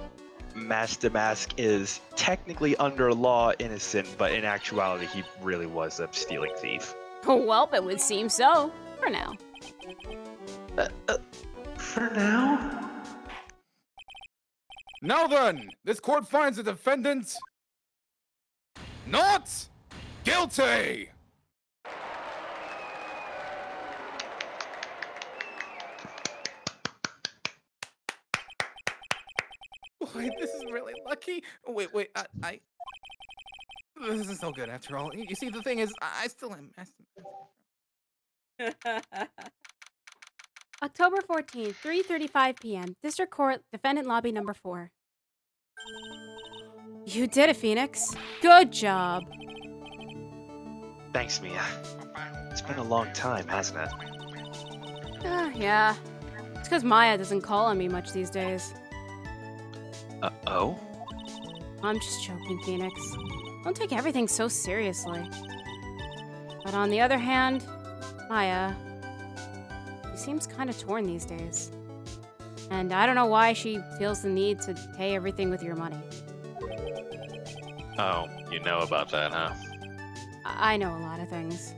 Master Mask is technically under law innocent, but in actuality he really was a stealing thief. Well, it would seem so. For now. For now? Now then, this court finds the defendant not guilty! Boy, this is really lucky. Wait, this is so good after all. You see, the thing is, I still am Master Mask. October 14th, 3:35 p.m. District Court, Defendant Lobby Number 4. You did it, Phoenix. Good job. Thanks, Mia. It's been a long time, hasn't it? Yeah. It's because Maya doesn't call on me much these days. Oh? I'm just joking, Phoenix. Don't take everything so seriously. But on the other hand, Maya, she seems kind of torn these days. And I don't know why she feels the need to pay everything with your money. Oh, you know about that, huh? I know a lot of things.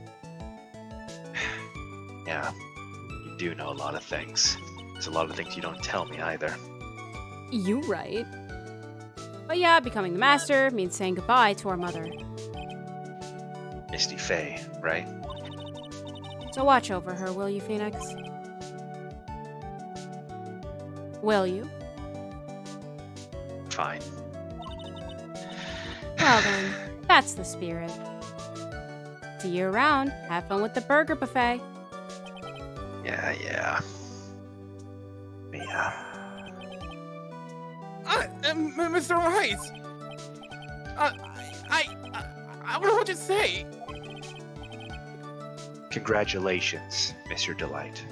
Yeah, you do know a lot of things. There's a lot of things you don't tell me either. You right. But yeah, becoming the master means saying goodbye to our mother. Misty Faye, right? So watch over her, will you, Phoenix? Will you? Fine. Well then, that's the spirit. See you around. Have fun with the burger buffet. Yeah. Mia. Mr. Rice! I what would you say? Congratulations, Mr. Delight.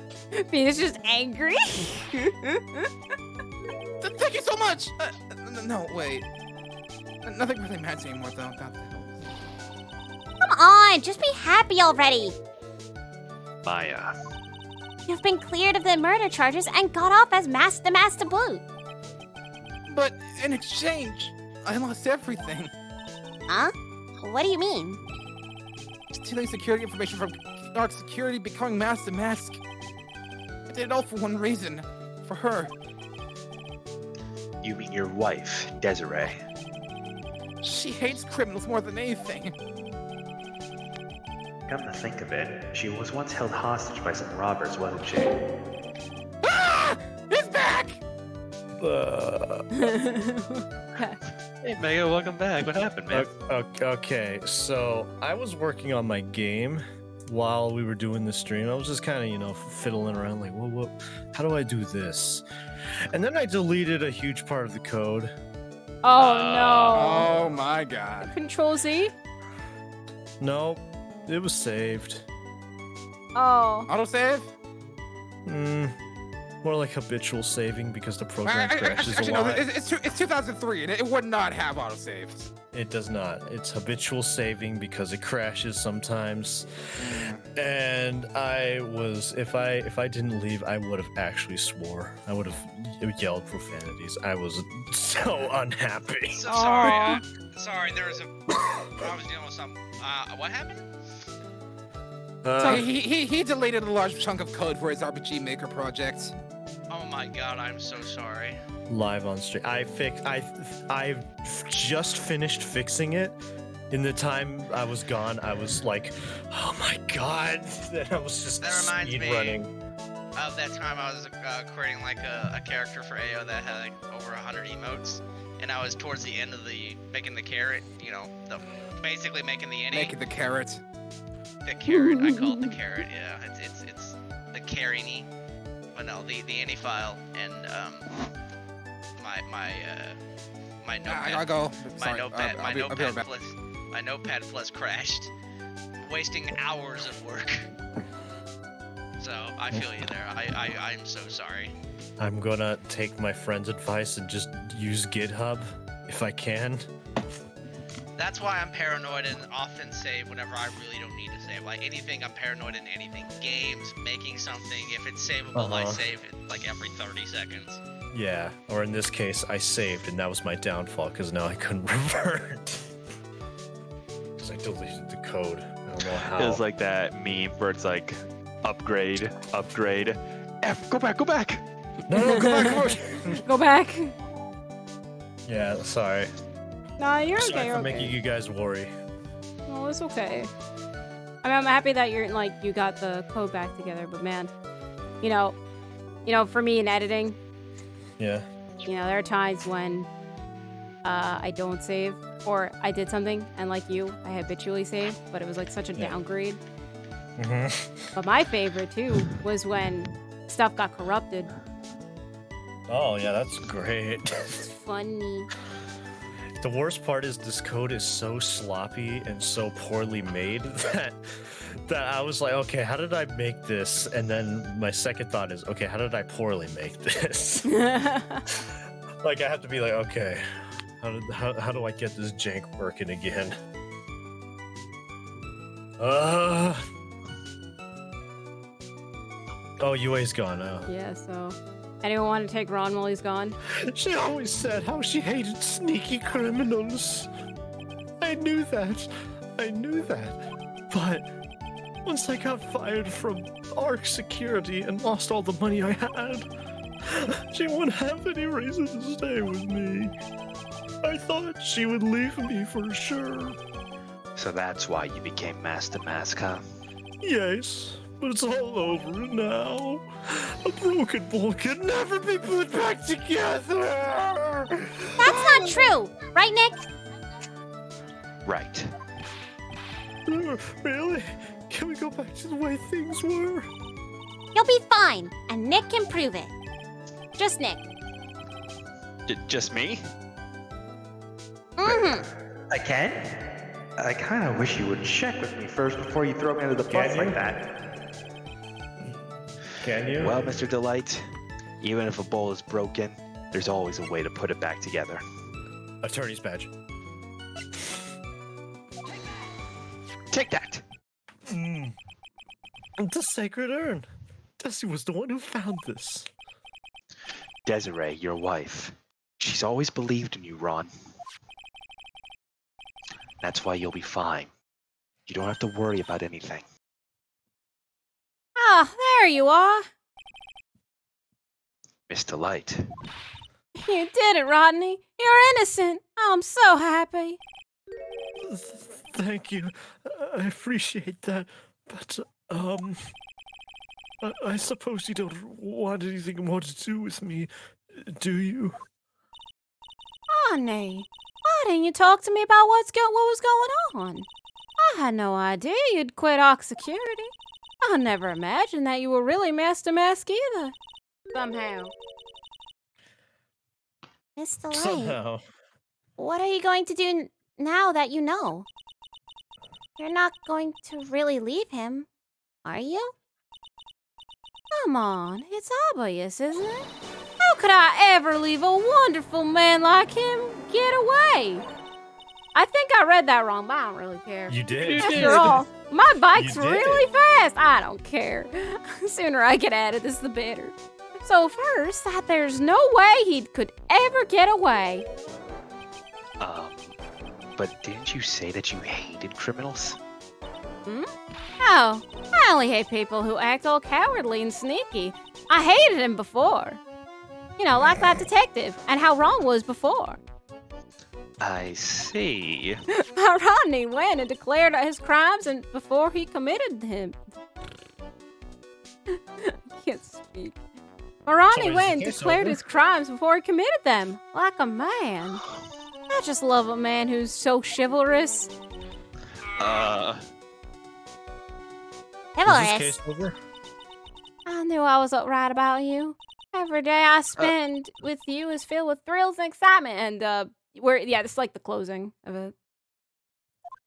Phoenix just angry. Thank you so much! No, wait. Nothing really matters anymore, though. God, Come on, just be happy already. Maya. You've been cleared of the murder charges and got off as Master to boot. But in exchange, I lost everything. Huh? What do you mean? Stealing security information from Dark Security, becoming Master Mask. I did it all for one reason. For her. You mean your wife, Desiree? She hates criminals more than anything. Come to think of it, she was once held hostage by some robbers, wasn't she? Ah! He's back! Hey, Mega, welcome back. What happened, man? Okay, so I was working on my game while we were doing the stream. I was just kind of, fiddling around like, what, how do I do this? And then I deleted a huge part of the code. Oh no. Oh my god. Control Z? No, it was saved. Oh. Autosave? More like habitual saving because the program crashes a lot. No, it's 2003 and it would not have autosaves. It does not. It's habitual saving because it crashes sometimes. And I was, if I didn't leave, I would have actually swore. I would have yelled profanities. I was so unhappy. So sorry. Sorry, there was I was dealing with something. What happened? So he deleted a large chunk of code for his RPG Maker project. Oh my god, I'm so sorry. Live on stream. I just finished fixing it. In the time I was gone, I was like, oh my god. Then I was just speed running. of that time I was creating like a character for AO that had like over 100 emotes, and I was towards the end of making the carrot, basically making the innie. Making the carrot. The carrot, I call it the carrot. Yeah, it's the carry-ny. But no, the innie file and my notepad. I'll go. My notepad plus crashed, wasting hours of work. So I feel you there. I'm so sorry. I'm gonna take my friend's advice and just use GitHub if I can. That's why I'm paranoid and often save whenever I really don't need to save. Like anything, I'm paranoid in anything. Games, making something, if it's savable, I save it like every 30 seconds. Yeah, or in this case, I saved and that was my downfall because now I couldn't revert. Because I deleted the code. I don't know how. It was like that meme where it's like, upgrade, F, go back. No, go back. Go back. Yeah, sorry. Nah, you're okay. Sorry You're for okay. making you guys worry. Oh, it's okay. I mean, I'm happy that you got the code back together, but man, for me in editing, yeah, there are times when I don't save, or I did something and like you, I habitually save, but it was like such a downgrade. Mm-hmm. But my favorite too was when stuff got corrupted. Oh yeah, that's great. It's funny. The worst part is this code is so sloppy and so poorly made that I was like, okay, how did I make this? And then my second thought is, okay, how did I poorly make this? Like I have to be like, okay, how do I get this jank working again? Oh, UA's gone. Oh. Yeah, so anyone want to take Ron while he's gone? She always said how she hated sneaky criminals. I knew that. But once I got fired from ARC security and lost all the money I had, she wouldn't have any reason to stay with me. I thought she would leave me for sure. So that's why you became Master Mask, huh? Yes, but it's all over now. A broken ball can never be put back together. That's not true, right, Nick? Right. Really? Can we go back to the way things were? You'll be fine, and Nick can prove it. Just Nick. Just me? Mm-hmm. I can? I kind of wish you would check with me first before you throw me under the bus like that. Can you? Well, Mr. Delight, even if a bowl is broken, there's always a way to put it back together. Attorney's badge. Take that! The sacred urn. Desi was the one who found this. Desiree, your wife. She's always believed in you, Ron. That's why you'll be fine. You don't have to worry about anything. Ah, there you are. Miss Delight. You did it, Rodney. You're innocent. I'm so happy. Thank you. I appreciate that. But, I suppose you don't want anything more to do with me, do you? Rodney, why didn't you talk to me about what was going on? I had no idea you'd quit ARC security. I never imagined that you were really Master Mask either. Somehow. Miss Delight, Somehow. what are you going to do now that you know? You're not going to really leave him, are you? Come on, it's obvious, isn't it? How could I ever leave a wonderful man like him get away? I think I read that wrong, but I don't really care. You did. After all, my bike's You did. really fast. I don't care. The sooner I get at it, the better. So first, that there's no way he could ever get away. But didn't you say that you hated criminals? Oh, I only hate people who act all cowardly and sneaky. I hated him before. You know, like that detective, and how Ron was before. I see. How Rodney went and declared his crimes and before he committed them. Can't speak. Marani So is went and the case declared over? his crimes before he committed them, like a man. I just love a man who's so chivalrous. Is Chivalrous. this case over? I knew I was right about you. Every day I spend with you is filled with thrills and excitement. And this is like the closing of it.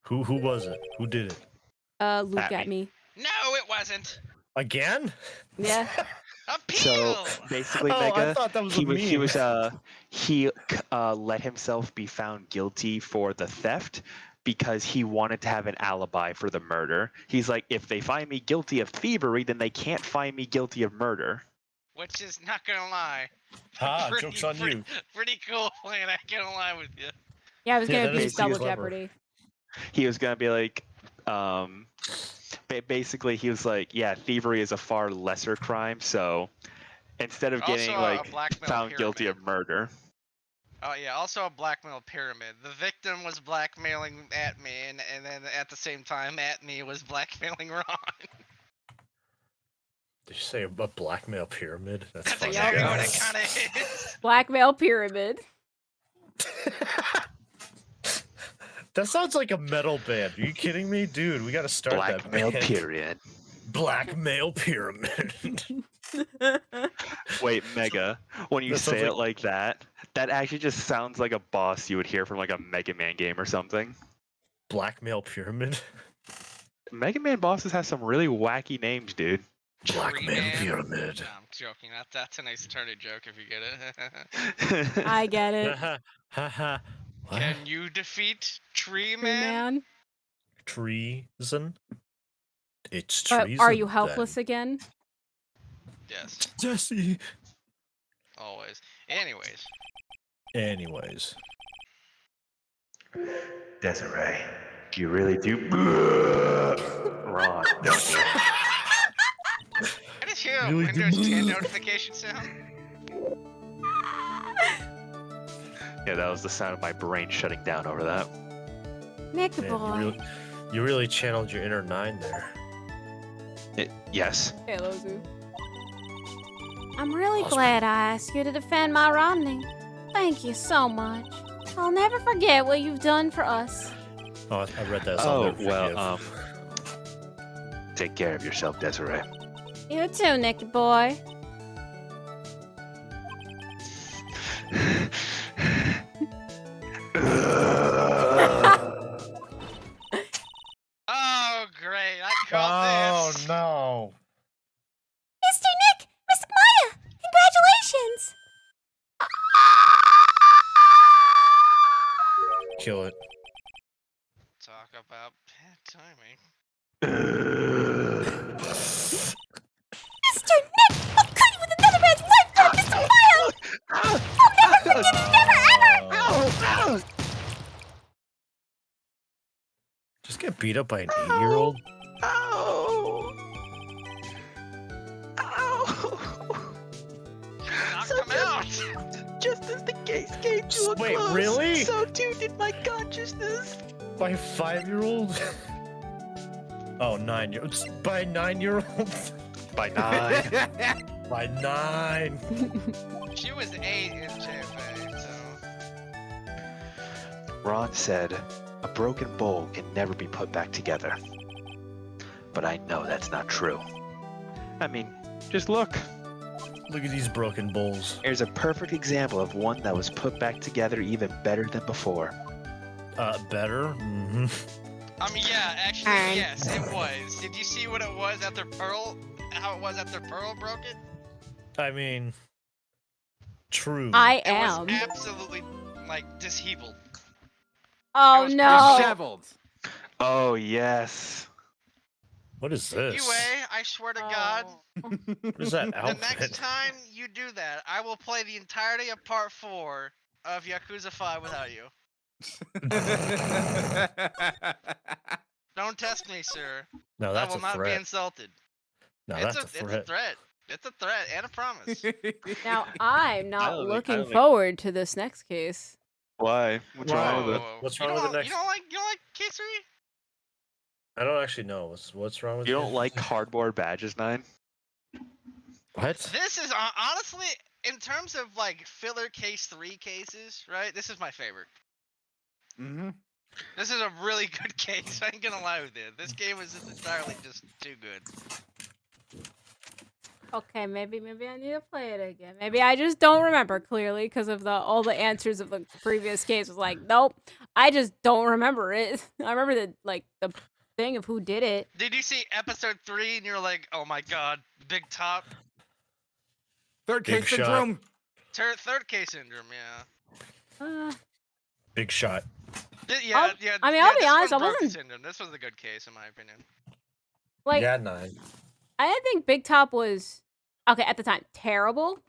Who was it? Who did it? Luke at me. No, it wasn't. Again? Yeah. Appeal. So basically, Oh, I Mega, thought that was he a was meme. he let himself be found guilty for the theft because he wanted to have an alibi for the murder. He's like, if they find me guilty of thievery, then they can't find me guilty of murder. Which is not gonna lie. Joke's on you. Pretty cool plan. I can't lie with you. Yeah, I was gonna that is be double clever. Jeopardy. He was gonna be like, basically, he was like, yeah, thievery is a far lesser crime, so instead of getting Also, like a blackmail found guilty pyramid. of murder. Oh yeah, also a blackmail pyramid. The victim was blackmailing at me, and then at the same time, at me was blackmailing Ron. Did you say a blackmail pyramid? That's That's funny. exactly what it kind of is. Blackmail pyramid. That sounds like a metal band. Are you kidding me? Dude, we gotta start Blackmail that band. period. Blackmail pyramid. Wait, Mega, when you That sounds say it like- like that actually just sounds like a boss you would hear from like a Mega Man game or something. Blackmail pyramid? Mega Man bosses have some really wacky names, dude. Blackmail Man. pyramid. No, I'm joking. That's a nice turny joke if you get it. I get it. Haha. What? Can you defeat Tree Tree Man? man. Treason? It's But treason. are you helpless again? Yes, Jesse. always. Anyways, Desiree. You really do. Ron, don't you? I just hear a Really Windows good. 10 notification sound. Yeah, that was the sound of my brain shutting down over that. Nick Man, boy. you really channeled your inner 9 there. Yes. Hey, Lozzu. I'm really glad I asked you to defend my Romney. Thank you so much. I'll never forget what you've done for us. Oh, I read that. So I'll Oh, never well, forgive. take care of yourself, Desiree. You too, Nicky boy. Oh, great. I called this. No. Mr. Nick! Mr. Maya! Congratulations! Kill it. Talk about bad timing. Mr. Nick! I'll cut you with another man's life for Mr. Maya! I'll never forgive you! Never, ever! Just get beat up by an 8-year-old? Knock him out. Just as the case came to a Wait, close, really? so too did my consciousness. By a 5-year-old? Oh, 9-year-olds. By 9-year-olds? By 9. By 9. She was 8 in JFA, so. Ron said, a broken bowl can never be put back together. But I know that's not true. I mean, just look. Look at these broken bowls. Here's a perfect example of one that was put back together even better than before. Better? Mm-hmm. Yeah, actually, yes, it was. Did you see what it was after Pearl? How it was after Pearl broke it? I mean, true. I It am. was absolutely, like, disheveled. Oh was no. Disheveled. Oh, yes. What is this? Anyway, I swear to God, What is that the outfit? next time you do that, I will play the entirety of Part 4 of Yakuza 5 without you. Don't test me, sir. No, I that's will a not be threat. insulted. No, It's that's a It's a threat. threat. It's a threat and a promise. Now I'm I not don't looking think- forward to this next case. Why? What's wrong with it? What's You wrong with the don't- next? You don't like K3? I don't actually know. What's wrong with You it? don't like cardboard badges, 9? What? This is honestly, in terms of like filler case 3 cases, right? This is my favorite. Mm-hmm. This is a really good case. I ain't gonna lie with you. This game is just entirely just too good. Okay, maybe I need to play it again. Maybe I just don't remember clearly because of all the answers of the previous case was like, nope, I just don't remember it. I remember the thing of who did it. Did you see episode 3 and you're like, oh my god, big top? Third Big case shot. syndrome. Third case syndrome, yeah. Big shot. Yeah. I mean, I'll be this honest, one I broke the wasn't syndrome. This was a good case in my opinion. like Yeah, 9. I didn't think Big Top was okay at the time terrible.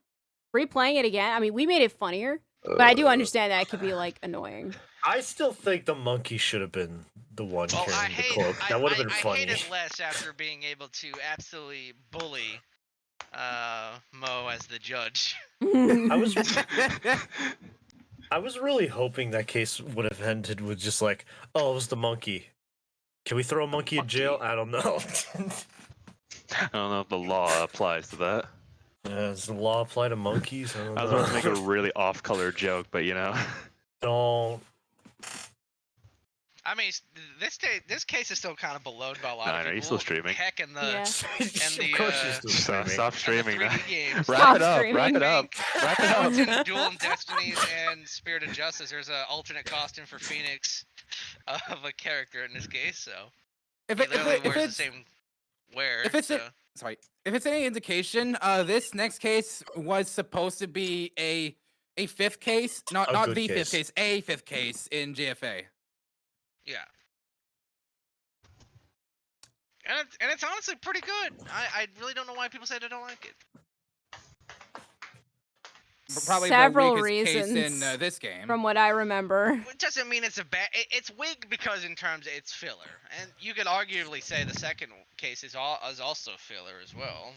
Replaying it again, I mean, we made it funnier, but I do understand that it could be like annoying. I still think the monkey should have been the one carrying the cloak. That would have been funny. I hated less after being able to absolutely bully Mo as the judge. I was really hoping that case would have ended with just like, oh, it was the monkey. Can we throw a monkey in jail? I don't know. I don't know if the law applies to that. Does the law apply to monkeys? I don't I was know. about to make a really off-color joke, but you know. Don't. I mean, this case is still kind of beloved by a lot of people. Are you still streaming? Heck, and the Of course you're still streaming. Stop streaming. and the 3D games. Wrap it up. Wrap it up. Wrap it up. In Duel and Destinies and Spirit of Justice, there's an alternate costume for Phoenix of a character in this case. So If he literally wears the same wear. If it's any indication, this next case was supposed to be a fifth case, not the fifth case, a fifth case in JFA. Yeah. And it's honestly pretty good. I really don't know why people say they don't like it. Probably several the weakest reasons case in this game. from what I remember. It doesn't mean it's a bad. It's weak because in terms it's filler, and you could arguably say the second case is also filler as well.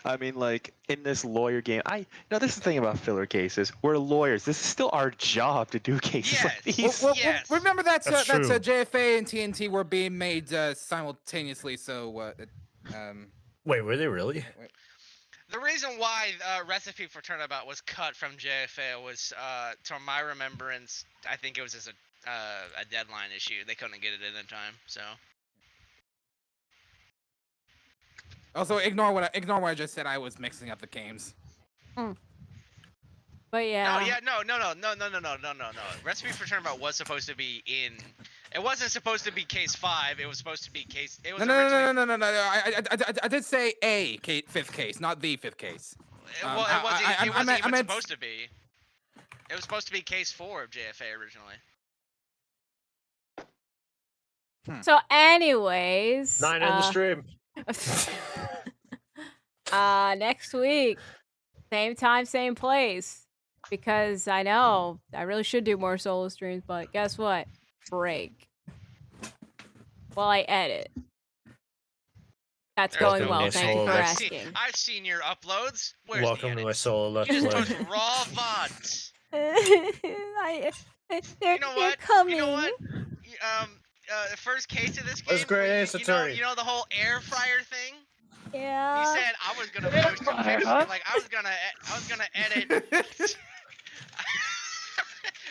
I mean, like in this lawyer game, this is the thing about filler cases. We're lawyers. This is still our job to do cases like these. Well, remember that JFA and TNT were being made simultaneously. So, wait, were they really? The reason why Recipe for Turnabout was cut from JFA was, to my remembrance, I think it was just a deadline issue. They couldn't get it in time, so. Also, ignore what I just said. I was mixing up the games. But yeah. No. Recipe for Turnabout was supposed to be in. It wasn't supposed to be case 5. It was supposed to be case. It was No. originally... I did say fifth case, not the fifth case. It wasn't even supposed to be. It was supposed to be case 4 of JFA originally. So, anyways, 9 in the stream. Next week, same time, same place. Because I know I really should do more solo streams, but guess what? Break. While I edit. That's going well. Thank you for asking. I've seen your uploads. Where's Welcome to my solo Let's Play. Play. Raw VODs. They're coming. You know what? The first case of this game. That's great answer, Tony. You know the whole air fryer thing. Yeah. You said I was gonna post a picture. Like I was gonna edit.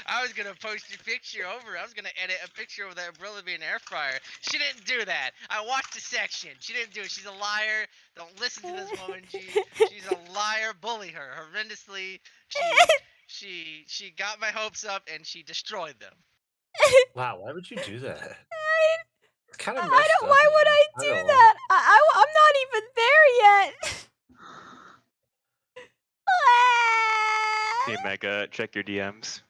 I was gonna post a picture over. I was gonna edit a picture of that brother being an air fryer. She didn't do that. I watched the section. She didn't do it. She's a liar. Don't listen to this woman. She's a liar. Bully her horrendously. She got my hopes up and she destroyed them. Wow, why would you do that? It's kind of Why would I do that? I'm not even there yet. Hey Mega, check your DMs.